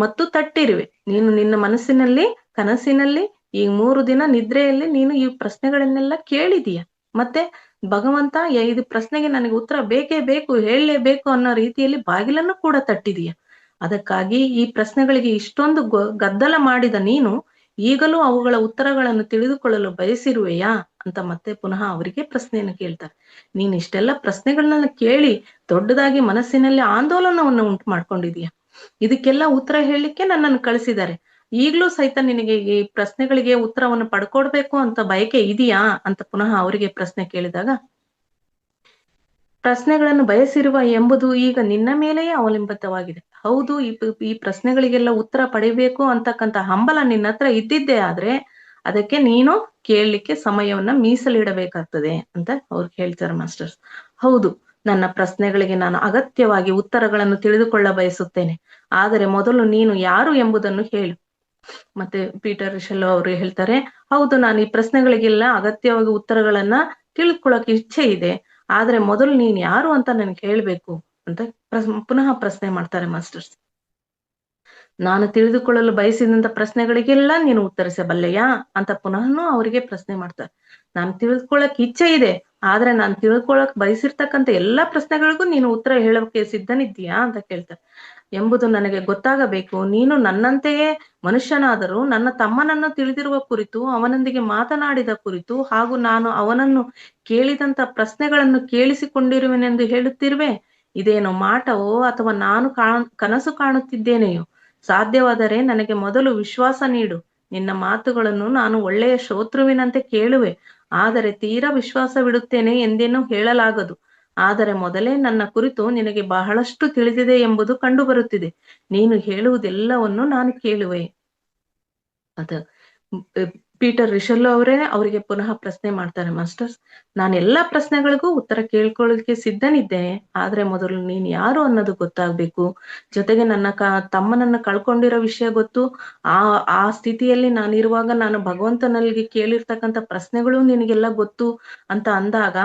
ಮತ್ತು ತಟ್ಟಿರುವೆ. ನೀನು ನಿನ್ನ ಮನಸ್ಸಿನಲ್ಲಿ, ಕನಸಿನಲ್ಲಿ, ಈ 3 ದಿನ ನಿದ್ರೆಯಲ್ಲಿ ನೀನು ಈ ಪ್ರಶ್ನೆಗಳನ್ನೆಲ್ಲ ಕೇಳಿದೀಯ. ಮತ್ತೆ ಭಗವಂತ ಇದು ಪ್ರಶ್ನೆಗೆ ನನಗೆ ಉತ್ತರ ಬೇಕೇ ಬೇಕು, ಹೇಳಲೇಬೇಕು ಅನ್ನೋ ರೀತಿಯಲ್ಲಿ ಬಾಗಿಲನ್ನು ಕೂಡ ತಟ್ಟಿದೀಯ. ಅದಕ್ಕಾಗಿ ಈ ಪ್ರಶ್ನೆಗಳಿಗೆ ಇಷ್ಟೊಂದು ಗದ್ದಲ ಮಾಡಿದ ನೀನು ಈಗಲೂ ಅವುಗಳ ಉತ್ತರಗಳನ್ನು ತಿಳಿದುಕೊಳ್ಳಲು ಬಯಸಿರುವೆಯಾ ಅಂತ ಮತ್ತೆ ಪುನಃ ಅವರಿಗೆ ಪ್ರಶ್ನೆಯನ್ನು ಕೇಳ್ತಾರೆ. ನೀನ್ ಇಷ್ಟೆಲ್ಲ ಪ್ರಶ್ನೆಗಳನ್ನ ಕೇಳಿ ದೊಡ್ಡದಾಗಿ ಮನಸ್ಸಿನಲ್ಲಿ ಆಂದೋಲನವನ್ನು ಉಂಟು ಮಾಡ್ಕೊಂಡಿದೀಯ. ಇದಕ್ಕೆಲ್ಲ ಉತ್ತರ ಹೇಳಲಿಕ್ಕೆ ನನ್ನನ್ನು ಕಳಿಸಿದ್ದಾರೆ. ಈಗ್ಲೂ ಸಹಿತ ನಿನಗೆ ಈ ಪ್ರಶ್ನೆಗಳಿಗೆ ಉತ್ತರವನ್ನು ಪಡ್ಕೊಡ್ಬೇಕು ಅಂತ ಬಯಕೆ ಇದೆಯಾ ಅಂತ ಪುನಃ ಅವರಿಗೆ ಪ್ರಶ್ನೆ ಕೇಳಿದಾಗ, ಪ್ರಶ್ನೆಗಳನ್ನು ಬಯಸಿರುವ ಎಂಬುದು ಈಗ ನಿನ್ನ ಮೇಲೆಯೇ ಅವಲಂಬಿತವಾಗಿದೆ. ಹೌದು, ಈ ಪ್ರಶ್ನೆಗಳಿಗೆಲ್ಲ ಉತ್ತರ ಪಡಿಬೇಕು ಅಂತಕ್ಕಂಥ ಹಂಬಲ ನಿನ್ನ ಹತ್ರ ಇದ್ದಿದ್ದೇ ಆದ್ರೆ ಅದಕ್ಕೆ ನೀನು ಕೇಳಲಿಕ್ಕೆ ಸಮಯವನ್ನ ಮೀಸಲಿಡಬೇಕಾಗ್ತದೆ ಅಂತ ಅವ್ರು ಹೇಳ್ತಾರೆ ಮಾಸ್ಟರ್ಸ್. ಹೌದು, ನನ್ನ ಪ್ರಶ್ನೆಗಳಿಗೆ ನಾನು ಅಗತ್ಯವಾಗಿ ಉತ್ತರಗಳನ್ನು ತಿಳಿದುಕೊಳ್ಳ ಬಯಸುತ್ತೇನೆ. ಆದರೆ ಮೊದಲು ನೀನು ಯಾರು ಎಂಬುದನ್ನು ಹೇಳು. ಮತ್ತೆ ಪೀಟರ್ ರಿಷೆಲ್ಲೋ ಅವರು ಹೇಳ್ತಾರೆ, ಹೌದು, ನಾನು ಈ ಪ್ರಶ್ನೆಗಳಿಗೆಲ್ಲ ಅಗತ್ಯವಾಗಿ ಉತ್ತರಗಳನ್ನ ತಿಳ್ಕೊಳಕ್ ಇಚ್ಛೆ ಇದೆ, ಆದ್ರೆ ಮೊದಲು ನೀನ್ ಯಾರು ಅಂತ ನನ್ಗೆ ಹೇಳ್ಬೇಕು ಅಂತ ಪುನಃ ಪ್ರಶ್ನೆ ಮಾಡ್ತಾರೆ ಮಾಸ್ಟರ್ಸ್. ನಾನು ತಿಳಿದುಕೊಳ್ಳಲು ಬಯಸಿದಂತ ಪ್ರಶ್ನೆಗಳಿಗೆಲ್ಲ ನೀನು ಉತ್ತರಿಸಬಲ್ಲೆಯಾ ಅಂತ ಪುನಃ ಅವರಿಗೆ ಪ್ರಶ್ನೆ ಮಾಡ್ತಾರೆ. ನಾನು ತಿಳಿದುಕೊಳ್ಳಕ್ ಇಚ್ಛೆ ಇದೆ, ಆದ್ರೆ ನಾನು ತಿಳ್ಕೊಳಕ್ ಬಯಸಿರ್ತಕ್ಕಂಥ ಎಲ್ಲಾ ಪ್ರಶ್ನೆಗಳಿಗೂ ನೀನು ಉತ್ತರ ಹೇಳೋಕೆ ಸಿದ್ಧನಿದ್ದೀಯಾ ಅಂತ ಕೇಳ್ತಾರೆ. ಎಂಬುದು ನನಗೆ ಗೊತ್ತಾಗಬೇಕು. ನೀನು ನನ್ನಂತೆಯೇ ಮನುಷ್ಯನಾದರೂ ನನ್ನ ತಮ್ಮನನ್ನು ತಿಳಿದಿರುವ ಕುರಿತು, ಅವನೊಂದಿಗೆ ಮಾತನಾಡಿದ ಕುರಿತು, ಹಾಗೂ ನಾನು ಅವನನ್ನು ಕೇಳಿದಂತ ಪ್ರಶ್ನೆಗಳನ್ನು ಕೇಳಿಸಿಕೊಂಡಿರುವೆನೆಂದು ಹೇಳುತ್ತಿರುವೆ. ಇದೇನೋ ಮಾಟವೋ ಅಥವಾ ನಾನು ಕನಸು ಕಾಣುತ್ತಿದ್ದೇನೆಯೋ? ಸಾಧ್ಯವಾದರೆ ನನಗೆ ಮೊದಲು ವಿಶ್ವಾಸ ನೀಡು. ನಿನ್ನ ಮಾತುಗಳನ್ನು ನಾನು ಒಳ್ಳೆಯ ಶ್ರೋತೃವಿನಂತೆ ಕೇಳುವೆ, ಆದರೆ ತೀರಾ ವಿಶ್ವಾಸವಿಡುತ್ತೇನೆ ಎಂದೇನೂ ಹೇಳಲಾಗದು. ಆದರೆ ಮೊದಲೇ ನನ್ನ ಕುರಿತು ನಿನಗೆ ಬಹಳಷ್ಟು ತಿಳಿದಿದೆ ಎಂಬುದು ಕಂಡುಬರುತ್ತಿದೆ. ನೀನು ಹೇಳುವುದೆಲ್ಲವನ್ನು ನಾನು ಕೇಳುವೆ. ಪೀಟರ್ ರಿಷೆಲ್ಲೋ ಅವರೇ ಅವರಿಗೆ ಪುನಃ ಪ್ರಶ್ನೆ ಮಾಡ್ತಾರೆ ಮಾಸ್ಟರ್ಸ್. ನಾನೆಲ್ಲಾ ಪ್ರಶ್ನೆಗಳಿಗೂ ಉತ್ತರ ಕೇಳ್ಕೊಳ್ಳಿಕ್ಕೆ ಸಿದ್ಧನಿದ್ದೇನೆ, ಆದ್ರೆ ಮೊದಲು ನೀನ್ ಯಾರು ಅನ್ನೋದು ಗೊತ್ತಾಗ್ಬೇಕು. ಜೊತೆಗೆ ನನ್ನ ತಮ್ಮನನ್ನ ಕಳ್ಕೊಂಡಿರೋ ವಿಷಯ ಗೊತ್ತು. ಆ ಸ್ಥಿತಿಯಲ್ಲಿ ನಾನಿರುವಾಗ ನಾನು ಭಗವಂತನಲ್ಲಿ ಕೇಳಿರ್ತಕ್ಕಂಥ ಪ್ರಶ್ನೆಗಳು ನಿನಗೆಲ್ಲ ಗೊತ್ತು ಅಂತ ಅಂದಾಗ,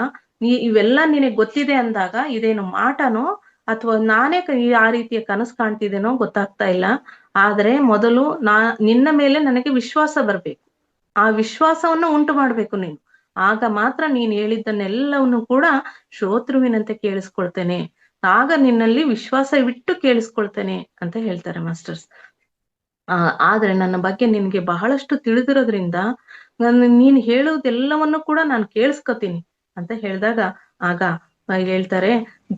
ಇವೆಲ್ಲ ನಿನಗೆ ಗೊತ್ತಿದೆ ಅಂದಾಗ ಇದೇನು ಮಾಟನೋ ಅಥವಾ ನಾನೇ ಆ ರೀತಿಯ ಕನಸು ಕಾಣ್ತಿದ್ದೇನೋ ಗೊತ್ತಾಗ್ತಾ ಇಲ್ಲ. ಆದ್ರೆ ಮೊದಲು ನಿನ್ನ ಮೇಲೆ ನನಗೆ ವಿಶ್ವಾಸ ಬರ್ಬೇಕು. ಆ ವಿಶ್ವಾಸವನ್ನು ಉಂಟು ಮಾಡ್ಬೇಕು ನೀನು. ಆಗ ಮಾತ್ರ ನೀನ್ ಹೇಳಿದ್ದನ್ನೆಲ್ಲವನ್ನು ಕೂಡ ಶ್ರೋತೃವಿನಂತೆ ಕೇಳಿಸ್ಕೊಳ್ತೇನೆ, ಆಗ ನಿನ್ನಲ್ಲಿ ವಿಶ್ವಾಸವಿಟ್ಟು ಕೇಳಿಸ್ಕೊಳ್ತೇನೆ ಅಂತ ಹೇಳ್ತಾರೆ ಮಾಸ್ಟರ್ಸ್. ಆದ್ರೆ ನನ್ನ ಬಗ್ಗೆ ನಿನ್ಗೆ ಬಹಳಷ್ಟು ತಿಳಿದಿರೋದ್ರಿಂದ ನೀನ್ ಹೇಳುವುದೆಲ್ಲವನ್ನು ಕೂಡ ನಾನು ಕೇಳಿಸ್ಕೊತೀನಿ ಅಂತ ಹೇಳಿದಾಗ, ಆಗ ಹೇಳ್ತಾರೆ,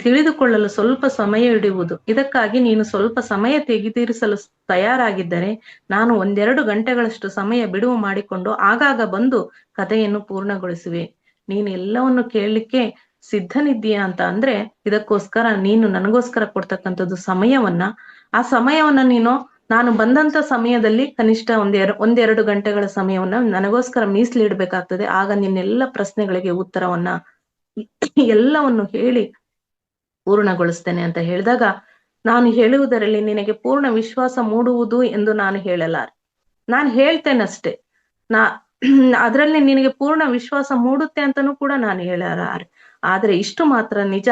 ತಿಳಿದುಕೊಳ್ಳಲು ಸ್ವಲ್ಪ ಸಮಯ ಹಿಡಿಯುವುದು. ಇದಕ್ಕಾಗಿ ನೀನು ಸ್ವಲ್ಪ ಸಮಯ ತೆಗೆದಿರಿಸಲು ತಯಾರಾಗಿದ್ದರೆ ನಾನು 1-2 ಗಂಟೆಗಳಷ್ಟು ಸಮಯ ಬಿಡುವು ಮಾಡಿಕೊಂಡು ಆಗಾಗ ಬಂದು ಕಥೆಯನ್ನು ಪೂರ್ಣಗೊಳಿಸುವೆ. ನೀನು ಎಲ್ಲವನ್ನು ಕೇಳಲಿಕ್ಕೆ ಸಿದ್ಧನಿದ್ದೀಯಾ ಅಂತ ಅಂದ್ರೆ, ಇದಕ್ಕೋಸ್ಕರ ನೀನು ನನಗೋಸ್ಕರ ಕೊಡ್ತಕ್ಕಂಥದ್ದು ಸಮಯವನ್ನ, ಆ ಸಮಯವನ್ನ ನಾನು ಬಂದಂತ ಸಮಯದಲ್ಲಿ ಕನಿಷ್ಠ 1-2 ಗಂಟೆಗಳ ಸಮಯವನ್ನ ನನಗೋಸ್ಕರ ಮೀಸಲಿಡ್ಬೇಕಾಗ್ತದೆ. ಆಗ ನಿನ್ನೆಲ್ಲ ಪ್ರಶ್ನೆಗಳಿಗೆ ಉತ್ತರವನ್ನ ಎಲ್ಲವನ್ನು ಹೇಳಿ ಪೂರ್ಣಗೊಳಿಸ್ತೇನೆ ಅಂತ ಹೇಳಿದಾಗ, ನಾನು ಹೇಳುವುದರಲ್ಲಿ ನಿನಗೆ ಪೂರ್ಣ ವಿಶ್ವಾಸ ಮೂಡುವುದು ಎಂದು ನಾನು ಹೇಳಲಾರೆ. ನಾನು ಹೇಳ್ತೇನಷ್ಟೇ. ಅದರಲ್ಲಿ ನಿನಗೆ ಪೂರ್ಣ ವಿಶ್ವಾಸ ಮೂಡುತ್ತೆ ಅಂತನೂ ಕೂಡ ನಾನು ಹೇಳಲಾರೆ. ಆದ್ರೆ ಇಷ್ಟು ಮಾತ್ರ ನಿಜ,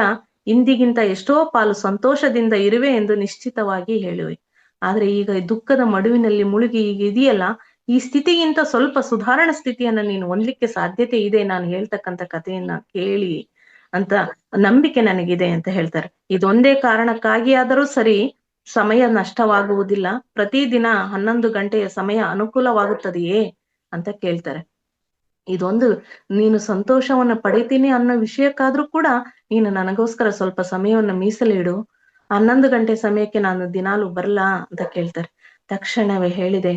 ಇಂದಿಗಿಂತ ಎಷ್ಟೋ ಪಾಲು ಸಂತೋಷದಿಂದ ಇರುವೆ ಎಂದು ನಿಶ್ಚಿತವಾಗಿ ಹೇಳುವೆ. ಆದ್ರೆ ಈಗ ದುಃಖದ ಮಡುವಿನಲ್ಲಿ ಮುಳುಗಿ ಈಗ ಇದೆಯಲ್ಲ, ಈ ಸ್ಥಿತಿಗಿಂತ ಸ್ವಲ್ಪ ಸುಧಾರಣಾ ಸ್ಥಿತಿಯನ್ನ ನೀನು ಹೊಂದಲಿಕ್ಕೆ ಸಾಧ್ಯತೆ ಇದೆ ನಾನು ಹೇಳ್ತಕ್ಕಂಥ ಕಥೆಯನ್ನ ಕೇಳಿ ಅಂತ ನಂಬಿಕೆ ನನಗಿದೆ ಅಂತ ಹೇಳ್ತಾರೆ. ಇದೊಂದೇ ಕಾರಣಕ್ಕಾಗಿ ಆದರೂ ಸರಿ ಸಮಯ ನಷ್ಟವಾಗುವುದಿಲ್ಲ. ಪ್ರತಿದಿನ 11 ಗಂಟೆಯ ಸಮಯ ಅನುಕೂಲವಾಗುತ್ತದೆಯೇ ಅಂತ ಕೇಳ್ತಾರೆ. ಇದೊಂದು ನೀನು ಸಂತೋಷವನ್ನ ಪಡಿತೀನಿ ಅನ್ನೋ ವಿಷಯಕ್ಕಾದ್ರೂ ಕೂಡ ನೀನು ನನಗೋಸ್ಕರ ಸ್ವಲ್ಪ ಸಮಯವನ್ನ ಮೀಸಲಿಡು. 11 ಗಂಟೆ ಸಮಯಕ್ಕೆ ನಾನು ದಿನಾಲು ಬರ್ಲಾ ಅಂತ ಕೇಳ್ತಾರೆ. ತಕ್ಷಣವೇ ಹೇಳಿದೆ,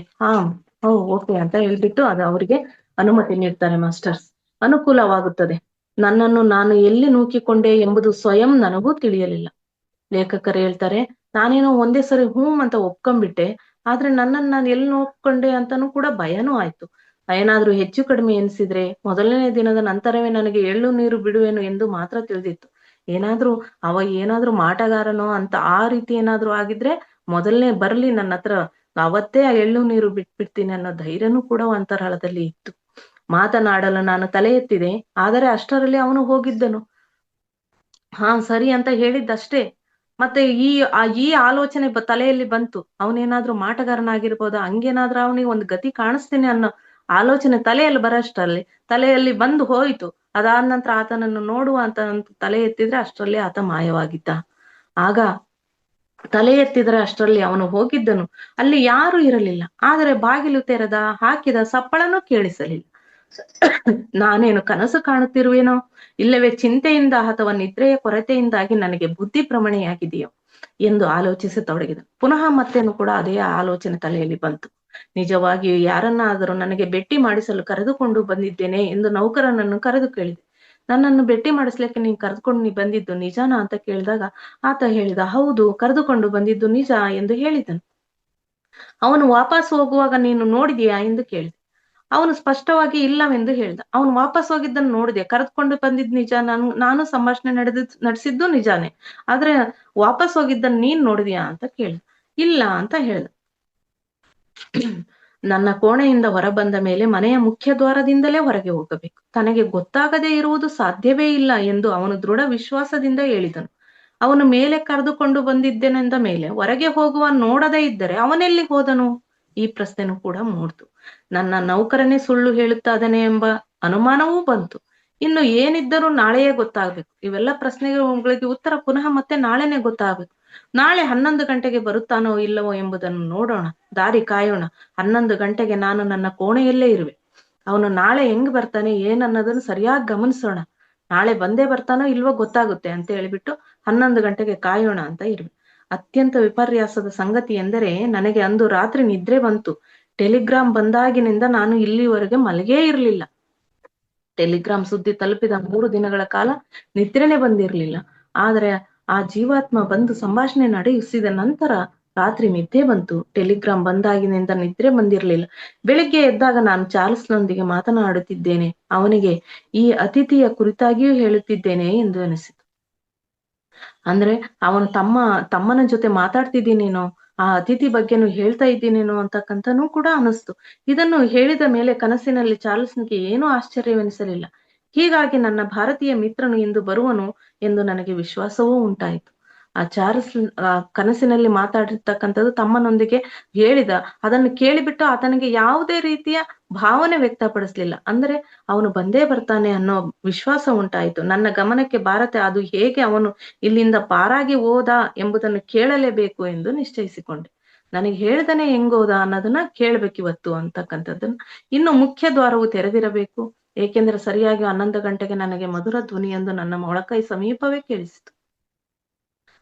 ಓಕೆ ಅಂತ ಹೇಳ್ಬಿಟ್ಟು ಅದು ಅವರಿಗೆ ಅನುಮತಿ ನೀಡ್ತಾರೆ ಮಾಸ್ಟರ್ಸ್. ಅನುಕೂಲವಾಗುತ್ತದೆ. ನನ್ನನ್ನು ನಾನು ಎಲ್ಲಿ ನೂಕಿಕೊಂಡೆ ಎಂಬುದು ಸ್ವಯಂ ನನಗೂ ತಿಳಿಯಲಿಲ್ಲ. ಲೇಖಕರು ಹೇಳ್ತಾರೆ, ನಾನೇನೋ ಒಂದೇ ಸರಿ ಅಂತ ಒಪ್ಕೊಂಡ್ಬಿಟ್ಟೆ. ಆದ್ರೆ ನನ್ನನ್ನು ನಾನು ಎಲ್ಲಿ ನೋಡ್ಕೊಂಡೆ ಅಂತಾನೂ ಕೂಡ ಭಯನೂ ಆಯ್ತು. ಏನಾದ್ರೂ ಹೆಚ್ಚು ಕಡಿಮೆ ಎನಿಸಿದ್ರೆ ಮೊದಲನೇ ದಿನದ ನಂತರವೇ ನನಗೆ ಎಳ್ಳು ನೀರು ಬಿಡುವೆನು ಎಂದು ಮಾತ್ರ ತಿಳಿದಿತ್ತು. ಏನಾದ್ರೂ ಮಾಟಗಾರನೋ ಅಂತ ಆ ರೀತಿ ಏನಾದ್ರೂ ಆಗಿದ್ರೆ ಮೊದಲನೇ ಬರ್ಲಿ ನನ್ನ ಹತ್ರ, ಅವತ್ತೇ ಆ ಎಳ್ಳು ನೀರು ಬಿಟ್ಬಿಡ್ತೀನಿ ಅನ್ನೋ ಧೈರ್ಯನೂ ಕೂಡ ಅಂತರಾಳದಲ್ಲಿ ಇತ್ತು. ಮಾತನಾಡಲು ನಾನು ತಲೆ ಎತ್ತಿದೆ, ಆದರೆ ಅಷ್ಟರಲ್ಲಿ ಅವನು ಹೋಗಿದ್ದನು. ಹಾ ಸರಿ ಅಂತ ಹೇಳಿದ್ದಷ್ಟೇ. ಮತ್ತೆ ಈ ಆಲೋಚನೆ ತಲೆಯಲ್ಲಿ ಬಂತು, ಅವನೇನಾದ್ರೂ ಮಾಟಗಾರನಾಗಿರ್ಬೋದಾ, ಹಂಗೇನಾದ್ರೂ ಅವನಿಗೆ ಒಂದು ಗತಿ ಕಾಣಿಸ್ತೀನಿ ಅನ್ನೋ ಆಲೋಚನೆ ತಲೆಯಲ್ಲಿ ಬರೋಷ್ಟರಲ್ಲಿ ತಲೆಯಲ್ಲಿ ಬಂದು ಹೋಯ್ತು. ಅದಾದ ನಂತರ ಆತನನ್ನು ನೋಡುವ ಅಂತ ತಲೆ ಎತ್ತಿದ್ರೆ ಅಷ್ಟರಲ್ಲಿ ಆತ ಮಾಯವಾಗಿದ್ದ. ಆಗ ತಲೆ ಎತ್ತಿದ್ರೆ ಅಷ್ಟರಲ್ಲಿ ಅವನು ಹೋಗಿದ್ದನು. ಅಲ್ಲಿ ಯಾರು ಇರಲಿಲ್ಲ. ಆದರೆ ಬಾಗಿಲು ತೆರೆದ ಹಾಕಿದ ಸಪ್ಪಳನೂ ಕೇಳಿಸಲಿಲ್ಲ. ನಾನೇನು ಕನಸು ಕಾಣುತ್ತಿರುವೇನೋ, ಇಲ್ಲವೇ ಚಿಂತೆಯಿಂದ ಅಥವಾ ನಿದ್ರೆಯ ಕೊರತೆಯಿಂದಾಗಿ ನನಗೆ ಬುದ್ಧಿ ಭ್ರಮಣೆಯಾಗಿದೆಯೋ ಎಂದು ಆಲೋಚಿಸತೊಡಗಿದ. ಪುನಃ ಮತ್ತೇನು ಕೂಡ ಅದೇ ಆಲೋಚನೆ ತಲೆಯಲ್ಲಿ ಬಂತು. ನಿಜವಾಗಿಯೂ ಯಾರನ್ನಾದರೂ ನನಗೆ ಭೇಟಿ ಮಾಡಿಸಲು ಕರೆದುಕೊಂಡು ಬಂದಿದ್ದೇನೆ ಎಂದು ನೌಕರನನ್ನು ಕರೆದು ಕೇಳಿದೆ. ನನ್ನನ್ನು ಭೇಟಿ ಮಾಡಿಸ್ಲಿಕ್ಕೆ ನೀನ್ ಕರೆದುಕೊಂಡು ಬಂದಿದ್ದು ನಿಜನಾ ಅಂತ ಕೇಳಿದಾಗ ಆತ ಹೇಳಿದ, ಹೌದು, ಕರೆದುಕೊಂಡು ಬಂದಿದ್ದು ನಿಜ ಎಂದು ಹೇಳಿದನು. ಅವನು ವಾಪಸ್ ಹೋಗುವಾಗ ನೀನು ನೋಡಿದೀಯಾ ಎಂದು ಕೇಳಿದೆ. ಅವನು ಸ್ಪಷ್ಟವಾಗಿ ಇಲ್ಲವೆಂದು ಹೇಳ್ದ. ಅವನು ವಾಪಸ್ ಹೋಗಿದ್ದನ್ನು ನೋಡಿದೆ, ಕರೆದುಕೊಂಡು ಬಂದಿದ್ ನಿಜ, ನಾನು ಸಂಭಾಷಣೆ ನಡೆಸಿದ್ದು ನಿಜಾನೇ, ಆದ್ರೆ ವಾಪಸ್ ಹೋಗಿದ್ದನ್ನು ನೀನ್ ನೋಡಿದ್ಯಾ ಅಂತ ಕೇಳಿದ. ಇಲ್ಲ ಅಂತ ಹೇಳ್ದ. ನನ್ನ ಕೋಣೆಯಿಂದ ಹೊರ ಬಂದ ಮೇಲೆ ಮನೆಯ ಮುಖ್ಯ ದ್ವಾರದಿಂದಲೇ ಹೊರಗೆ ಹೋಗಬೇಕು, ತನಗೆ ಗೊತ್ತಾಗದೇ ಇರುವುದು ಸಾಧ್ಯವೇ ಇಲ್ಲ ಎಂದು ಅವನು ದೃಢ ವಿಶ್ವಾಸದಿಂದ ಹೇಳಿದನು. ಅವನು ಮೇಲೆ ಕರೆದುಕೊಂಡು ಬಂದಿದ್ದೇನೆಂದ ಮೇಲೆ ಹೊರಗೆ ಹೋಗುವ ನೋಡದೇ ಇದ್ದರೆ ಅವನೆಲ್ಲಿ ಹೋದನು? ಈ ಪ್ರಶ್ನೆನೂ ಕೂಡ ಮೂಡ್ತು. ನನ್ನ ನೌಕರನೇ ಸುಳ್ಳು ಹೇಳುತ್ತಾದನೆ ಎಂಬ ಅನುಮಾನವೂ ಬಂತು. ಇನ್ನು ಏನಿದ್ದರೂ ನಾಳೆಯೇ ಗೊತ್ತಾಗ್ಬೇಕು. ಇವೆಲ್ಲ ಪ್ರಶ್ನೆಗಳಿಗೆ ಉತ್ತರ ಪುನಃ ಮತ್ತೆ ನಾಳೆನೆ ಗೊತ್ತಾಗ್ಬೇಕು. ನಾಳೆ 11 ಗಂಟೆಗೆ ಬರುತ್ತಾನೋ ಇಲ್ಲವೋ ಎಂಬುದನ್ನು ನೋಡೋಣ, ದಾರಿ ಕಾಯೋಣ. 11 ಗಂಟೆಗೆ ನಾನು ನನ್ನ ಕೋಣೆಯಲ್ಲೇ ಇರುವೆ. ಅವನು ನಾಳೆ ಹೆಂಗ್ ಬರ್ತಾನೆ ಏನನ್ನೋದನ್ನು ಸರಿಯಾಗಿ ಗಮನಿಸೋಣ. ನಾಳೆ ಬಂದೇ ಬರ್ತಾನೋ ಇಲ್ವೋ ಗೊತ್ತಾಗುತ್ತೆ ಅಂತ ಹೇಳಿಬಿಟ್ಟು 11 ಗಂಟೆಗೆ ಕಾಯೋಣ ಅಂತ ಇರುವೆ. ಅತ್ಯಂತ ವಿಪರ್ಯಾಸದ ಸಂಗತಿ ಎಂದರೆ ನನಗೆ ಅಂದು ರಾತ್ರಿ ನಿದ್ರೆ ಬಂತು. ಟೆಲಿಗ್ರಾಮ್ ಬಂದಾಗಿನಿಂದ ನಾನು ಇಲ್ಲಿವರೆಗೆ ಮಲಗೇ ಇರಲಿಲ್ಲ. ಟೆಲಿಗ್ರಾಮ್ ಸುದ್ದಿ ತಲುಪಿದ 3 ದಿನಗಳ ಕಾಲ ನಿದ್ರೆನೆ ಬಂದಿರಲಿಲ್ಲ. ಆದ್ರೆ ಆ ಜೀವಾತ್ಮ ಬಂದು ಸಂಭಾಷಣೆ ನಡೆಸಿದ ನಂತರ ರಾತ್ರಿ ನಿದ್ದೆ ಬಂತು. ಟೆಲಿಗ್ರಾಮ್ ಬಂದಾಗಿನಿಂದ ನಿದ್ರೆ ಬಂದಿರಲಿಲ್ಲ. ಬೆಳಿಗ್ಗೆ ಎದ್ದಾಗ ನಾನು ಚಾರ್ಲ್ಸ್ನೊಂದಿಗೆ ಮಾತನಾಡುತ್ತಿದ್ದೇನೆ, ಅವನಿಗೆ ಈ ಅತಿಥಿಯ ಕುರಿತಾಗಿಯೂ ಹೇಳುತ್ತಿದ್ದೇನೆ ಎಂದು ಅನಿಸಿತು. ಅಂದ್ರೆ ಅವನು ತಮ್ಮನ ಜೊತೆ ಮಾತಾಡ್ತಿದ್ದೀನೇನೋ, ಆ ಅತಿಥಿ ಬಗ್ಗೆನು ಹೇಳ್ತಾ ಇದ್ದೀನೇನೋ ಅಂತಕ್ಕಂತನೂ ಕೂಡ ಅನಿಸ್ತು. ಇದನ್ನು ಹೇಳಿದ ಮೇಲೆ ಕನಸಿನಲ್ಲಿ ಚಾರ್ಲ್ಸ್ನಿಗೆ ಏನೂ ಆಶ್ಚರ್ಯವೆನಿಸಲಿಲ್ಲ. ಹೀಗಾಗಿ ನನ್ನ ಭಾರತೀಯ ಮಿತ್ರನು ಇಂದು ಬರುವನು ಎಂದು ನನಗೆ ವಿಶ್ವಾಸವೂ ಉಂಟಾಯಿತು. ಆ ಚಾರ್ಲ್ಸ್ ಕನಸಿನಲ್ಲಿ ಮಾತಾಡಿರ್ತಕ್ಕಂಥದ್ದು ತಮ್ಮನೊಂದಿಗೆ ಹೇಳಿದ, ಅದನ್ನು ಕೇಳಿಬಿಟ್ಟು ಆತನಿಗೆ ಯಾವುದೇ ರೀತಿಯ ಭಾವನೆ ವ್ಯಕ್ತಪಡಿಸ್ಲಿಲ್ಲ. ಅಂದ್ರೆ ಅವನು ಬಂದೇ ಬರ್ತಾನೆ ಅನ್ನೋ ವಿಶ್ವಾಸ ಉಂಟಾಯಿತು. ನನ್ನ ಗಮನಕ್ಕೆ ಬಾರತೆ ಅದು ಹೇಗೆ ಅವನು ಇಲ್ಲಿಂದ ಪಾರಾಗಿ ಹೋದ ಎಂಬುದನ್ನು ಕೇಳಲೇಬೇಕು ಎಂದು ನಿಶ್ಚಯಿಸಿಕೊಂಡೆ. ನನಗೆ ಹೇಳ್ದನೆ ಹೆಂಗೋದ ಅನ್ನೋದನ್ನ ಕೇಳ್ಬೇಕಿವತ್ತು ಅಂತಕ್ಕಂಥದ್ದನ್ನ. ಇನ್ನು ಮುಖ್ಯ ದ್ವಾರವು ತೆರೆದಿರಬೇಕು, ಏಕೆಂದ್ರೆ ಸರಿಯಾಗಿ 11 ಗಂಟೆಗೆ ನನಗೆ ಮಧುರ ಧ್ವನಿಯೊಂದು ನನ್ನ ಮೊಳಕೈ ಸಮೀಪವೇ ಕೇಳಿಸಿತು.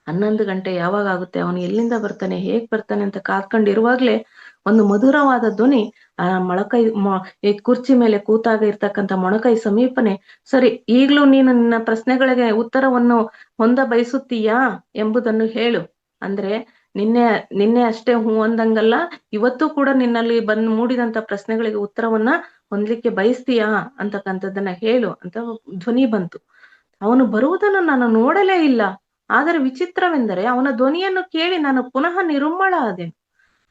11 ಗಂಟೆ ಯಾವಾಗ ಆಗುತ್ತೆ, ಅವನು ಎಲ್ಲಿಂದ ಬರ್ತಾನೆ, ಹೇಗ್ ಬರ್ತಾನೆ ಅಂತ ಕಾದ್ಕೊಂಡಿರುವಾಗ್ಲೇ ಒಂದು ಮಧುರವಾದ ಧ್ವನಿ ಆ ಈ ಕುರ್ಚಿ ಮೇಲೆ ಕೂತಾಗ ಇರ್ತಕ್ಕಂಥ ಮೊಣಕೈ ಸಮೀಪನೆ, ಸರಿ, ಈಗ್ಲೂ ನೀನು ನಿನ್ನ ಪ್ರಶ್ನೆಗಳಿಗೆ ಉತ್ತರವನ್ನು ಹೊಂದ ಬಯಸುತ್ತೀಯಾ ಎಂಬುದನ್ನು ಹೇಳು. ಅಂದ್ರೆ ನಿನ್ನೆ ಅಷ್ಟೇ ಹೂ ಅಂದಂಗಲ್ಲ, ಇವತ್ತು ಕೂಡ ನಿನ್ನಲ್ಲಿ ಮೂಡಿದಂತ ಪ್ರಶ್ನೆಗಳಿಗೆ ಉತ್ತರವನ್ನ ಹೊಂದ್ಲಿಕ್ಕೆ ಬಯಸ್ತೀಯಾ ಅಂತಕ್ಕಂಥದ್ದನ್ನ ಹೇಳು ಅಂತ ಧ್ವನಿ ಬಂತು. ಅವನು ಬರುವುದನ್ನು ನಾನು ನೋಡಲೇ ಇಲ್ಲ. ಆದರೆ ವಿಚಿತ್ರವೆಂದರೆ ಅವನ ಧ್ವನಿಯನ್ನು ಕೇಳಿ ನಾನು ಪುನಃ ನಿರುಮ್ಮಳ ಆದೆನು.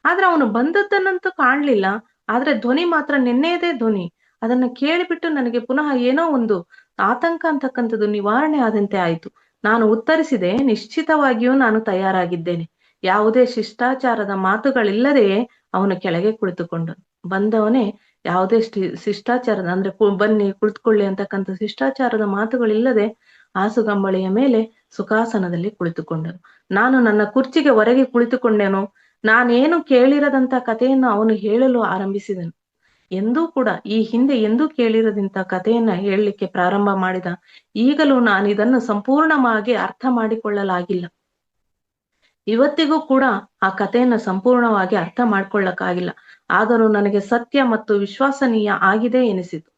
ಆದ್ರೆ ಅವನು ಬಂದದ್ದನ್ನಂತೂ ಕಾಣ್ಲಿಲ್ಲ. ಆದ್ರೆ ಧ್ವನಿ ಮಾತ್ರ ನಿನ್ನೆಯದೇ ಧ್ವನಿ. ಅದನ್ನ ಕೇಳಿಬಿಟ್ಟು ನನಗೆ ಪುನಃ ಏನೋ ಒಂದು ಆತಂಕ ಅಂತಕ್ಕಂಥದ್ದು ನಿವಾರಣೆ ಆದಂತೆ ಆಯ್ತು. ನಾನು ಉತ್ತರಿಸಿದೆ, ನಿಶ್ಚಿತವಾಗಿಯೂ ನಾನು ತಯಾರಾಗಿದ್ದೇನೆ. ಯಾವುದೇ ಶಿಷ್ಟಾಚಾರದ ಮಾತುಗಳಿಲ್ಲದೆ ಅವನು ಕೆಳಗೆ ಕುಳಿತುಕೊಂಡನು. ಬಂದವನೇ ಯಾವುದೇ ಶಿಷ್ಟಾಚಾರದ ಅಂದ್ರೆ ಬನ್ನಿ ಕುಳಿತುಕೊಳ್ಳಿ ಅಂತಕ್ಕಂಥ ಶಿಷ್ಟಾಚಾರದ ಮಾತುಗಳಿಲ್ಲದೆ ಹಾಸುಗಂಬಳಿಯ ಮೇಲೆ ಸುಖಾಸನದಲ್ಲಿ ಕುಳಿತುಕೊಂಡನು. ನಾನು ನನ್ನ ಕುರ್ಚಿಗೆ ಹೊರಗೆ ಕುಳಿತುಕೊಂಡೆನು. ನಾನೇನು ಕೇಳಿರದಂತ ಕಥೆಯನ್ನು ಅವನು ಹೇಳಲು ಆರಂಭಿಸಿದನು. ಎಂದೂ ಕೂಡ ಈ ಹಿಂದೆ ಎಂದೂ ಕೇಳಿರದಂತ ಕಥೆಯನ್ನ ಹೇಳಲಿಕ್ಕೆ ಪ್ರಾರಂಭ ಮಾಡಿದ. ಈಗಲೂ ನಾನಿದನ್ನು ಸಂಪೂರ್ಣವಾಗಿ ಅರ್ಥ ಮಾಡಿಕೊಳ್ಳಲಾಗಿಲ್ಲ. ಇವತ್ತಿಗೂ ಕೂಡ ಆ ಕಥೆಯನ್ನ ಸಂಪೂರ್ಣವಾಗಿ ಅರ್ಥ ಮಾಡ್ಕೊಳ್ಳಕ್ಕಾಗಿಲ್ಲ. ಆದರೂ ನನಗೆ ಸತ್ಯ ಮತ್ತು ವಿಶ್ವಾಸನೀಯ ಆಗಿದೆ ಎನಿಸಿತು.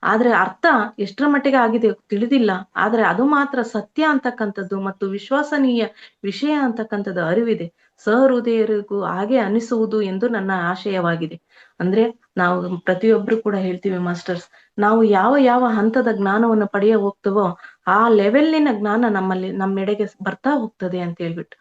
ಆದ್ರೆ ಅರ್ಥ ಎಷ್ಟರ ಮಟ್ಟಿಗೆ ಆಗಿದೆ ತಿಳಿದಿಲ್ಲ. ಆದ್ರೆ ಅದು ಮಾತ್ರ ಸತ್ಯ ಅಂತಕ್ಕಂಥದ್ದು ಮತ್ತು ವಿಶ್ವಾಸನೀಯ ವಿಷಯ ಅಂತಕ್ಕಂಥದ್ದು ಅರಿವಿದೆ. ಸಹೃದಯರಿಗೂ ಹಾಗೆ ಅನಿಸುವುದು ಎಂದು ನನ್ನ ಆಶಯವಾಗಿದೆ. ಅಂದ್ರೆ ನಾವು ಪ್ರತಿಯೊಬ್ರು ಕೂಡ ಹೇಳ್ತೀವಿ ಮಾಸ್ಟರ್ಸ್, ನಾವು ಯಾವ ಯಾವ ಹಂತದ ಜ್ಞಾನವನ್ನು ಪಡೆಯ ಹೋಗ್ತವೋ ಆ ಲೆವೆಲ್ಲಿನ ಜ್ಞಾನ ನಮ್ಮೆಡೆಗೆ ಬರ್ತಾ ಹೋಗ್ತದೆ ಅಂತ ಹೇಳ್ಬಿಟ್ಟು,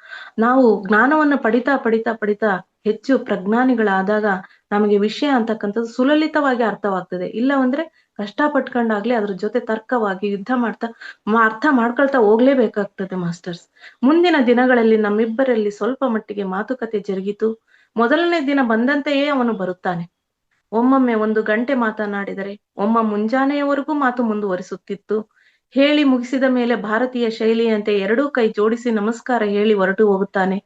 ನಾವು ಜ್ಞಾನವನ್ನು ಪಡಿತಾ ಪಡಿತಾ ಪಡಿತಾ ಹೆಚ್ಚು ಪ್ರಜ್ಞಾನಿಗಳಾದಾಗ ನಮಗೆ ವಿಷಯ ಅಂತಕ್ಕಂಥದ್ದು ಸುಲಲಿತವಾಗಿ ಅರ್ಥವಾಗ್ತದೆ. ಇಲ್ಲವಂದ್ರೆ ಕಷ್ಟ ಪಟ್ಕೊಂಡಾಗ್ಲಿ ಅದ್ರ ಜೊತೆ ತರ್ಕವಾಗಿ ಯುದ್ಧ ಮಾಡ್ತಾ ಅರ್ಥ ಮಾಡ್ಕೊಳ್ತಾ ಹೋಗ್ಲೇಬೇಕಾಗ್ತದೆ ಮಾಸ್ಟರ್ಸ್. ಮುಂದಿನ ದಿನಗಳಲ್ಲಿ ನಮ್ಮಿಬ್ಬರಲ್ಲಿ ಸ್ವಲ್ಪ ಮಟ್ಟಿಗೆ ಮಾತುಕತೆ ಜರುಗಿತು. ಮೊದಲನೇ ದಿನ ಬಂದಂತೆಯೇ ಅವನು ಬರುತ್ತಾನೆ. ಒಮ್ಮೊಮ್ಮೆ 1 ಗಂಟೆ ಮಾತನಾಡಿದರೆ ಮುಂಜಾನೆಯವರೆಗೂ ಮಾತು ಮುಂದುವರಿಸುತ್ತಿತ್ತು. ಹೇಳಿ ಮುಗಿಸಿದ ಮೇಲೆ ಭಾರತೀಯ ಶೈಲಿಯಂತೆ 2 ಕೈ ಜೋಡಿಸಿ ನಮಸ್ಕಾರ ಹೇಳಿ ಹೊರಟು ಹೋಗುತ್ತಾನೆ.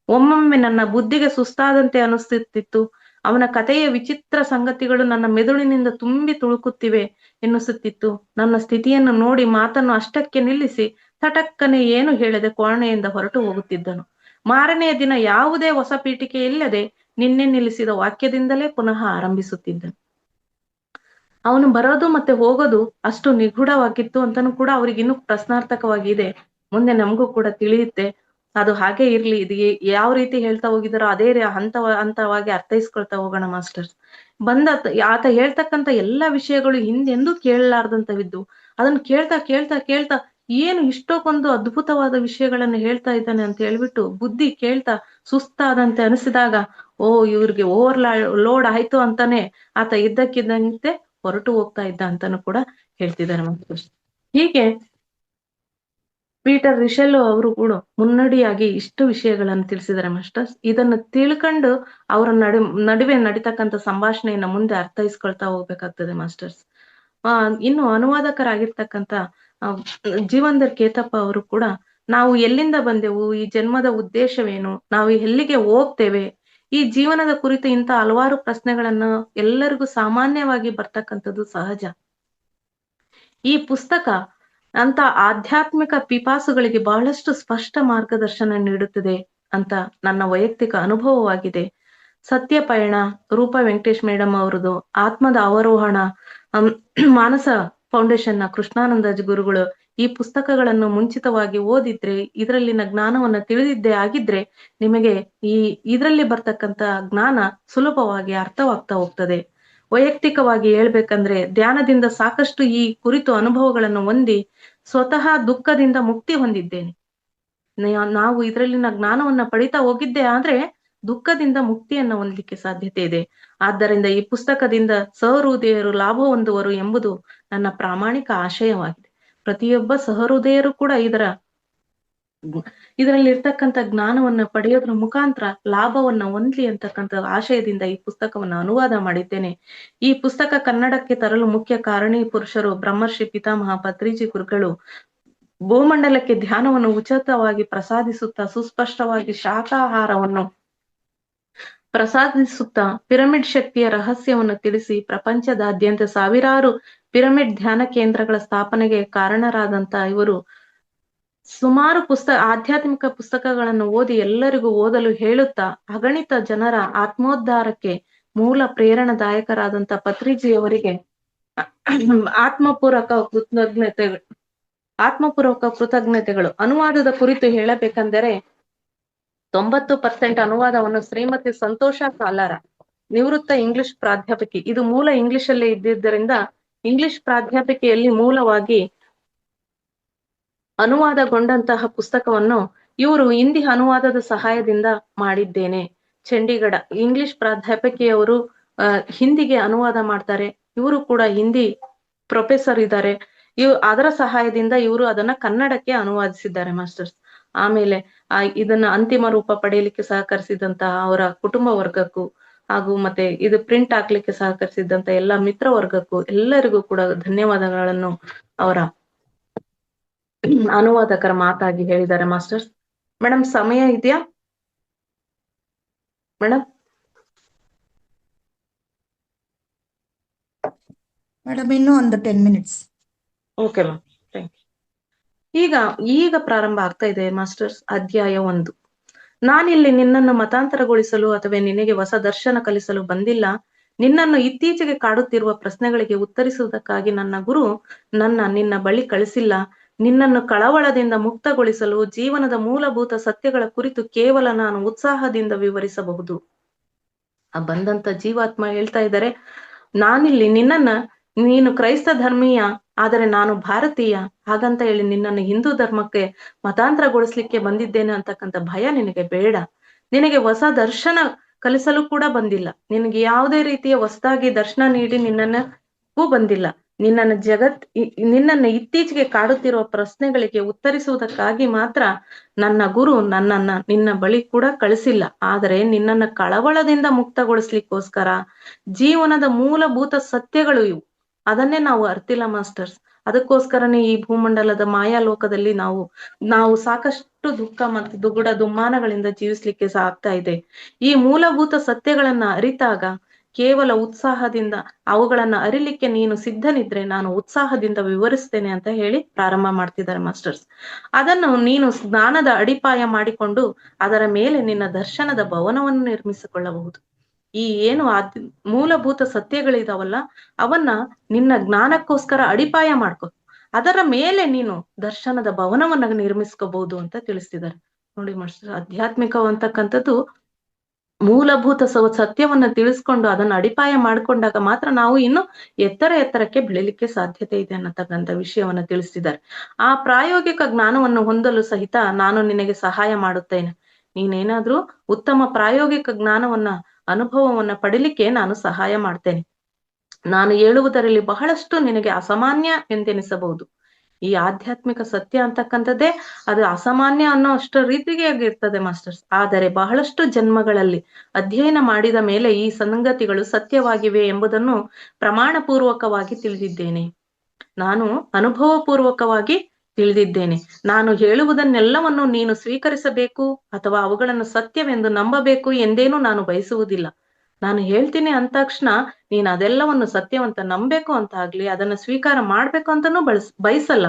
ಒಮ್ಮೊಮ್ಮೆ ನನ್ನ ಬುದ್ಧಿಗೆ ಸುಸ್ತಾದಂತೆ ಅನಿಸುತ್ತಿತ್ತು. ಅವನ ಕಥೆಯ ವಿಚಿತ್ರ ಸಂಗತಿಗಳು ನನ್ನ ಮೆದುಳಿನಿಂದ ತುಂಬಿ ತುಳುಕುತ್ತಿವೆ ಎನ್ನಿಸುತ್ತಿತ್ತು. ನನ್ನ ಸ್ಥಿತಿಯನ್ನು ನೋಡಿ ಮಾತನ್ನು ಅಷ್ಟಕ್ಕೆ ನಿಲ್ಲಿಸಿ ತಟಕ್ಕನೆ ಏನು ಹೇಳದೆ ಕೋಣೆಯಿಂದ ಹೊರಟು ಹೋಗುತ್ತಿದ್ದನು. ಮಾರನೆಯ ದಿನ ಯಾವುದೇ ಹೊಸ ಪೀಠಿಕೆ ಇಲ್ಲದೆ ನಿನ್ನೆ ನಿಲ್ಲಿಸಿದ ವಾಕ್ಯದಿಂದಲೇ ಪುನಃ ಆರಂಭಿಸುತ್ತಿದ್ದನು. ಅವನು ಬರೋದು ಮತ್ತೆ ಹೋಗೋದು ಅಷ್ಟು ನಿಗೂಢವಾಗಿತ್ತು ಅಂತಾನು ಕೂಡ ಅವ್ರಿಗಿನ್ನೂ ಪ್ರಶ್ನಾರ್ಥಕವಾಗಿದೆ. ಮುಂದೆ ನಮಗೂ ಕೂಡ ತಿಳಿಯುತ್ತೆ. ಅದು ಹಾಗೆ ಇರ್ಲಿ, ಇದು ಯಾವ ರೀತಿ ಹೇಳ್ತಾ ಹೋಗಿದಾರೋ ಅದೇ ಹಂತವಾಗಿ ಅರ್ಥೈಸ್ಕೊಳ್ತಾ ಹೋಗೋಣ ಮಾಸ್ಟರ್ಸ್. ಆತ ಹೇಳ್ತಕ್ಕಂಥ ಎಲ್ಲಾ ವಿಷಯಗಳು ಹಿಂದೆಂದೂ ಕೇಳಲಾರ್ದಂತವಿದ್ದು, ಅದನ್ನ ಕೇಳ್ತಾ ಕೇಳ್ತಾ ಕೇಳ್ತಾ ಏನು ಇಷ್ಟಕ್ಕೊಂದು ಅದ್ಭುತವಾದ ವಿಷಯಗಳನ್ನ ಹೇಳ್ತಾ ಇದ್ದಾನೆ ಅಂತ ಹೇಳ್ಬಿಟ್ಟು ಬುದ್ಧಿ ಕೇಳ್ತಾ ಸುಸ್ತಾದಂತೆ ಅನಿಸಿದಾಗ, ಇವ್ರಿಗೆ ಲೋಡ್ ಆಯ್ತು ಅಂತಾನೆ ಆತ ಇದ್ದಕ್ಕಿದ್ದಂತೆ ಹೊರಟು ಹೋಗ್ತಾ ಇದ್ದ ಅಂತಾನು ಕೂಡ ಹೇಳ್ತಿದ್ದಾರೆ ಮಾಸ್ಟರ್ಸ್. ಹೀಗೆ ಪೀಟರ್ ರಿಷೆಲ್ಲೋ ಅವರು ಕೂಡ ಮುನ್ನಡಿಯಾಗಿ ಇಷ್ಟು ವಿಷಯಗಳನ್ನು ತಿಳಿಸಿದ್ದಾರೆ ಮಾಸ್ಟರ್ಸ್. ಇದನ್ನು ತಿಳ್ಕೊಂಡು ಅವರ ನಡುವೆ ನಡೀತಕ್ಕಂಥ ಸಂಭಾಷಣೆಯನ್ನ ಮುಂದೆ ಅರ್ಥೈಸ್ಕೊಳ್ತಾ ಹೋಗ್ಬೇಕಾಗ್ತದೆ ಮಾಸ್ಟರ್ಸ್. ಇನ್ನು ಅನುವಾದಕರಾಗಿರ್ತಕ್ಕಂಥ ಜೀವಂದರ್ ಕೇತಪ್ಪ ಅವರು ಕೂಡ, ನಾವು ಎಲ್ಲಿಂದ ಬಂದೆವು, ಈ ಜನ್ಮದ ಉದ್ದೇಶವೇನು, ನಾವು ಎಲ್ಲಿಗೆ ಹೋಗ್ತೇವೆ, ಈ ಜೀವನದ ಕುರಿತು ಇಂಥ ಹಲವಾರು ಪ್ರಶ್ನೆಗಳನ್ನು ಎಲ್ಲರಿಗೂ ಸಾಮಾನ್ಯವಾಗಿ ಬರ್ತಕ್ಕಂಥದ್ದು ಸಹಜ. ಈ ಪುಸ್ತಕ ಅಂತ ಆಧ್ಯಾತ್ಮಿಕ ಪಿಪಾಸುಗಳಿಗೆ ಬಹಳಷ್ಟು ಸ್ಪಷ್ಟ ಮಾರ್ಗದರ್ಶನ ನೀಡುತ್ತದೆ ಅಂತ ನನ್ನ ವೈಯಕ್ತಿಕ ಅನುಭವವಾಗಿದೆ. ಸತ್ಯ ಪಯಣ, ರೂಪಾ ವೆಂಕಟೇಶ್ ಮೇಡಮ್ ಅವರದು ಆತ್ಮದ ಅವರೋಹಣ, ಮಾನಸ ಫೌಂಡೇಶನ್ ನ ಕೃಷ್ಣಾನಂದ ಗುರುಗಳು ಈ ಪುಸ್ತಕಗಳನ್ನು ಮುಂಚಿತವಾಗಿ ಓದಿದ್ರೆ, ಇದರಲ್ಲಿನ ಜ್ಞಾನವನ್ನ ತಿಳಿದಿದ್ದೇ ಆಗಿದ್ರೆ ನಿಮಗೆ ಇದರಲ್ಲಿ ಬರ್ತಕ್ಕಂಥ ಜ್ಞಾನ ಸುಲಭವಾಗಿ ಅರ್ಥವಾಗ್ತಾ ಹೋಗ್ತದೆ. ವೈಯಕ್ತಿಕವಾಗಿ ಹೇಳ್ಬೇಕಂದ್ರೆ ಧ್ಯಾನದಿಂದ ಸಾಕಷ್ಟು ಈ ಕುರಿತು ಅನುಭವಗಳನ್ನು ಹೊಂದಿ ಸ್ವತಃ ದುಃಖದಿಂದ ಮುಕ್ತಿ ಹೊಂದಿದ್ದೇನೆ. ನಾವು ಇದರಲ್ಲಿನ ಜ್ಞಾನವನ್ನ ಪಡಿತಾ ಹೋಗಿದ್ದೆ ಆದ್ರೆ ದುಃಖದಿಂದ ಮುಕ್ತಿಯನ್ನ ಹೊಂದಲಿಕ್ಕೆ ಸಾಧ್ಯತೆ ಇದೆ. ಆದ್ದರಿಂದ ಈ ಪುಸ್ತಕದಿಂದ ಸಹೃದಯರು ಲಾಭ ಹೊಂದುವರು ಎಂಬುದು ನನ್ನ ಪ್ರಾಮಾಣಿಕ ಆಶಯವಾಗಿದೆ. ಪ್ರತಿಯೊಬ್ಬ ಸಹೃದಯರು ಕೂಡ ಇದರಲ್ಲಿರ್ತಕ್ಕಂಥ ಜ್ಞಾನವನ್ನ ಪಡೆಯೋದ್ರ ಮುಖಾಂತರ ಲಾಭವನ್ನ ಹೊಂದ್ಲಿ ಅಂತಕ್ಕಂಥ ಆಶಯದಿಂದ ಈ ಪುಸ್ತಕವನ್ನು ಅನುವಾದ ಮಾಡಿದ್ದೇನೆ. ಈ ಪುಸ್ತಕ ಕನ್ನಡಕ್ಕೆ ತರಲು ಮುಖ್ಯ ಕಾರಣೀ ಪುರುಷರು ಬ್ರಹ್ಮರ್ಷಿ ಪಿತಾಮಹ ಪತ್ರಿಜಿ ಗುರುಗಳು ಭೂಮಂಡಲಕ್ಕೆ ಧ್ಯಾನವನ್ನು ಉಚಿತವಾಗಿ ಪ್ರಸಾದಿಸುತ್ತಾ ಸುಸ್ಪಷ್ಟವಾಗಿ ಶಾಖಾಹಾರವನ್ನು ಪ್ರಸಾದಿಸುತ್ತಾ ಪಿರಮಿಡ್ ಶಕ್ತಿಯ ರಹಸ್ಯವನ್ನು ತಿಳಿಸಿ ಪ್ರಪಂಚದಾದ್ಯಂತ ಸಾವಿರಾರು ಪಿರಮಿಡ್ ಧ್ಯಾನ ಕೇಂದ್ರಗಳ ಸ್ಥಾಪನೆಗೆ ಕಾರಣರಾದಂತ ಇವರು ಸುಮಾರು ಆಧ್ಯಾತ್ಮಿಕ ಪುಸ್ತಕಗಳನ್ನು ಓದಿ ಎಲ್ಲರಿಗೂ ಓದಲು ಹೇಳುತ್ತಾ ಅಗಣಿತ ಜನರ ಆತ್ಮೋದ್ಧಾರಕ್ಕೆ ಮೂಲ ಪ್ರೇರಣಾದಾಯಕರಾದಂತ ಪತ್ರಿಜಿಯವರಿಗೆ ಆತ್ಮಪೂರ್ವಕ ಕೃತಜ್ಞತೆಗಳು. ಅನುವಾದದ ಕುರಿತು ಹೇಳಬೇಕೆಂದರೆ 90% ಅನುವಾದವನ್ನು ಶ್ರೀಮತಿ ಸಂತೋಷ ಕಾಲಾರ, ನಿವೃತ್ತ ಇಂಗ್ಲಿಷ್ ಪ್ರಾಧ್ಯಾಪಕಿ, ಇದು ಮೂಲ ಇಂಗ್ಲಿಷ್ ಅಲ್ಲೇ ಇದ್ದಿದ್ದರಿಂದ ಇಂಗ್ಲಿಷ್ ಪ್ರಾಧ್ಯಾಪಕಿಯಲ್ಲಿ ಮೂಲವಾಗಿ ಅನುವಾದಗೊಂಡಂತಹ ಪುಸ್ತಕವನ್ನು ಇವರು ಹಿಂದಿ ಅನುವಾದದ ಸಹಾಯದಿಂದ ಮಾಡಿದ್ದೇನೆ. ಚಂಡೀಗಢ ಇಂಗ್ಲಿಷ್ ಪ್ರಾಧ್ಯಾಪಕಿಯವರು ಹಿಂದಿಗೆ ಅನುವಾದ ಮಾಡ್ತಾರೆ. ಇವರು ಕೂಡ ಹಿಂದಿ ಪ್ರೊಫೆಸರ್ ಇದ್ದಾರೆ. ಅದರ ಸಹಾಯದಿಂದ ಇವರು ಅದನ್ನ ಕನ್ನಡಕ್ಕೆ ಅನುವಾದಿಸಿದ್ದಾರೆ ಮಾಸ್ಟರ್ಸ್. ಆಮೇಲೆ ಇದನ್ನ ಅಂತಿಮ ರೂಪ ಪಡೆಯಲಿಕ್ಕೆ ಸಹಕರಿಸಿದಂತಹ ಅವರ ಕುಟುಂಬ ವರ್ಗಕ್ಕೂ ಹಾಗೂ ಮತ್ತೆ ಇದು ಪ್ರಿಂಟ್ ಹಾಕ್ಲಿಕ್ಕೆ ಸಹಕರಿಸಿದಂತ ಎಲ್ಲ ಮಿತ್ರ ವರ್ಗಕ್ಕೂ ಎಲ್ಲರಿಗೂ ಕೂಡ ಧನ್ಯವಾದಗಳನ್ನು ಅವರ ಅನುವಾದಕರ ಮಾತಾಗಿ ಹೇಳಿದ್ದಾರೆ ಮಾಸ್ಟರ್ಸ್. ಮೇಡಮ್ ಸಮಯ ಇದೆಯಾ ಮೇಡಮ್? ಮೇಡಮ್ ಇನ್ನೂ ಒಂದು 10 minutes. Okay ma'am, thank you. ಈಗ ಪ್ರಾರಂಭ ಆಗ್ತಾ ಇದೆ ಮಾಸ್ಟರ್ಸ್. ಅಧ್ಯಾಯ 1. ನಾನಿಲ್ಲಿ ನಿನ್ನನ್ನು ಮತಾಂತರಗೊಳಿಸಲು ಅಥವಾ ನಿನಗೆ ಹೊಸ ದರ್ಶನ ಕಲಿಸಲು ಬಂದಿಲ್ಲ. ನಿನ್ನನ್ನು ಇತ್ತೀಚೆಗೆ ಕಾಡುತ್ತಿರುವ ಪ್ರಶ್ನೆಗಳಿಗೆ ಉತ್ತರಿಸುವುದಕ್ಕಾಗಿ ನನ್ನ ಗುರು ನಿನ್ನ ಬಳಿ ಕಳಿಸಿಲ್ಲ. ನಿನ್ನನ್ನು ಕಳವಳದಿಂದ ಮುಕ್ತಗೊಳಿಸಲು ಜೀವನದ ಮೂಲಭೂತ ಸತ್ಯಗಳ ಕುರಿತು ಕೇವಲ ನಾನು ಉತ್ಸಾಹದಿಂದ ವಿವರಿಸಬಹುದು. ಆ ಬಂದಂತ ಜೀವಾತ್ಮ ಹೇಳ್ತಾ ಇದ್ದಾರೆ, ನಾನಿಲ್ಲಿ ನೀನು ಕ್ರೈಸ್ತ ಧರ್ಮೀಯ, ಆದರೆ ನಾನು ಭಾರತೀಯ, ಹಾಗಂತ ಹೇಳಿ ನಿನ್ನನ್ನು ಹಿಂದೂ ಧರ್ಮಕ್ಕೆ ಮತಾಂತರಗೊಳಿಸ್ಲಿಕ್ಕೆ ಬಂದಿದ್ದೇನೆ ಅಂತಕ್ಕಂಥ ಭಯ ನಿನಗೆ ಬೇಡ. ನಿನಗೆ ಹೊಸ ದರ್ಶನ ಕಲಿಸಲು ಕೂಡ ಬಂದಿಲ್ಲ. ನಿನಗೆ ಯಾವುದೇ ರೀತಿಯ ಹೊಸದಾಗಿ ದರ್ಶನ ನೀಡಿ ನಿನ್ನನ್ನೂ ಬಂದಿಲ್ಲ. ನಿನ್ನನ್ನು ಇತ್ತೀಚೆಗೆ ಕಾಡುತ್ತಿರುವ ಪ್ರಶ್ನೆಗಳಿಗೆ ಉತ್ತರಿಸುವುದಕ್ಕಾಗಿ ಮಾತ್ರ ನನ್ನ ಗುರು ನಿನ್ನ ಬಳಿ ಕೂಡ ಕಳಿಸಿಲ್ಲ. ಆದರೆ ನಿನ್ನನ್ನು ಕಳವಳದಿಂದ ಮುಕ್ತಗೊಳಿಸ್ಲಿಕ್ಕೋಸ್ಕರ ಜೀವನದ ಮೂಲಭೂತ ಸತ್ಯಗಳು ಇವು, ಅದನ್ನೇ ನಾವು ಅರ್ತಿಲ್ಲ ಮಾಸ್ಟರ್ಸ್. ಅದಕ್ಕೋಸ್ಕರನೇ ಈ ಭೂಮಂಡಲದ ಮಾಯಾಲೋಕದಲ್ಲಿ ನಾವು ಸಾಕಷ್ಟು ದುಃಖ ಮತ್ತು ದುಗುಡ ದುಮ್ಮಾನಗಳಿಂದ ಜೀವಿಸ್ಲಿಕ್ಕೆ ಆಗ್ತಾ ಇದೆ. ಈ ಮೂಲಭೂತ ಸತ್ಯಗಳನ್ನ ಅರಿತಾಗ ಕೇವಲ ಉತ್ಸಾಹದಿಂದ ಅವುಗಳನ್ನ ಅರಿಲಿಕ್ಕೆ ನೀನು ಸಿದ್ಧನಿದ್ರೆ ನಾನು ಉತ್ಸಾಹದಿಂದ ವಿವರಿಸ್ತೇನೆ ಅಂತ ಹೇಳಿ ಪ್ರಾರಂಭ ಮಾಡ್ತಿದ್ದಾರೆ ಮಾಸ್ಟರ್ಸ್. ಅದನ್ನು ನೀನು ಜ್ಞಾನದ ಅಡಿಪಾಯ ಮಾಡಿಕೊಂಡು ಅದರ ಮೇಲೆ ನಿನ್ನ ದರ್ಶನದ ಭವನವನ್ನು ನಿರ್ಮಿಸಿಕೊಳ್ಳಬಹುದು. ಈ ಏನು ಮೂಲಭೂತ ಸತ್ಯಗಳಿದಾವಲ್ಲ, ಅವನ್ನ ನಿನ್ನ ಜ್ಞಾನಕ್ಕೋಸ್ಕರ ಅಡಿಪಾಯ ಮಾಡ್ಕೊ, ಅದರ ಮೇಲೆ ನೀನು ದರ್ಶನದ ಭವನವನ್ನ ನಿರ್ಮಿಸ್ಕೋಬಹುದು ಅಂತ ತಿಳಿಸ್ತಿದ್ದಾರೆ. ನೋಡಿ ಮಾಸ್ಟರ್, ಆಧ್ಯಾತ್ಮಿಕ ಅಂತಕ್ಕಂಥದ್ದು ಮೂಲಭೂತ ಸತ್ಯವನ್ನ ತಿಳಿಸ್ಕೊಂಡು ಅದನ್ನ ಅಡಿಪಾಯ ಮಾಡ್ಕೊಂಡಾಗ ಮಾತ್ರ ನಾವು ಇನ್ನು ಎತ್ತರಕ್ಕೆ ಬೆಳಿಲಿಕ್ಕೆ ಸಾಧ್ಯತೆ ಇದೆ ಅನ್ನತಕ್ಕಂಥ ವಿಷಯವನ್ನ ತಿಳಿಸ್ತಿದ್ದಾರೆ. ಆ ಪ್ರಾಯೋಗಿಕ ಜ್ಞಾನವನ್ನು ಹೊಂದಲು ಸಹಿತ ನಾನು ನಿನಗೆ ಸಹಾಯ ಮಾಡುತ್ತೇನೆ. ನೀನೇನಾದ್ರೂ ಉತ್ತಮ ಪ್ರಾಯೋಗಿಕ ಜ್ಞಾನವನ್ನ ಅನುಭವವನ್ನ ಪಡಿಲಿಕ್ಕೆ ನಾನು ಸಹಾಯ ಮಾಡ್ತೇನೆ. ನಾನು ಹೇಳುವುದರಲ್ಲಿ ಬಹಳಷ್ಟು ನಿನಗೆ ಅಸಾಮಾನ್ಯ ಎಂದೆನಿಸಬಹುದು. ಈ ಆಧ್ಯಾತ್ಮಿಕ ಸತ್ಯ ಅಂತಕ್ಕಂಥದ್ದೇ ಅದು ಅಸಾಮಾನ್ಯ ಅನ್ನೋ ಅಷ್ಟರ ರೀತಿಗೆ ಆಗಿರ್ತದೆ ಮಾಸ್ಟರ್ಸ್. ಆದರೆ ಬಹಳಷ್ಟು ಜನ್ಮಗಳಲ್ಲಿ ಅಧ್ಯಯನ ಮಾಡಿದ ಮೇಲೆ ಈ ಸಂಗತಿಗಳು ಸತ್ಯವಾಗಿವೆ ಎಂಬುದನ್ನು ಪ್ರಮಾಣ ಪೂರ್ವಕವಾಗಿ ತಿಳಿದಿದ್ದೇನೆ. ನಾನು ಅನುಭವ ಪೂರ್ವಕವಾಗಿ ತಿಳಿದಿದ್ದೇನೆ. ನಾನು ಹೇಳುವುದನ್ನೆಲ್ಲವನ್ನು ನೀನು ಸ್ವೀಕರಿಸಬೇಕು ಅಥವಾ ಅವುಗಳನ್ನು ಸತ್ಯವೆಂದು ನಂಬಬೇಕು ಎಂದೇನೂ ನಾನು ಬಯಸುವುದಿಲ್ಲ. ನಾನು ಹೇಳ್ತೀನಿ ಅಂದ ತಕ್ಷಣ ನೀನು ಅದೆಲ್ಲವನ್ನು ಸತ್ಯವಂತ ನಂಬೇಕು ಅಂತ ಆಗ್ಲಿ, ಅದನ್ನ ಸ್ವೀಕಾರ ಮಾಡ್ಬೇಕು ಅಂತಾನೂ ಬಯಸಲ್ಲ.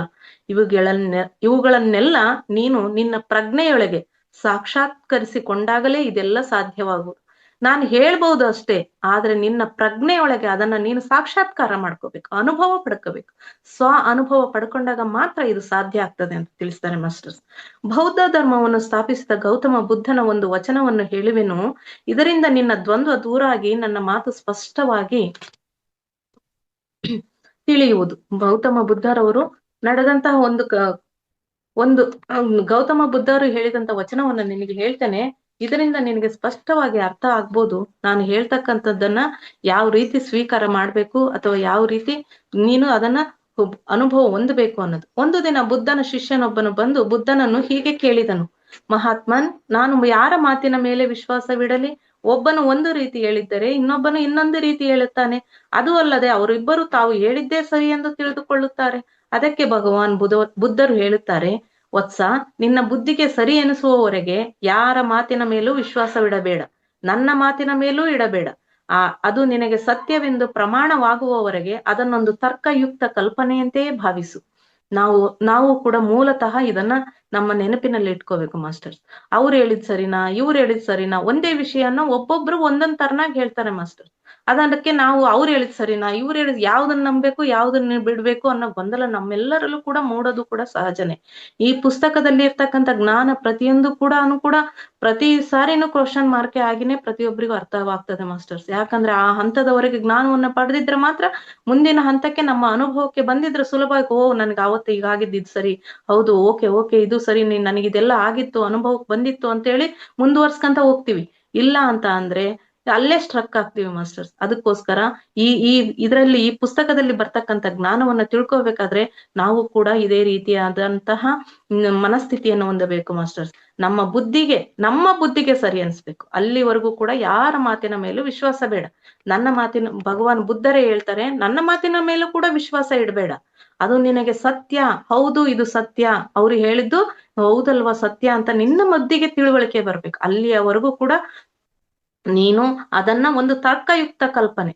ಇವುಗಳನ್ನೆಲ್ಲ ನೀನು ನಿನ್ನ ಪ್ರಜ್ಞೆಯೊಳಗೆ ಸಾಕ್ಷಾತ್ಕರಿಸಿಕೊಂಡಾಗಲೇ ಇದೆಲ್ಲ ಸಾಧ್ಯವಾಗುವುದು. ನಾನು ಹೇಳ್ಬಹುದು ಅಷ್ಟೇ, ಆದ್ರೆ ನಿನ್ನ ಪ್ರಜ್ಞೆಯೊಳಗೆ ಅದನ್ನ ನೀನು ಸಾಕ್ಷಾತ್ಕಾರ ಮಾಡ್ಕೋಬೇಕು, ಅನುಭವ ಪಡ್ಕೋಬೇಕು. ಅನುಭವ ಪಡ್ಕೊಂಡಾಗ ಮಾತ್ರ ಇದು ಸಾಧ್ಯ ಆಗ್ತದೆ ಅಂತ ತಿಳಿಸ್ತಾರೆ ಮಾಸ್ಟರ್ಸ್. ಬೌದ್ಧ ಧರ್ಮವನ್ನು ಸ್ಥಾಪಿಸಿದ ಗೌತಮ ಬುದ್ಧನ ಒಂದು ವಚನವನ್ನು ಹೇಳುವೆನು, ಇದರಿಂದ ನಿನ್ನ ದ್ವಂದ್ವ ದೂರಾಗಿ ನನ್ನ ಮಾತು ಸ್ಪಷ್ಟವಾಗಿ ತಿಳಿಯುವುದು. ಗೌತಮ ಬುದ್ಧರವರು ನಡೆದಂತಹ ಒಂದು ಗೌತಮ ಬುದ್ಧರು ಹೇಳಿದಂತ ವಚನವನ್ನ ನಿನಗೆ ಹೇಳ್ತೇನೆ, ಇದರಿಂದ ನಿನಗೆ ಸ್ಪಷ್ಟವಾಗಿ ಅರ್ಥ ಆಗ್ಬೋದು ನಾನು ಹೇಳ್ತಕ್ಕಂಥದ್ದನ್ನ ಯಾವ ರೀತಿ ಸ್ವೀಕಾರ ಮಾಡ್ಬೇಕು ಅಥವಾ ಯಾವ ರೀತಿ ನೀನು ಅದನ್ನ ಅನುಭವ ಹೊಂದಬೇಕು ಅನ್ನೋದು. ಒಂದು ದಿನ ಬುದ್ಧನ ಶಿಷ್ಯನೊಬ್ಬನು ಬಂದು ಬುದ್ಧನನ್ನು ಹೀಗೆ ಕೇಳಿದನು, ಮಹಾತ್ಮನ್, ನಾನು ಯಾರ ಮಾತಿನ ಮೇಲೆ ವಿಶ್ವಾಸವಿಡಲಿ? ಒಬ್ಬನು ಒಂದು ರೀತಿ ಹೇಳಿದ್ದರೆ ಇನ್ನೊಬ್ಬನು ಇನ್ನೊಂದು ರೀತಿ ಹೇಳುತ್ತಾನೆ. ಅದು ಅಲ್ಲದೆ ಅವರಿಬ್ಬರು ತಾವು ಹೇಳಿದ್ದೇ ಸರಿ ಎಂದು ತಿಳಿದುಕೊಳ್ಳುತ್ತಾರೆ. ಅದಕ್ಕೆ ಭಗವಾನ್ ಬುದ್ಧರು ಹೇಳುತ್ತಾರೆ, ವತ್ಸ, ನಿನ್ನ ಬುದ್ಧಿಗೆ ಸರಿ ಎನಿಸುವವರೆಗೆ ಯಾರ ಮಾತಿನ ಮೇಲೂ ವಿಶ್ವಾಸವಿಡಬೇಡ, ನನ್ನ ಮಾತಿನ ಮೇಲೂ ಇಡಬೇಡ. ಅದು ನಿನಗೆ ಸತ್ಯವೆಂದು ಪ್ರಮಾಣವಾಗುವವರೆಗೆ ಅದನ್ನೊಂದು ತರ್ಕಯುಕ್ತ ಕಲ್ಪನೆಯಂತೆಯೇ ಭಾವಿಸು. ನಾವು ಕೂಡ ಮೂಲತಃ ಇದನ್ನ ನಮ್ಮ ನೆನಪಿನಲ್ಲಿ ಇಟ್ಕೋಬೇಕು ಮಾಸ್ಟರ್ಸ್. ಅವ್ರು ಹೇಳಿದ್ ಸರಿನಾ, ಇವ್ರು ಹೇಳಿದ್ ಸರಿನಾ, ಒಂದೇ ವಿಷಯನ ಒಬ್ಬೊಬ್ರು ಒಂದೊಂದ್ ತರನಾಗಿ ಹೇಳ್ತಾರೆ ಮಾಸ್ಟರ್. ಅದಕ್ಕೆ ನಾವು ಅವ್ರು ಹೇಳಿದ್ ಸರಿನಾ, ಇವ್ರು ಹೇಳಿದ್ ಯಾವ್ದನ್ನ ನಂಬೇಕು ಯಾವ್ದನ್ನ ಬಿಡ್ಬೇಕು ಅನ್ನೋ ಗೊಂದಲ ನಮ್ಮೆಲ್ಲರಲ್ಲೂ ಕೂಡ ಮೂಡೋದು ಕೂಡ ಸಹಜನೆ. ಈ ಪುಸ್ತಕದಲ್ಲಿ ಇರ್ತಕ್ಕಂಥ ಜ್ಞಾನ ಪ್ರತಿಯೊಂದು ಕೂಡ ಪ್ರತಿ ಸಾರಿನೂ ಕ್ವಶನ್ ಮಾರ್ಕೆ ಆಗಿನೇ ಪ್ರತಿಯೊಬ್ಬರಿಗೂ ಅರ್ಥವಾಗ್ತದೆ ಮಾಸ್ಟರ್ಸ್. ಯಾಕಂದ್ರೆ ಆ ಹಂತದವರೆಗೆ ಜ್ಞಾನವನ್ನ ಪಡೆದಿದ್ರೆ ಮಾತ್ರ ಮುಂದಿನ ಹಂತಕ್ಕೆ ನಮ್ಮ ಅನುಭವಕ್ಕೆ ಬಂದಿದ್ರೆ ಸುಲಭವಾಗಿ, ಓ ನನ್ಗೆ ಅವತ್ತು ಈಗ ಆಗಿದ್ದು ಸರಿ, ಹೌದು, ಓಕೆ ಇದು ಸರಿ, ನನಗಿದೆಲ್ಲ ಆಗಿತ್ತು, ಅನುಭವಕ್ಕೆ ಬಂದಿತ್ತು ಅಂತ ಹೇಳಿ ಮುಂದುವರ್ಸ್ಕಂತ ಹೋಗ್ತೀವಿ. ಇಲ್ಲ ಅಂತ ಅಂದ್ರೆ ಅಲ್ಲೇ ಸ್ಟ್ರಕ್ ಆಗ್ತೀವಿ ಮಾಸ್ಟರ್ಸ್. ಅದಕ್ಕೋಸ್ಕರ ಇದರಲ್ಲಿ ಈ ಪುಸ್ತಕದಲ್ಲಿ ಬರ್ತಕ್ಕಂಥ ಜ್ಞಾನವನ್ನ ತಿಳ್ಕೋಬೇಕಾದ್ರೆ ನಾವು ಕೂಡ ಇದೇ ರೀತಿಯಾದಂತಹ ಮನಸ್ಥಿತಿಯನ್ನು ಹೊಂದಬೇಕು ಮಾಸ್ಟರ್ಸ್. ನಮ್ಮ ಬುದ್ಧಿಗೆ ಸರಿ ಅನ್ಸ್ಬೇಕು. ಅಲ್ಲಿವರೆಗೂ ಕೂಡ ಯಾರ ಮಾತಿನ ಮೇಲೂ ವಿಶ್ವಾಸ ಬೇಡ. ಭಗವಾನ್ ಬುದ್ಧರೇ ಹೇಳ್ತಾರೆ, ನನ್ನ ಮಾತಿನ ಮೇಲೂ ಕೂಡ ವಿಶ್ವಾಸ ಇಡಬೇಡ. ಅದು ನಿನಗೆ ಸತ್ಯ, ಹೌದು ಇದು ಸತ್ಯ, ಅವ್ರು ಹೇಳಿದ್ದು ಹೌದಲ್ವಾ ಸತ್ಯ ಅಂತ ನಿನ್ನ ಬುದ್ಧಿಗೆ ತಿಳುವಳಿಕೆ ಬರ್ಬೇಕು. ಅಲ್ಲಿಯವರೆಗೂ ಕೂಡ ನೀನು ಅದನ್ನ ಒಂದು ತರ್ಕಯುಕ್ತ ಕಲ್ಪನೆ,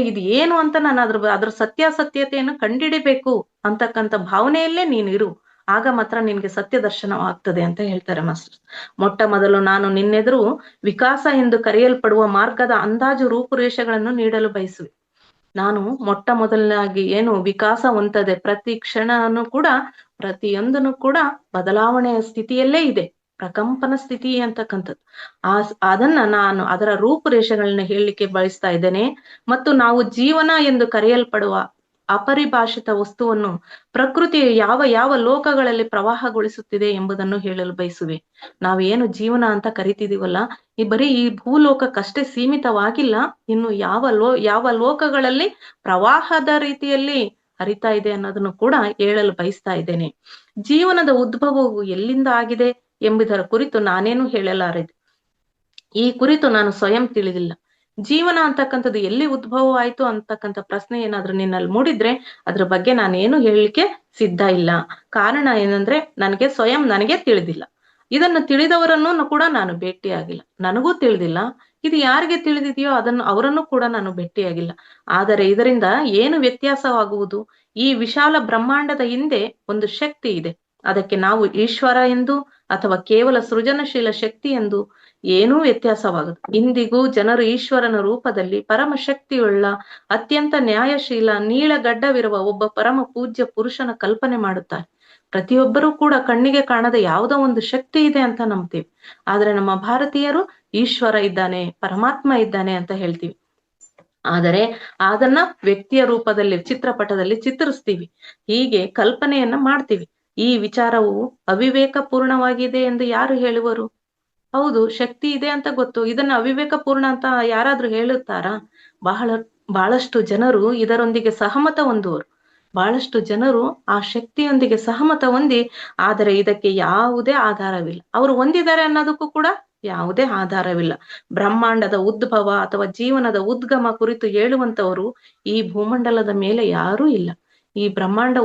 ಇದು ಏನು ಅಂತ ನಾನು ಅದ್ರ ಸತ್ಯಾಸತ್ಯತೆಯನ್ನು ಕಂಡಿಡಿಬೇಕು ಅಂತಕ್ಕಂಥ ಭಾವನೆಯಲ್ಲೇ ನೀನಿರು. ಆಗ ಮಾತ್ರ ನಿನ್ಗೆ ಸತ್ಯ ದರ್ಶನವಾಗ್ತದೆ ಅಂತ ಹೇಳ್ತಾರೆ ಮಾಸ್ಟರ್. ಮೊಟ್ಟ ಮೊದಲು ನಾನು ನಿನ್ನೆದುರು ವಿಕಾಸ ಎಂದು ಕರೆಯಲ್ಪಡುವ ಮಾರ್ಗದ ಅಂದಾಜು ರೂಪುರೇಷೆಗಳನ್ನು ನೀಡಲು ಬಯಸುವೆ. ನಾನು ಮೊಟ್ಟ ಮೊದಲನಾಗಿ ಏನು ವಿಕಾಸ ಹೊಂದದೆ ಪ್ರತಿ ಕ್ಷಣನೂ ಕೂಡ ಪ್ರತಿಯೊಂದನ್ನು ಕೂಡ ಬದಲಾವಣೆಯ ಸ್ಥಿತಿಯಲ್ಲೇ ಇದೆ, ಪ್ರಕಂಪನ ಸ್ಥಿತಿ ಅಂತಕ್ಕಂಥದ್ದು. ಅದನ್ನ ನಾನು ಅದರ ರೂಪುರೇಷೆಗಳನ್ನ ಹೇಳಲಿಕ್ಕೆ ಬಯಸ್ತಾ ಇದ್ದೇನೆ. ಮತ್ತು ನಾವು ಜೀವನ ಎಂದು ಕರೆಯಲ್ಪಡುವ ಅಪರಿಭಾಷಿತ ವಸ್ತುವನ್ನು ಪ್ರಕೃತಿಯ ಯಾವ ಯಾವ ಲೋಕಗಳಲ್ಲಿ ಪ್ರವಾಹಗೊಳಿಸುತ್ತಿದೆ ಎಂಬುದನ್ನು ಹೇಳಲು ಬಯಸುವೆ. ನಾವೇನು ಜೀವನ ಅಂತ ಕರಿತಿದೀವಲ್ಲ, ಈ ಬರೀ ಈ ಭೂಲೋಕಕ್ಕಷ್ಟೇ ಸೀಮಿತವಾಗಿಲ್ಲ, ಇನ್ನು ಯಾವ ಲೋಕಗಳಲ್ಲಿ ಪ್ರವಾಹದ ರೀತಿಯಲ್ಲಿ ಹರಿತಾ ಇದೆ ಅನ್ನೋದನ್ನು ಕೂಡ ಹೇಳಲು ಬಯಸ್ತಾ ಇದ್ದೇನೆ. ಜೀವನದ ಉದ್ಭವವು ಎಲ್ಲಿಂದ ಆಗಿದೆ ಎಂಬುದರ ಕುರಿತು ನಾನೇನು ಹೇಳಲಾರೆ. ಈ ಕುರಿತು ನಾನು ಸ್ವಯಂ ತಿಳಿದಿಲ್ಲ. ಜೀವನ ಅಂತಕ್ಕಂಥದ್ದು ಎಲ್ಲಿ ಉದ್ಭವ ಆಯ್ತು ಅಂತಕ್ಕಂಥ ಪ್ರಶ್ನೆ ಏನಾದ್ರೂ ನಿನ್ನಲ್ಲಿ ಮೂಡಿದ್ರೆ ಅದ್ರ ಬಗ್ಗೆ ನಾನೇನು ಹೇಳಲಿಕ್ಕೆ ಸಿದ್ಧ ಇಲ್ಲ. ಕಾರಣ ಏನಂದ್ರೆ ನನಗೆ ತಿಳಿದಿಲ್ಲ. ಇದನ್ನು ತಿಳಿದವರನ್ನು ಕೂಡ ನಾನು ಭೇಟಿಯಾಗಿಲ್ಲ, ನನಗೂ ತಿಳಿದಿಲ್ಲ. ಇದು ಯಾರಿಗೆ ತಿಳಿದಿದೆಯೋ ಅವರನ್ನು ಕೂಡ ನಾನು ಭೇಟಿಯಾಗಿಲ್ಲ. ಆದರೆ ಇದರಿಂದ ಏನು ವ್ಯತ್ಯಾಸವಾಗುವುದು? ಈ ವಿಶಾಲ ಬ್ರಹ್ಮಾಂಡದ ಹಿಂದೆ ಒಂದು ಶಕ್ತಿ ಇದೆ. ಅದಕ್ಕೆ ನಾವು ಈಶ್ವರ ಎಂದು ಅಥವಾ ಕೇವಲ ಸೃಜನಶೀಲ ಶಕ್ತಿ ಎಂದು ಏನೂ ವ್ಯತ್ಯಾಸವಾಗದು. ಇಂದಿಗೂ ಜನರು ಈಶ್ವರನ ರೂಪದಲ್ಲಿ ಪರಮ ಶಕ್ತಿಯುಳ್ಳ ಅತ್ಯಂತ ನ್ಯಾಯಶೀಲ ನೀಳಗಡ್ಡವಿರುವ ಒಬ್ಬ ಪರಮ ಪೂಜ್ಯ ಪುರುಷನ ಕಲ್ಪನೆ ಮಾಡುತ್ತಾರೆ. ಪ್ರತಿಯೊಬ್ಬರೂ ಕೂಡ ಕಣ್ಣಿಗೆ ಕಾಣದ ಯಾವುದೋ ಒಂದು ಶಕ್ತಿ ಇದೆ ಅಂತ ನಂಬ್ತೀವಿ. ಆದ್ರೆ ನಮ್ಮ ಭಾರತೀಯರು ಈಶ್ವರ ಇದ್ದಾನೆ, ಪರಮಾತ್ಮ ಇದ್ದಾನೆ ಅಂತ ಹೇಳ್ತೀವಿ. ಆದರೆ ಅದನ್ನ ವ್ಯಕ್ತಿಯ ರೂಪದಲ್ಲಿ ಚಿತ್ರಪಟದಲ್ಲಿ ಚಿತ್ರಿಸ್ತೀವಿ, ಹೀಗೆ ಕಲ್ಪನೆಯನ್ನ ಮಾಡ್ತೀವಿ. ಈ ವಿಚಾರವು ಅವಿವೇಕ ಪೂರ್ಣವಾಗಿದೆ ಎಂದು ಯಾರು ಹೇಳುವರು? ಹೌದು, ಶಕ್ತಿ ಇದೆ ಅಂತ ಗೊತ್ತು, ಇದನ್ನ ಅವಿವೇಕ ಪೂರ್ಣ ಅಂತ ಯಾರಾದ್ರೂ ಹೇಳುತ್ತಾರಾ? ಬಹಳಷ್ಟು ಜನರು ಇದರೊಂದಿಗೆ ಸಹಮತ ಹೊಂದುವರು. ಬಹಳಷ್ಟು ಜನರು ಆ ಶಕ್ತಿಯೊಂದಿಗೆ ಸಹಮತ ಹೊಂದಿ, ಆದರೆ ಇದಕ್ಕೆ ಯಾವುದೇ ಆಧಾರವಿಲ್ಲ. ಅವರು ಹೊಂದಿದ್ದಾರೆ ಅನ್ನೋದಕ್ಕೂ ಕೂಡ ಯಾವುದೇ ಆಧಾರವಿಲ್ಲ. ಬ್ರಹ್ಮಾಂಡದ ಉದ್ಭವ ಅಥವಾ ಜೀವನದ ಉದ್ಗಮ ಕುರಿತು ಹೇಳುವಂತವರು ಈ ಭೂಮಂಡಲದ ಮೇಲೆ ಯಾರೂ ಇಲ್ಲ. ಈ ಬ್ರಹ್ಮಾಂಡ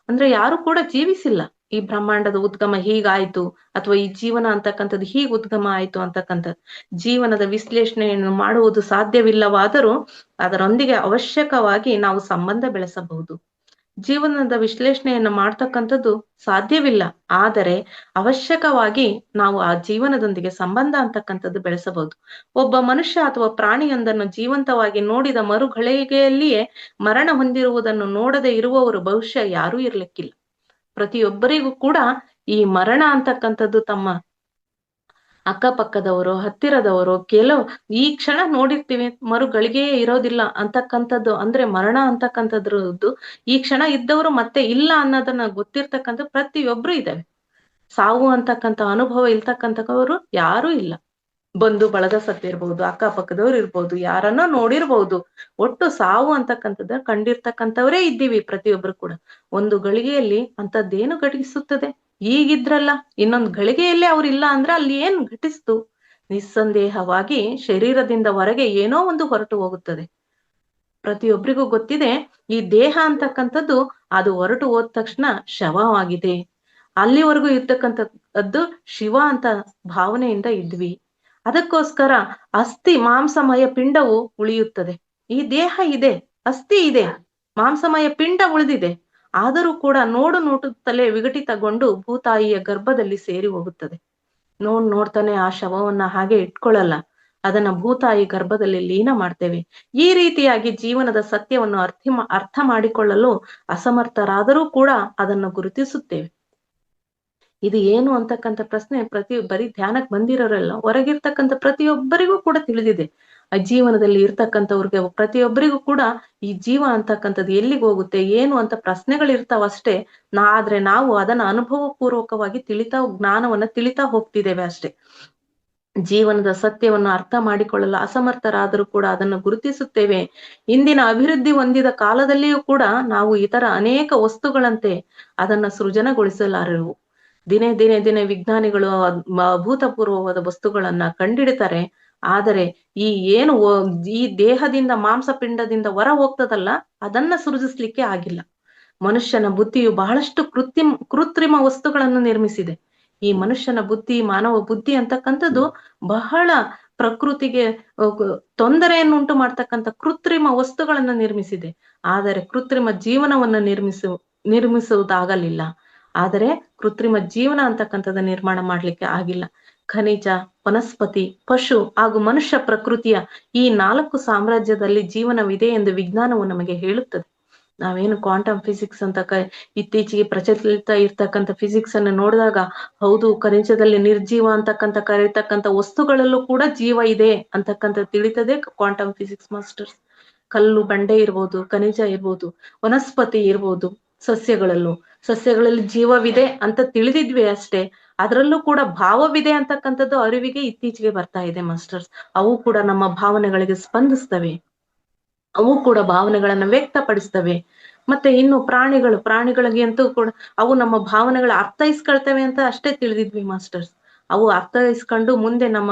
ಅಂದ್ರೆ ಯಾರು ಕೂಡ ಜೀವಿಸಿಲ್ಲ. ಈ ಬ್ರಹ್ಮಾಂಡದ ಉದ್ಗಮ ಹೀಗಾಯ್ತು ಅಥವಾ ಈ ಜೀವನ ಅಂತಕ್ಕಂಥದ್ದು ಹೀಗೆ ಉದ್ಗಮ ಆಯ್ತು ಅಂತಕ್ಕಂಥದ್ದು ಜೀವನದ ವಿಶ್ಲೇಷಣೆಯನ್ನು ಮಾಡುವುದು ಸಾಧ್ಯವಿಲ್ಲವಾದರೂ ಅದರೊಂದಿಗೆ ಅವಶ್ಯಕವಾಗಿ ನಾವು ಸಂಬಂಧ ಬೆಳೆಸಬಹುದು. ಜೀವನದ ವಿಶ್ಲೇಷಣೆಯನ್ನು ಮಾಡ್ತಕ್ಕಂಥದ್ದು ಸಾಧ್ಯವಿಲ್ಲ, ಆದರೆ ಅವಶ್ಯಕವಾಗಿ ನಾವು ಆ ಜೀವನದೊಂದಿಗೆ ಸಂಬಂಧ ಅಂತಕ್ಕಂಥದ್ದು ಬೆಳೆಸಬಹುದು. ಒಬ್ಬ ಮನುಷ್ಯ ಅಥವಾ ಪ್ರಾಣಿಯೊಂದನ್ನು ಜೀವಂತವಾಗಿ ನೋಡಿದ ಮರುಗಳಿಗೆಯಲ್ಲಿಯೇ ಮರಣ ಹೊಂದಿರುವುದನ್ನು ನೋಡದೆ ಇರುವವರು ಬಹುಶಃ ಯಾರೂ ಇರ್ಲಿಕ್ಕಿಲ್ಲ. ಪ್ರತಿಯೊಬ್ಬರಿಗೂ ಕೂಡ ಈ ಮರಣ ಅಂತಕ್ಕಂಥದ್ದು ತಮ್ಮ ಅಕ್ಕಪಕ್ಕದವರು, ಹತ್ತಿರದವರು ಈ ಕ್ಷಣ ನೋಡಿರ್ತೀವಿ, ಮರುಗಳಿಗೆಯೇ ಇರೋದಿಲ್ಲ ಅಂತಕ್ಕಂಥದ್ದು ಅಂದ್ರೆ ಮರಣ ಅಂತಕ್ಕಂಥದ್ದು ಈ ಕ್ಷಣ ಇದ್ದವರು ಮತ್ತೆ ಇಲ್ಲ ಅನ್ನೋದನ್ನ ಗೊತ್ತಿರ್ತಕ್ಕಂಥ ಪ್ರತಿಯೊಬ್ರು ಇದ್ದಾವೆ. ಸಾವು ಅಂತಕ್ಕಂಥ ಅನುಭವ ಇಲ್ತಕ್ಕಂಥವ್ರು ಯಾರೂ ಇಲ್ಲ. ಬಂಧು ಬಳಗ ಸತ್ತಿರ್ಬಹುದು, ಅಕ್ಕಪಕ್ಕದವ್ರು ಇರ್ಬೋದು, ಯಾರನ್ನ ನೋಡಿರ್ಬಹುದು. ಒಟ್ಟು ಸಾವು ಅಂತಕ್ಕಂಥದ್ದು ಕಂಡಿರ್ತಕ್ಕಂಥವರೇ ಇದ್ದೀವಿ ಪ್ರತಿಯೊಬ್ರು ಕೂಡ. ಒಂದು ಗಳಿಗೆಯಲ್ಲಿ ಅಂತದ್ದೇನು ಘಟಿಸುತ್ತದೆ? ಈಗಿದ್ರಲ್ಲ, ಇನ್ನೊಂದು ಗಳಿಗೆಯಲ್ಲೇ ಅವ್ರಿಲ್ಲ ಅಂದ್ರೆ ಅಲ್ಲಿ ಏನ್ ಘಟಿಸ್ತು? ನಿಸ್ಸಂದೇಹವಾಗಿ ಶರೀರದಿಂದ ಹೊರಗೆ ಏನೋ ಒಂದು ಹೊರಟು ಹೋಗುತ್ತದೆ. ಪ್ರತಿಯೊಬ್ಬರಿಗೂ ಗೊತ್ತಿದೆ, ಈ ದೇಹ ಅಂತಕ್ಕಂಥದ್ದು ಅದು ಹೊರಟು ಹೋದ ತಕ್ಷಣ ಶವವಾಗಿದೆ. ಅಲ್ಲಿವರೆಗೂ ಇರ್ತಕ್ಕಂಥದ್ದು ಶಿವ ಅಂತ ಭಾವನೆಯಿಂದ ಇದ್ವಿ. ಅದಕ್ಕೋಸ್ಕರ ಅಸ್ಥಿ ಮಾಂಸಮಯ ಪಿಂಡವು ಉಳಿಯುತ್ತದೆ. ಈ ದೇಹ ಇದೆ, ಅಸ್ಥಿ ಇದೆ, ಮಾಂಸಮಯ ಪಿಂಡ ಉಳಿದಿದೆ. ಆದರೂ ಕೂಡ ನೋಡುತ್ತಲೇ ವಿಘಟಿತಗೊಂಡು ಭೂತಾಯಿಯ ಗರ್ಭದಲ್ಲಿ ಸೇರಿ ಹೋಗುತ್ತದೆ. ನೋಡ್ತಾನೆ ಆ ಶವವನ್ನ ಹಾಗೆ ಇಟ್ಕೊಳ್ಳಲ್ಲ, ಅದನ್ನ ಭೂತಾಯಿ ಗರ್ಭದಲ್ಲಿ ಲೀನ ಮಾಡ್ತೇವೆ. ಈ ರೀತಿಯಾಗಿ ಜೀವನದ ಸತ್ಯವನ್ನು ಅರ್ಥ ಮಾಡಿಕೊಳ್ಳಲು ಅಸಮರ್ಥರಾದರೂ ಕೂಡ ಅದನ್ನು ಗುರುತಿಸುತ್ತೇವೆ. ಇದು ಏನು ಅಂತಕ್ಕಂಥ ಪ್ರಶ್ನೆ ಬರೀ ಧ್ಯಾನಕ್ಕೆ ಬಂದಿರೋರೆಲ್ಲ, ಹೊರಗಿರ್ತಕ್ಕಂಥ ಪ್ರತಿಯೊಬ್ಬರಿಗೂ ಕೂಡ ತಿಳಿದಿದೆ. ಆ ಜೀವನದಲ್ಲಿ ಇರ್ತಕ್ಕಂಥವ್ರಿಗೆ ಪ್ರತಿಯೊಬ್ಬರಿಗೂ ಕೂಡ ಈ ಜೀವ ಅಂತಕ್ಕಂಥದ್ದು ಎಲ್ಲಿಗೆ ಹೋಗುತ್ತೆ, ಏನು ಅಂತ ಪ್ರಶ್ನೆಗಳಿರ್ತಾವಷ್ಟೇ. ಆದ್ರೆ ನಾವು ಅದನ್ನ ಅನುಭವ ಪೂರ್ವಕವಾಗಿ ಜ್ಞಾನವನ್ನ ತಿಳಿತಾ ಹೋಗ್ತಿದ್ದೇವೆ ಅಷ್ಟೇ. ಜೀವನದ ಸತ್ಯವನ್ನು ಅರ್ಥ ಮಾಡಿಕೊಳ್ಳಲು ಅಸಮರ್ಥರಾದರೂ ಕೂಡ ಅದನ್ನು ಗುರುತಿಸುತ್ತೇವೆ. ಇಂದಿನ ಅಭಿವೃದ್ಧಿ ಹೊಂದಿದ ಕಾಲದಲ್ಲಿಯೂ ಕೂಡ ನಾವು ಇತರ ಅನೇಕ ವಸ್ತುಗಳಂತೆ ಅದನ್ನ ಸೃಜನಗೊಳಿಸಲಾರೆವು. ದಿನೇ ವಿಜ್ಞಾನಿಗಳು ಅಭೂತಪೂರ್ವವಾದ ವಸ್ತುಗಳನ್ನ ಕಂಡಿಡ್ತಾರೆ. ಆದರೆ ಈ ದೇಹದಿಂದ ಮಾಂಸಪಿಂಡದಿಂದ ಹೊರ ಹೋಗ್ತದಲ್ಲ, ಅದನ್ನ ಸೃಜಿಸ್ಲಿಕ್ಕೆ ಆಗಿಲ್ಲ. ಮನುಷ್ಯನ ಬುದ್ಧಿಯು ಬಹಳಷ್ಟು ಕೃತ್ರಿಮ ವಸ್ತುಗಳನ್ನು ನಿರ್ಮಿಸಿದೆ. ಈ ಮನುಷ್ಯನ ಬುದ್ಧಿ, ಮಾನವ ಬುದ್ಧಿ ಅಂತಕ್ಕಂಥದ್ದು ಬಹಳ ಪ್ರಕೃತಿಗೆ ತೊಂದರೆಯನ್ನುಂಟು ಮಾಡ್ತಕ್ಕಂಥ ಕೃತ್ರಿಮ ವಸ್ತುಗಳನ್ನ ನಿರ್ಮಿಸಿದೆ. ಆದರೆ ಕೃತ್ರಿಮ ಜೀವನವನ್ನ ನಿರ್ಮಿಸುವುದಾಗಲಿಲ್ಲ. ಆದರೆ ಕೃತ್ರಿಮ ಜೀವನ ಅಂತಕ್ಕಂಥದ್ದು ನಿರ್ಮಾಣ ಮಾಡ್ಲಿಕ್ಕೆ ಆಗಿಲ್ಲ. ಖನಿಜ, ವನಸ್ಪತಿ, ಪಶು ಹಾಗೂ ಮನುಷ್ಯ ಪ್ರಕೃತಿಯ ಈ 4 ಸಾಮ್ರಾಜ್ಯದಲ್ಲಿ ಜೀವನವಿದೆ ಎಂದು ವಿಜ್ಞಾನವು ನಮಗೆ ಹೇಳುತ್ತದೆ. ನಾವೇನು ಕ್ವಾಂಟಮ್ ಫಿಸಿಕ್ಸ್ ಅಂತ ಇತ್ತೀಚೆಗೆ ಪ್ರಚಲಿತ ಇರ್ತಕ್ಕಂಥ ಫಿಸಿಕ್ಸ್ ಅನ್ನು ನೋಡಿದಾಗ, ಹೌದು, ಖನಿಜದಲ್ಲಿ ನಿರ್ಜೀವ ಅಂತಕ್ಕಂಥ ಕರೀತಕ್ಕಂಥ ವಸ್ತುಗಳಲ್ಲೂ ಕೂಡ ಜೀವ ಇದೆ ಅಂತಕ್ಕಂಥ ತಿಳಿತದೆ ಕ್ವಾಂಟಮ್ ಫಿಸಿಕ್ಸ್ ಮಾಸ್ಟರ್ಸ್. ಕಲ್ಲು ಬಂಡೆ ಇರ್ಬೋದು, ಖನಿಜ ಇರ್ಬೋದು, ವನಸ್ಪತಿ ಇರ್ಬೋದು, ಸಸ್ಯಗಳಲ್ಲಿ ಜೀವವಿದೆ ಅಂತ ತಿಳಿದಿದ್ವಿ ಅಷ್ಟೇ. ಅದರಲ್ಲೂ ಕೂಡ ಭಾವವಿದೆ ಅಂತಕ್ಕಂಥದ್ದು ಅರಿವಿಗೆ ಇತ್ತೀಚೆಗೆ ಬರ್ತಾ ಇದೆ ಮಾಸ್ಟರ್ಸ್. ಅವು ಕೂಡ ನಮ್ಮ ಭಾವನೆಗಳಿಗೆ ಸ್ಪಂದಿಸ್ತವೆ, ಅವು ಕೂಡ ಭಾವನೆಗಳನ್ನ ವ್ಯಕ್ತಪಡಿಸ್ತವೆ. ಮತ್ತೆ ಇನ್ನು ಪ್ರಾಣಿಗಳಿಗೆ ಅಂತೂ ಕೂಡ ಅವು ನಮ್ಮ ಭಾವನೆಗಳ ಅರ್ಥೈಸ್ಕೊಳ್ತವೆ ಅಂತ ಅಷ್ಟೇ ತಿಳಿದಿದ್ವಿ ಮಾಸ್ಟರ್ಸ್. ಅವು ಅರ್ಥೈಸ್ಕೊಂಡು ಮುಂದೆ ನಮ್ಮ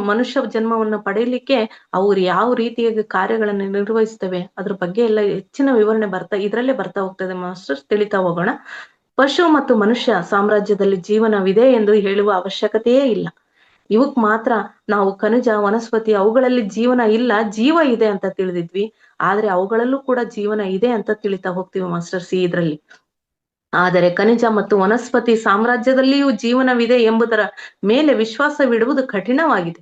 ಮನುಷ್ಯ ಜನ್ಮವನ್ನು ಪಡೆಯಲಿಕ್ಕೆ ಅವ್ರು ಯಾವ ರೀತಿಯಾಗಿ ಕಾರ್ಯಗಳನ್ನು ನಿರ್ವಹಿಸ್ತವೆ ಅದ್ರ ಬಗ್ಗೆ ಎಲ್ಲ ಹೆಚ್ಚಿನ ವಿವರಣೆ ಇದ್ರಲ್ಲೇ ಬರ್ತಾ ಹೋಗ್ತದೆ ಮಾಸ್ಟರ್ಸ್. ತಿಳಿತಾ ಹೋಗೋಣ. ಪಶು ಮತ್ತು ಮನುಷ್ಯ ಸಾಮ್ರಾಜ್ಯದಲ್ಲಿ ಜೀವನವಿದೆ ಎಂದು ಹೇಳುವ ಅವಶ್ಯಕತೆಯೇ ಇಲ್ಲ. ಇವಕ್ ಮಾತ್ರ ನಾವು ಖನಿಜ, ವನಸ್ಪತಿ ಅವುಗಳಲ್ಲಿ ಜೀವನ ಇಲ್ಲ, ಜೀವ ಇದೆ ಅಂತ ತಿಳಿದಿದ್ವಿ. ಆದ್ರೆ ಅವುಗಳಲ್ಲೂ ಕೂಡ ಜೀವನ ಇದೆ ಅಂತ ತಿಳಿತಾ ಹೋಗ್ತೀವಿ ಮಾಸ್ಟರ್ಸ್ ಇದ್ರಲ್ಲಿ. ಆದರೆ ಖನಿಜ ಮತ್ತು ವನಸ್ಪತಿ ಸಾಮ್ರಾಜ್ಯದಲ್ಲಿಯೂ ಜೀವನವಿದೆ ಎಂಬುದರ ಮೇಲೆ ವಿಶ್ವಾಸವಿಡುವುದು ಕಠಿಣವಾಗಿದೆ.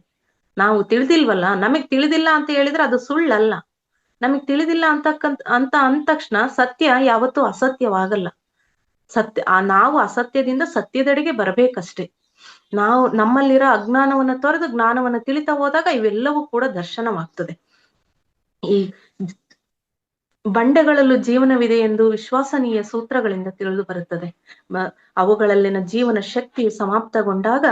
ನಾವು ತಿಳಿದಿಲ್ವಲ್ಲ, ನಮಗ್ ತಿಳಿದಿಲ್ಲ ಅಂತ ಹೇಳಿದ್ರೆ ಅದು ಸುಳ್ಳಲ್ಲ. ನಮಗ್ ತಿಳಿದಿಲ್ಲ ಅಂದ ತಕ್ಷಣ ಸತ್ಯ ಯಾವತ್ತೂ ಅಸತ್ಯವಾಗಲ್ಲ. ನಾವು ಅಸತ್ಯದಿಂದ ಸತ್ಯದೆಡೆಗೆ ಬರಬೇಕಷ್ಟೇ. ನಮ್ಮಲ್ಲಿರೋ ಅಜ್ಞಾನವನ್ನ ತೊರೆದು ಜ್ಞಾನವನ್ನ ತಿಳಿತಾ ಹೋದಾಗ ಇವೆಲ್ಲವೂ ಕೂಡ ದರ್ಶನವಾಗ್ತದೆ. ಈ ಬಂಡೆಗಳಲ್ಲೂ ಜೀವನವಿದೆ ಎಂದು ವಿಶ್ವಾಸನೀಯ ಸೂತ್ರಗಳಿಂದ ತಿಳಿದು ಬರುತ್ತದೆ. ಅವುಗಳಲ್ಲಿನ ಜೀವನ ಶಕ್ತಿಯು ಸಮಾಪ್ತಗೊಂಡಾಗ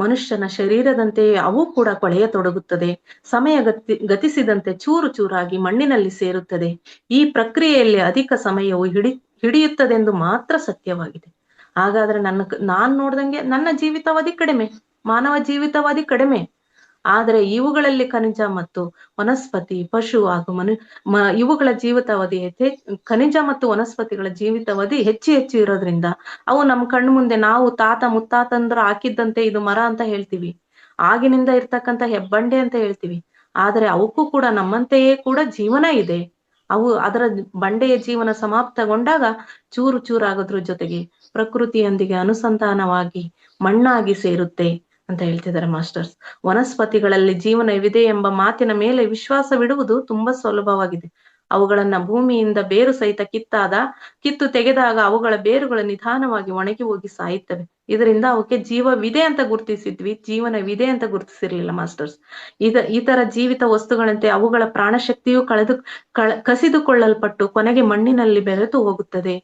ಮನುಷ್ಯನ ಶರೀರದಂತೆಯೇ ಅವು ಕೂಡ ಕೊಳೆಯತೊಡಗುತ್ತದೆ. ಸಮಯ ಗತಿಸಿದಂತೆ ಚೂರು ಚೂರಾಗಿ ಮಣ್ಣಿನಲ್ಲಿ ಸೇರುತ್ತದೆ. ಈ ಪ್ರಕ್ರಿಯೆಯಲ್ಲಿ ಅಧಿಕ ಸಮಯವು ಹಿಡಿಯುತ್ತದೆಂದು ಮಾತ್ರ ಸತ್ಯವಾಗಿದೆ. ಹಾಗಾದ್ರೆ ನಾನ್ ನೋಡ್ದಂಗೆ ನನ್ನ ಜೀವಿತಾವಧಿ ಕಡಿಮೆ, ಮಾನವ ಜೀವಿತಾವಧಿ ಕಡಿಮೆ. ಆದರೆ ಇವುಗಳಲ್ಲಿ ಖನಿಜ ಮತ್ತು ವನಸ್ಪತಿ, ಪಶು ಹಾಗೂ ಇವುಗಳ ಜೀವಿತಾವಧಿ ಖನಿಜ ಮತ್ತು ವನಸ್ಪತಿಗಳ ಜೀವಿತಾವಧಿ ಹೆಚ್ಚು ಇರೋದ್ರಿಂದ ಅವು ನಮ್ಮ ಕಣ್ಣು ಮುಂದೆ ನಾವು ಮುತ್ತಾತಂದ್ರು ಹಾಕಿದ್ದಂತೆ ಇದು ಮರ ಅಂತ ಹೇಳ್ತೀವಿ, ಆಗಿನಿಂದ ಇರ್ತಕ್ಕಂಥ ಹೆಬ್ಬಂಡೆ ಅಂತ ಹೇಳ್ತೀವಿ. ಆದ್ರೆ ಅವಕ್ಕೂ ಕೂಡ ನಮ್ಮಂತೆಯೇ ಕೂಡ ಜೀವನ ಇದೆ. ಅದರ ಬಂಡೆಯ ಜೀವನ ಸಮಾಪ್ತಗೊಂಡಾಗ ಚೂರು ಚೂರಾಗೋದ್ರ ಜೊತೆಗೆ ಪ್ರಕೃತಿಯೊಂದಿಗೆ ಅನುಸಂಧಾನವಾಗಿ ಮಣ್ಣಾಗಿ ಸೇರುತ್ತೆ ಅಂತ ಹೇಳ್ತಿದ್ದಾರೆ ಮಾಸ್ಟರ್ಸ್. ವನಸ್ಪತಿಗಳಲ್ಲಿ ಜೀವನವಿದೆ ಎಂಬ ಮಾತಿನ ಮೇಲೆ ವಿಶ್ವಾಸವಿಡುವುದು ತುಂಬಾ ಸುಲಭವಾಗಿದೆ. ಅವುಗಳನ್ನ ಭೂಮಿಯಿಂದ ಬೇರು ಸಹಿತ ಕಿತ್ತು ತೆಗೆದಾಗ ಅವುಗಳ ಬೇರುಗಳು ನಿಧಾನವಾಗಿ ಒಣಗಿ ಹೋಗಿ ಸಾಯುತ್ತವೆ. ಇದರಿಂದ ಅವಕ್ಕೆ ಜೀವವಿದೆ ಅಂತ ಗುರುತಿಸಿದ್ವಿ, ಜೀವನವಿದೆ ಅಂತ ಗುರುತಿಸಿರ್ಲಿಲ್ಲ ಮಾಸ್ಟರ್ಸ್. ಇತರ ಜೀವಿತ ವಸ್ತುಗಳಂತೆ ಅವುಗಳ ಪ್ರಾಣಶಕ್ತಿಯು ಕಸಿದುಕೊಳ್ಳಲ್ಪಟ್ಟು ಕೊನೆಗೆ ಮಣ್ಣಿನಲ್ಲಿ ಬೆರೆತು ಹೋಗುತ್ತದೆ.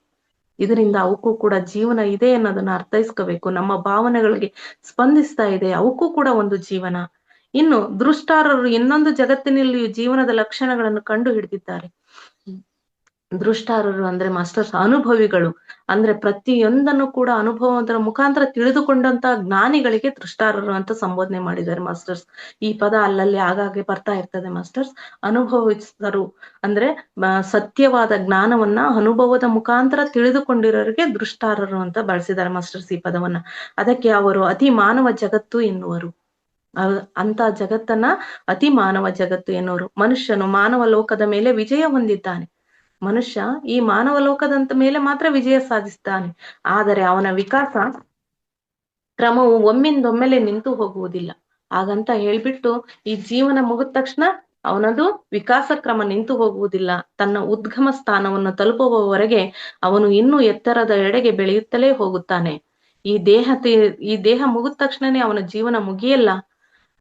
ಇದರಿಂದ ಅವಕ್ಕೂ ಕೂಡ ಜೀವನ ಇದೆ ಅನ್ನೋದನ್ನ ಅರ್ಥೈಸ್ಕೋಬೇಕು. ನಮ್ಮ ಭಾವನೆಗಳಿಗೆ ಸ್ಪಂದಿಸ್ತಾ ಇದೆ, ಅವಕ್ಕೂ ಕೂಡ ಒಂದು ಜೀವನ. ಇನ್ನು ದೃಷ್ಟಾರರು ಇನ್ನೊಂದು ಜಗತ್ತಿನಲ್ಲಿಯೂ ಜೀವನದ ಲಕ್ಷಣಗಳನ್ನು ಕಂಡು ಹಿಡಿದಿದ್ದಾರೆ. ದೃಷ್ಟಾರರು ಅಂದ್ರೆ ಮಾಸ್ಟರ್ಸ್ ಅನುಭವಿಗಳು. ಅಂದ್ರೆ ಪ್ರತಿಯೊಂದನ್ನು ಕೂಡ ಅನುಭವದ ಮುಖಾಂತರ ತಿಳಿದುಕೊಂಡಂತ ಜ್ಞಾನಿಗಳಿಗೆ ದೃಷ್ಟಾರರು ಅಂತ ಸಂಬೋಧನೆ ಮಾಡಿದ್ದಾರೆ ಮಾಸ್ಟರ್ಸ್. ಈ ಪದ ಅಲ್ಲಲ್ಲಿ ಆಗಾಗ್ಗೆ ಬರ್ತಾ ಇರ್ತದೆ ಮಾಸ್ಟರ್ಸ್. ಅನುಭವಿಸರು ಅಂದ್ರೆ ಸತ್ಯವಾದ ಜ್ಞಾನವನ್ನ ಅನುಭವದ ಮುಖಾಂತರ ತಿಳಿದುಕೊಂಡಿರೋರಿಗೆ ದೃಷ್ಟಾರರು ಅಂತ ಬಳಸಿದ್ದಾರೆ ಮಾಸ್ಟರ್ಸ್ ಈ ಪದವನ್ನ. ಅದಕ್ಕೆ ಅವರು ಅತಿ ಮಾನವ ಜಗತ್ತು ಎನ್ನುವರು. ಅಂತ ಜಗತ್ತನ್ನ ಅತಿ ಮಾನವ ಜಗತ್ತು ಎನ್ನುವರು. ಮನುಷ್ಯನು ಮಾನವ ಲೋಕದ ಮೇಲೆ ವಿಜಯ ಹೊಂದಿದ್ದಾನೆ. ಮನುಷ್ಯ ಈ ಮಾನವ ಲೋಕದಂತ ಮೇಲೆ ಮಾತ್ರ ವಿಜಯ ಸಾಧಿಸ್ತಾನೆ. ಆದರೆ ಅವನ ವಿಕಾಸ ಕ್ರಮವು ಒಮ್ಮಿಂದೊಮ್ಮೆಲೆ ನಿಂತು ಹೋಗುವುದಿಲ್ಲ. ಹಾಗಂತ ಹೇಳ್ಬಿಟ್ಟು ಈ ಜೀವನ ಮುಗಿದ ತಕ್ಷಣ ಅವನದು ವಿಕಾಸ ಕ್ರಮ ನಿಂತು ಹೋಗುವುದಿಲ್ಲ. ತನ್ನ ಉದ್ಗಮ ಸ್ಥಾನವನ್ನು ತಲುಪುವವರೆಗೆ ಅವನು ಇನ್ನೂ ಎತ್ತರದ ಎಡೆಗೆ ಬೆಳೆಯುತ್ತಲೇ ಹೋಗುತ್ತಾನೆ. ಈ ದೇಹ ಮುಗಿದ ತಕ್ಷಣನೇ ಅವನ ಜೀವನ ಮುಗಿಯಲ್ಲ.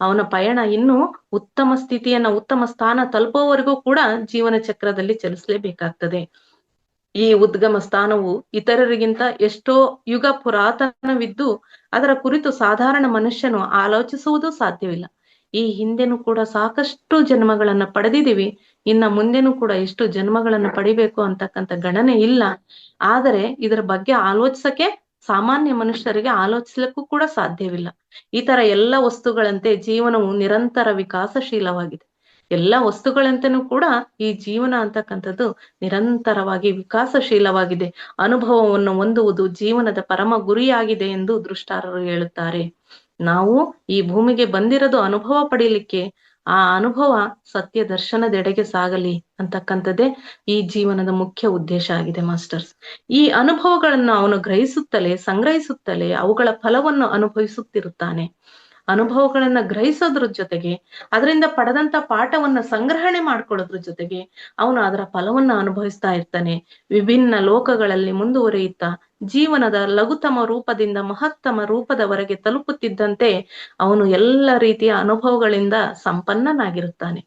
ಅವನ ಪಯಣ ಇನ್ನು ಉತ್ತಮ ಸ್ಥಾನ ತಲುಪುವವರೆಗೂ ಕೂಡ ಜೀವನ ಚಕ್ರದಲ್ಲಿ ಚಲಿಸಲೇಬೇಕಾಗ್ತದೆ. ಈ ಉದ್ಗಮ ಸ್ಥಾನವು ಇತರರಿಗಿಂತ ಎಷ್ಟೋ ಯುಗ ಪುರಾತನವಿದ್ದು ಅದರ ಕುರಿತು ಸಾಧಾರಣ ಮನುಷ್ಯನು ಆಲೋಚಿಸುವುದು ಸಾಧ್ಯವಿಲ್ಲ. ಈ ಹಿಂದೆನೂ ಕೂಡ ಸಾಕಷ್ಟು ಜನ್ಮಗಳನ್ನ ಪಡೆದಿದ್ದೀವಿ, ಇನ್ನ ಮುಂದೆನೂ ಕೂಡ ಎಷ್ಟು ಜನ್ಮಗಳನ್ನ ಪಡಿಬೇಕು ಅಂತಕ್ಕಂಥ ಗಣನೆ ಇಲ್ಲ. ಆದರೆ ಇದರ ಬಗ್ಗೆ ಆಲೋಚಿಸಕ್ಕೆ ಸಾಮಾನ್ಯ ಮನುಷ್ಯರಿಗೆ ಆಲೋಚಿಸ್ಲಿಕ್ಕೂ ಕೂಡ ಸಾಧ್ಯವಿಲ್ಲ. ಈ ತರ ಎಲ್ಲ ವಸ್ತುಗಳಂತೆ ಜೀವನವು ನಿರಂತರ ವಿಕಾಸಶೀಲವಾಗಿದೆ. ಎಲ್ಲ ವಸ್ತುಗಳಂತೆನೂ ಕೂಡ ಈ ಜೀವನ ಅಂತಕ್ಕಂಥದ್ದು ನಿರಂತರವಾಗಿ ವಿಕಾಸಶೀಲವಾಗಿದೆ. ಅನುಭವವನ್ನು ಹೊಂದುವುದು ಜೀವನದ ಪರಮ ಗುರಿಯಾಗಿದೆ ಎಂದು ದೃಷ್ಟಾರರು ಹೇಳುತ್ತಾರೆ. ನಾವು ಈ ಭೂಮಿಗೆ ಬಂದಿರೋದು ಅನುಭವ ಪಡೀಲಿಕ್ಕೆ. ಆ ಅನುಭವ ಸತ್ಯ ದರ್ಶನದೆಡೆಗೆ ಸಾಗಲಿ ಅಂತಕ್ಕಂಥದ್ದೇ ಈ ಜೀವನದ ಮುಖ್ಯ ಉದ್ದೇಶ ಆಗಿದೆ ಮಾಸ್ಟರ್ಸ್. ಈ ಅನುಭವಗಳನ್ನು ಅವನು ಗ್ರಹಿಸುತ್ತಲೇ ಸಂಗ್ರಹಿಸುತ್ತಲೇ ಅವುಗಳ ಫಲವನ್ನು ಅನುಭವಿಸುತ್ತಿರುತ್ತಾನೆ. ಅನುಭವಗಳನ್ನ ಗ್ರಹಿಸೋದ್ರ ಜೊತೆಗೆ ಅದರಿಂದ ಪಡೆದಂತ ಪಾಠವನ್ನ ಸಂಗ್ರಹಣೆ ಮಾಡ್ಕೊಳ್ಳೋದ್ರ ಜೊತೆಗೆ ಅವನು ಅದರ ಫಲವನ್ನ ಅನುಭವಿಸ್ತಾ ಇರ್ತಾನೆ. ವಿಭಿನ್ನ ಲೋಕಗಳಲ್ಲಿ ಮುಂದುವರಿಯುತ್ತಾ ಜೀವನದ ಲಘುತಮ ರೂಪದಿಂದ ಮಹತ್ತಮ ರೂಪದವರೆಗೆ ತಲುಪುತ್ತಿದ್ದಂತೆ ಅವನು ಎಲ್ಲ ರೀತಿಯ ಅನುಭವಗಳಿಂದ ಸಂಪನ್ನನಾಗಿರುತ್ತಾನೆ.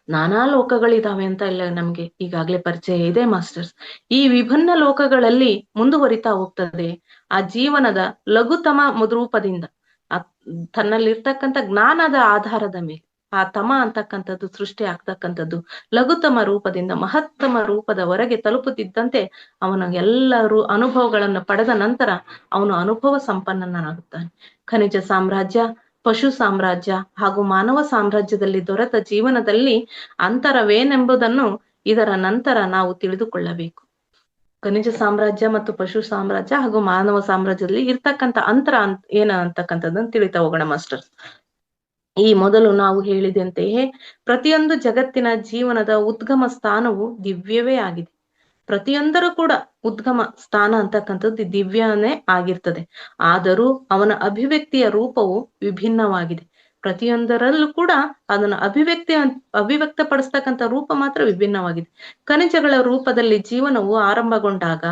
ನಾನಾ ಲೋಕಗಳಿದಾವೆ ಅಂತ ಎಲ್ಲ ನಮ್ಗೆ ಈಗಾಗ್ಲೇ ಪರಿಚಯ ಇದೆ ಮಾಸ್ಟರ್ಸ್. ಈ ವಿಭಿನ್ನ ಲೋಕಗಳಲ್ಲಿ ಮುಂದುವರಿತಾ ಹೋಗ್ತದೆ ಆ ಜೀವನದ ಲಘುತಮ ರೂಪದಿಂದ ತನ್ನಲ್ಲಿರ್ತಕ್ಕಂಥ ಜ್ಞಾನದ ಆಧಾರದ ಮೇಲೆ ಆ ತಮ ಅಂತಕ್ಕಂಥದ್ದು ಸೃಷ್ಟಿ ಆಗ್ತಕ್ಕಂಥದ್ದು ಲಘುತಮ ರೂಪದಿಂದ ಮಹತ್ತಮ ರೂಪದವರೆಗೆ ತಲುಪುತ್ತಿದ್ದಂತೆ ಅವನ ಎಲ್ಲರೂ ಅನುಭವಗಳನ್ನು ಪಡೆದ ನಂತರ ಅವನು ಅನುಭವ ಸಂಪನ್ನನಾಗುತ್ತಾನೆ. ಖನಿಜ ಸಾಮ್ರಾಜ್ಯ, ಪಶು ಸಾಮ್ರಾಜ್ಯ ಹಾಗೂ ಮಾನವ ಸಾಮ್ರಾಜ್ಯದಲ್ಲಿ ದೊರೆತ ಜೀವನದಲ್ಲಿ ಅಂತರವೇನೆಂಬುದನ್ನು ಇದರ ನಂತರ ನಾವು ತಿಳಿದುಕೊಳ್ಳಬೇಕು. ಖನಿಜ ಸಾಮ್ರಾಜ್ಯ ಮತ್ತು ಪಶು ಸಾಮ್ರಾಜ್ಯ ಹಾಗೂ ಮಾನವ ಸಾಮ್ರಾಜ್ಯದಲ್ಲಿ ಇರ್ತಕ್ಕಂಥ ಅಂತರ ಏನ ಅಂತಕ್ಕಂಥದ್ದನ್ನು ತಿಳಿತಾ ಹೋಗೋಣ ಮಾಸ್ಟರ್. ಈ ಮೊದಲು ನಾವು ಹೇಳಿದಂತೆಯೇ ಪ್ರತಿಯೊಂದು ಜಗತ್ತಿನ ಜೀವನದ ಉದ್ಗಮ ಸ್ಥಾನವು ದಿವ್ಯವೇ ಆಗಿದೆ. ಪ್ರತಿಯೊಂದರೂ ಕೂಡ ಉದ್ಗಮ ಸ್ಥಾನ ಅಂತಕ್ಕಂಥದ್ದು ದಿವ್ಯನೇ ಆಗಿರ್ತದೆ. ಆದರೂ ಅವನ ಅಭಿವ್ಯಕ್ತಿಯ ರೂಪವು ವಿಭಿನ್ನವಾಗಿದೆ. ಪ್ರತಿಯೊಂದರಲ್ಲೂ ಕೂಡ ಅದನ್ನು ಅಭಿವ್ಯಕ್ತಪಡಿಸ್ತಕ್ಕಂಥ ರೂಪ ಮಾತ್ರ ವಿಭಿನ್ನವಾಗಿದೆ. ಖನಿಜಗಳ ರೂಪದಲ್ಲಿ ಜೀವನವು ಆರಂಭಗೊಂಡಾಗ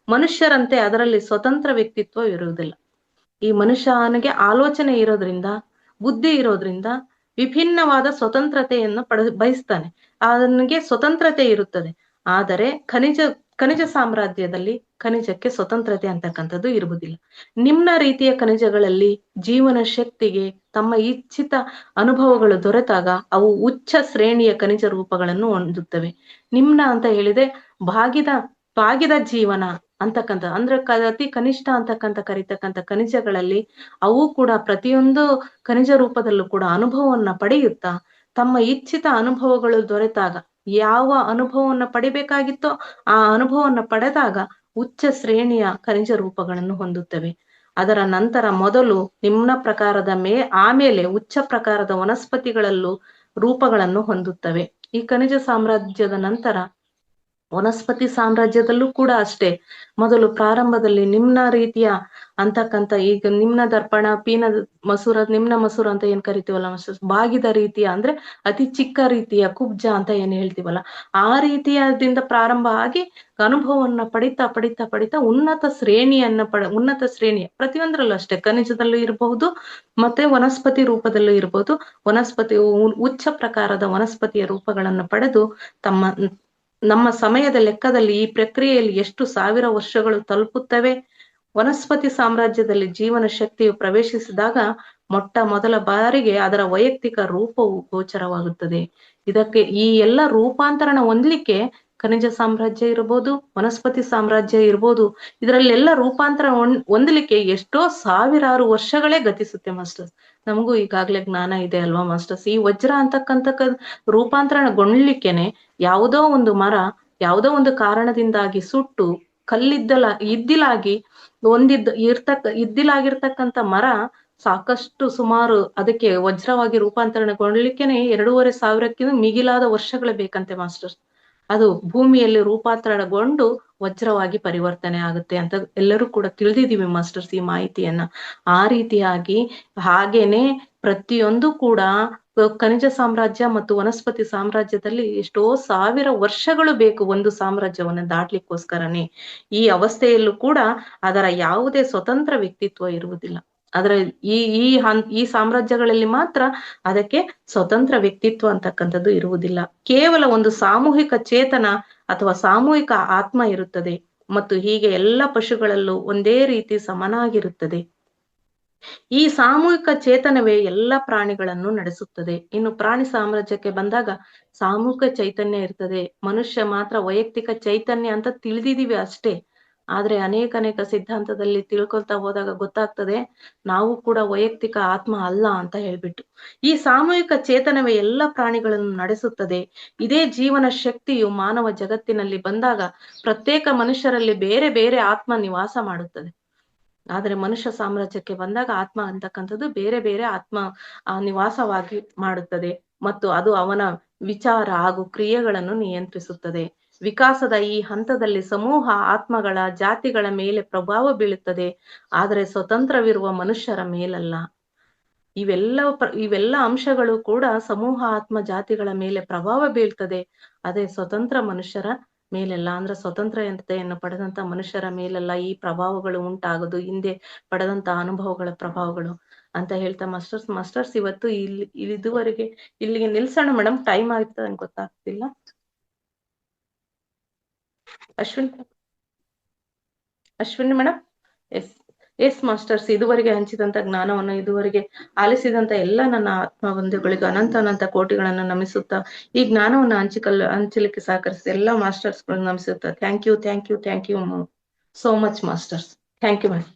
ಮನುಷ್ಯರಂತೆ ಅದರಲ್ಲಿ ಸ್ವತಂತ್ರ ವ್ಯಕ್ತಿತ್ವ ಇರುವುದಿಲ್ಲ. ಈ ಮನುಷ್ಯನಿಗೆ ಆಲೋಚನೆ ಇರೋದ್ರಿಂದ, ಬುದ್ಧಿ ಇರೋದ್ರಿಂದ ವಿಭಿನ್ನವಾದ ಸ್ವತಂತ್ರತೆಯನ್ನು ಬಯಸ್ತಾನೆ. ಅವನಿಗೆ ಸ್ವತಂತ್ರತೆ ಇರುತ್ತದೆ. ಆದರೆ ಖನಿಜ ಸಾಮ್ರಾಜ್ಯದಲ್ಲಿ ಖನಿಜಕ್ಕೆ ಸ್ವತಂತ್ರತೆ ಅಂತಕ್ಕಂಥದ್ದು ಇರುವುದಿಲ್ಲ. ನಿಮ್ನ ರೀತಿಯ ಖನಿಜಗಳಲ್ಲಿ ಜೀವನ ಶಕ್ತಿಗೆ ತಮ್ಮ ಇಚ್ಛಿತ ಅನುಭವಗಳು ದೊರೆತಾಗ ಅವು ಉಚ್ಚ ಶ್ರೇಣಿಯ ಖನಿಜ ರೂಪಗಳನ್ನು ಹೊಂದುತ್ತವೆ. ನಿಮ್ನ ಅಂತ ಹೇಳಿದೆ ಬಾಗಿದ ಜೀವನ ಅಂತಕ್ಕಂಥ ಅಂದ್ರೆ ಅತಿ ಕನಿಷ್ಠ ಅಂತಕ್ಕಂಥ ಕರಿತಕ್ಕಂಥ ಖನಿಜಗಳಲ್ಲಿ ಅವು ಕೂಡ ಪ್ರತಿಯೊಂದು ಖನಿಜ ರೂಪದಲ್ಲೂ ಕೂಡ ಅನುಭವವನ್ನ ಪಡೆಯುತ್ತಾ ತಮ್ಮ ಇಚ್ಛಿತ ಅನುಭವಗಳು ದೊರೆತಾಗ ಯಾವ ಅನುಭವವನ್ನ ಪಡಿಬೇಕಾಗಿತ್ತೋ ಆ ಅನುಭವವನ್ನ ಪಡೆದಾಗ ಉಚ್ಚ ಶ್ರೇಣಿಯ ಖನಿಜ ರೂಪಗಳನ್ನು ಹೊಂದುತ್ತವೆ. ಅದರ ನಂತರ ಮೊದಲು ನಿಮ್ನ ಪ್ರಕಾರದ ಆಮೇಲೆ ಉಚ್ಚ ಪ್ರಕಾರದ ವನಸ್ಪತಿಗಳಲ್ಲೂ ರೂಪಗಳನ್ನು ಹೊಂದುತ್ತವೆ. ಈ ಖನಿಜ ಸಾಮ್ರಾಜ್ಯದ ನಂತರ ವನಸ್ಪತಿ ಸಾಮ್ರಾಜ್ಯದಲ್ಲೂ ಕೂಡ ಅಷ್ಟೇ. ಮೊದಲು ಪ್ರಾರಂಭದಲ್ಲಿ ನಿಮ್ನ ರೀತಿಯ ಅಂತಕ್ಕಂಥ ಈಗ ನಿಮ್ನ ದರ್ಪಣ, ನಿಮ್ನ ಮಸೂರ ಅಂತ ಏನ್ ಕರಿತೀವಲ್ಲ ಬಾಗಿದ ರೀತಿಯ ಅಂದ್ರೆ ಅತಿ ಚಿಕ್ಕ ರೀತಿಯ ಕುಬ್ಜ ಅಂತ ಏನ್ ಹೇಳ್ತೀವಲ್ಲ ಆ ರೀತಿಯದಿಂದ ಪ್ರಾರಂಭ ಆಗಿ ಅನುಭವವನ್ನ ಪಡಿತಾ ಉನ್ನತ ಶ್ರೇಣಿಯ ಪ್ರತಿಯೊಂದರಲ್ಲೂ ಅಷ್ಟೇ. ಖನಿಜದಲ್ಲೂ ಇರಬಹುದು ಮತ್ತೆ ವನಸ್ಪತಿ ರೂಪದಲ್ಲೂ ಇರಬಹುದು. ವನಸ್ಪತಿ ಉಚ್ಚ ಪ್ರಕಾರದ ವನಸ್ಪತಿಯ ರೂಪಗಳನ್ನು ಪಡೆದು ನಮ್ಮ ಸಮಯದ ಲೆಕ್ಕದಲ್ಲಿ ಈ ಪ್ರಕ್ರಿಯೆಯಲ್ಲಿ ಎಷ್ಟು ಸಾವಿರ ವರ್ಷಗಳು ತಲುಪುತ್ತವೆ. ವನಸ್ಪತಿ ಸಾಮ್ರಾಜ್ಯದಲ್ಲಿ ಜೀವನ ಶಕ್ತಿಯು ಪ್ರವೇಶಿಸಿದಾಗ ಮೊದಲ ಬಾರಿಗೆ ಅದರ ವೈಯಕ್ತಿಕ ರೂಪವು ಗೋಚರವಾಗುತ್ತದೆ. ಇದಕ್ಕೆ ಈ ಎಲ್ಲ ರೂಪಾಂತರಣ ಹೊಂದಲಿಕ್ಕೆ ಖನಿಜ ಸಾಮ್ರಾಜ್ಯ ಇರ್ಬೋದು, ವನಸ್ಪತಿ ಸಾಮ್ರಾಜ್ಯ ಇರ್ಬೋದು, ಇದರಲ್ಲೆಲ್ಲ ರೂಪಾಂತರ ಹೊಂದಲಿಕ್ಕೆ ಎಷ್ಟೋ ಸಾವಿರಾರು ವರ್ಷಗಳೇ ಗತಿಸುತ್ತೆ ಮಾಸ್ಟರ್ಸ್. ನಮಗೂ ಈಗಾಗ್ಲೇ ಜ್ಞಾನ ಇದೆ ಅಲ್ವಾ ಮಾಸ್ಟರ್ಸ್. ಈ ವಜ್ರ ಅಂತಕ್ಕಂಥ ರೂಪಾಂತರಣಗೊಳ್ಳಿಕ್ಕೆನೆ ಯಾವುದೋ ಒಂದು ಮರ ಯಾವುದೋ ಒಂದು ಕಾರಣದಿಂದಾಗಿ ಸುಟ್ಟು ಇದ್ದಿಲಾಗಿ ಇದ್ದಿಲಾಗಿರ್ತಕ್ಕಂಥ ಮರ ಸಾಕಷ್ಟು ಸುಮಾರು ಅದಕ್ಕೆ ವಜ್ರವಾಗಿ ರೂಪಾಂತರಣಗೊಳ್ಳಿಕ್ಕೆನೆ 2500 ಮಿಗಿಲಾದ ವರ್ಷಗಳೇ ಬೇಕಂತೆ ಮಾಸ್ಟರ್ಸ್. ಅದು ಭೂಮಿಯಲ್ಲಿ ರೂಪಾಂತರಣಗೊಂಡು ವಜ್ರವಾಗಿ ಪರಿವರ್ತನೆ ಆಗುತ್ತೆ ಅಂತ ಎಲ್ಲರೂ ಕೂಡ ತಿಳಿದಿದ್ದೀವಿ ಮಾಸ್ಟರ್ಸ್ ಈ ಮಾಹಿತಿಯನ್ನ. ಆ ರೀತಿಯಾಗಿ ಹಾಗೇನೆ ಪ್ರತಿಯೊಂದು ಕೂಡ ಖನಿಜ ಸಾಮ್ರಾಜ್ಯ ಮತ್ತು ವನಸ್ಪತಿ ಸಾಮ್ರಾಜ್ಯದಲ್ಲಿ ಎಷ್ಟೋ ಸಾವಿರ ವರ್ಷಗಳು ಬೇಕು ಒಂದು ಸಾಮ್ರಾಜ್ಯವನ್ನ ದಾಟ್ಲಿಕ್ಕೋಸ್ಕರನೇ. ಈ ಅವಸ್ಥೆಯಲ್ಲೂ ಕೂಡ ಅದರ ಯಾವುದೇ ಸ್ವತಂತ್ರ ವ್ಯಕ್ತಿತ್ವ ಇರುವುದಿಲ್ಲ. ಅದರ ಈ ಸಾಮ್ರಾಜ್ಯಗಳಲ್ಲಿ ಮಾತ್ರ ಅದಕ್ಕೆ ಸ್ವತಂತ್ರ ವ್ಯಕ್ತಿತ್ವ ಅಂತಕ್ಕಂಥದ್ದು ಇರುವುದಿಲ್ಲ. ಕೇವಲ ಒಂದು ಸಾಮೂಹಿಕ ಚೇತನ ಅಥವಾ ಸಾಮೂಹಿಕ ಆತ್ಮ ಇರುತ್ತದೆ ಮತ್ತು ಹೀಗೆ ಎಲ್ಲ ಪಶುಗಳಲ್ಲೂ ಒಂದೇ ರೀತಿ ಸಮನಾಗಿರುತ್ತದೆ. ಈ ಸಾಮೂಹಿಕ ಚೇತನವೇ ಎಲ್ಲ ಪ್ರಾಣಿಗಳನ್ನು ನಡೆಸುತ್ತದೆ. ಇನ್ನು ಪ್ರಾಣಿ ಸಾಮ್ರಾಜ್ಯಕ್ಕೆ ಬಂದಾಗ ಸಾಮೂಹಿಕ ಚೈತನ್ಯ ಇರ್ತದೆ. ಮನುಷ್ಯ ಮಾತ್ರ ವೈಯಕ್ತಿಕ ಚೈತನ್ಯ ಅಂತ ತಿಳಿದಿದೀವಿ ಅಷ್ಟೇ. ಆದ್ರೆ ಅನೇಕ ಸಿದ್ಧಾಂತದಲ್ಲಿ ತಿಳ್ಕೊಳ್ತಾ ಹೋದಾಗ ಗೊತ್ತಾಗ್ತದೆ ನಾವು ಕೂಡ ವೈಯಕ್ತಿಕ ಆತ್ಮ ಅಲ್ಲ ಅಂತ ಹೇಳ್ಬಿಟ್ಟು. ಈ ಸಾಮೂಹಿಕ ಚೇತನವೇ ಎಲ್ಲ ಪ್ರಾಣಿಗಳನ್ನು ನಡೆಸುತ್ತದೆ. ಇದೇ ಜೀವನ ಶಕ್ತಿಯು ಮಾನವ ಜಗತ್ತಿನಲ್ಲಿ ಬಂದಾಗ ಪ್ರತ್ಯೇಕ ಮನುಷ್ಯರಲ್ಲಿ ಬೇರೆ ಬೇರೆ ಆತ್ಮ ನಿವಾಸ ಮಾಡುತ್ತದೆ. ಆದ್ರೆ ಮನುಷ್ಯ ಸಾಮ್ರಾಜ್ಯಕ್ಕೆ ಬಂದಾಗ ಆತ್ಮ ಅಂತಕ್ಕಂಥದ್ದು ಬೇರೆ ಬೇರೆ ಆತ್ಮ ನಿವಾಸವಾಗಿ ಮಾಡುತ್ತದೆ ಮತ್ತು ಅದು ಅವನ ವಿಚಾರ ಹಾಗೂ ಕ್ರಿಯೆಗಳನ್ನು ನಿಯಂತ್ರಿಸುತ್ತದೆ. ವಿಕಾಸದ ಈ ಹಂತದಲ್ಲಿ ಸಮೂಹ ಆತ್ಮಗಳ ಜಾತಿಗಳ ಮೇಲೆ ಪ್ರಭಾವ ಬೀಳುತ್ತದೆ, ಆದರೆ ಸ್ವತಂತ್ರವಿರುವ ಮನುಷ್ಯರ ಮೇಲಲ್ಲ. ಇವೆಲ್ಲ ಅಂಶಗಳು ಕೂಡ ಸಮೂಹ ಆತ್ಮ ಜಾತಿಗಳ ಮೇಲೆ ಪ್ರಭಾವ ಬೀಳ್ತದೆ, ಅದೇ ಸ್ವತಂತ್ರ ಮನುಷ್ಯರ ಮೇಲೆಲ್ಲ. ಅಂದ್ರೆ ಸ್ವತಂತ್ರತೆಯನ್ನು ಪಡೆದಂತ ಮನುಷ್ಯರ ಮೇಲೆಲ್ಲ ಈ ಪ್ರಭಾವಗಳು ಉಂಟಾಗೋದು, ಹಿಂದೆ ಪಡೆದಂತ ಅನುಭವಗಳ ಪ್ರಭಾವಗಳು ಅಂತ ಹೇಳ್ತಾ ಮಾಸ್ಟರ್ಸ್ ಇವತ್ತು ಇದುವರೆಗೆ ಇಲ್ಲಿಗೆ ನಿಲ್ಸೋಣ ಮೇಡಮ್. ಟೈಮ್ ಆಯ್ತು ಅಂತ ಗೊತ್ತಾಗ್ತಿಲ್ಲ. ಅಶ್ವಿನಿ ಮೇಡಮ್. ಎಸ್ ಮಾಸ್ಟರ್ಸ್, ಇದುವರೆಗೆ ಹಂಚಿದಂತ ಜ್ಞಾನವನ್ನು, ಇದುವರೆಗೆ ಆಲಿಸಿದಂತ ಎಲ್ಲ ನನ್ನ ಆತ್ಮ ಬಂಧುಗಳಿಗೂ ಅನಂತ ಕೋಟಿಗಳನ್ನು ನಮಿಸುತ್ತಾ, ಈ ಜ್ಞಾನವನ್ನು ಹಂಚಲಿಕ್ಕೆ ಸಹಕರಿಸಿದ ಎಲ್ಲ ಮಾಸ್ಟರ್ಸ್ ನಮಿಸುತ್ತಾ, thank you so much masters. Thank you madam.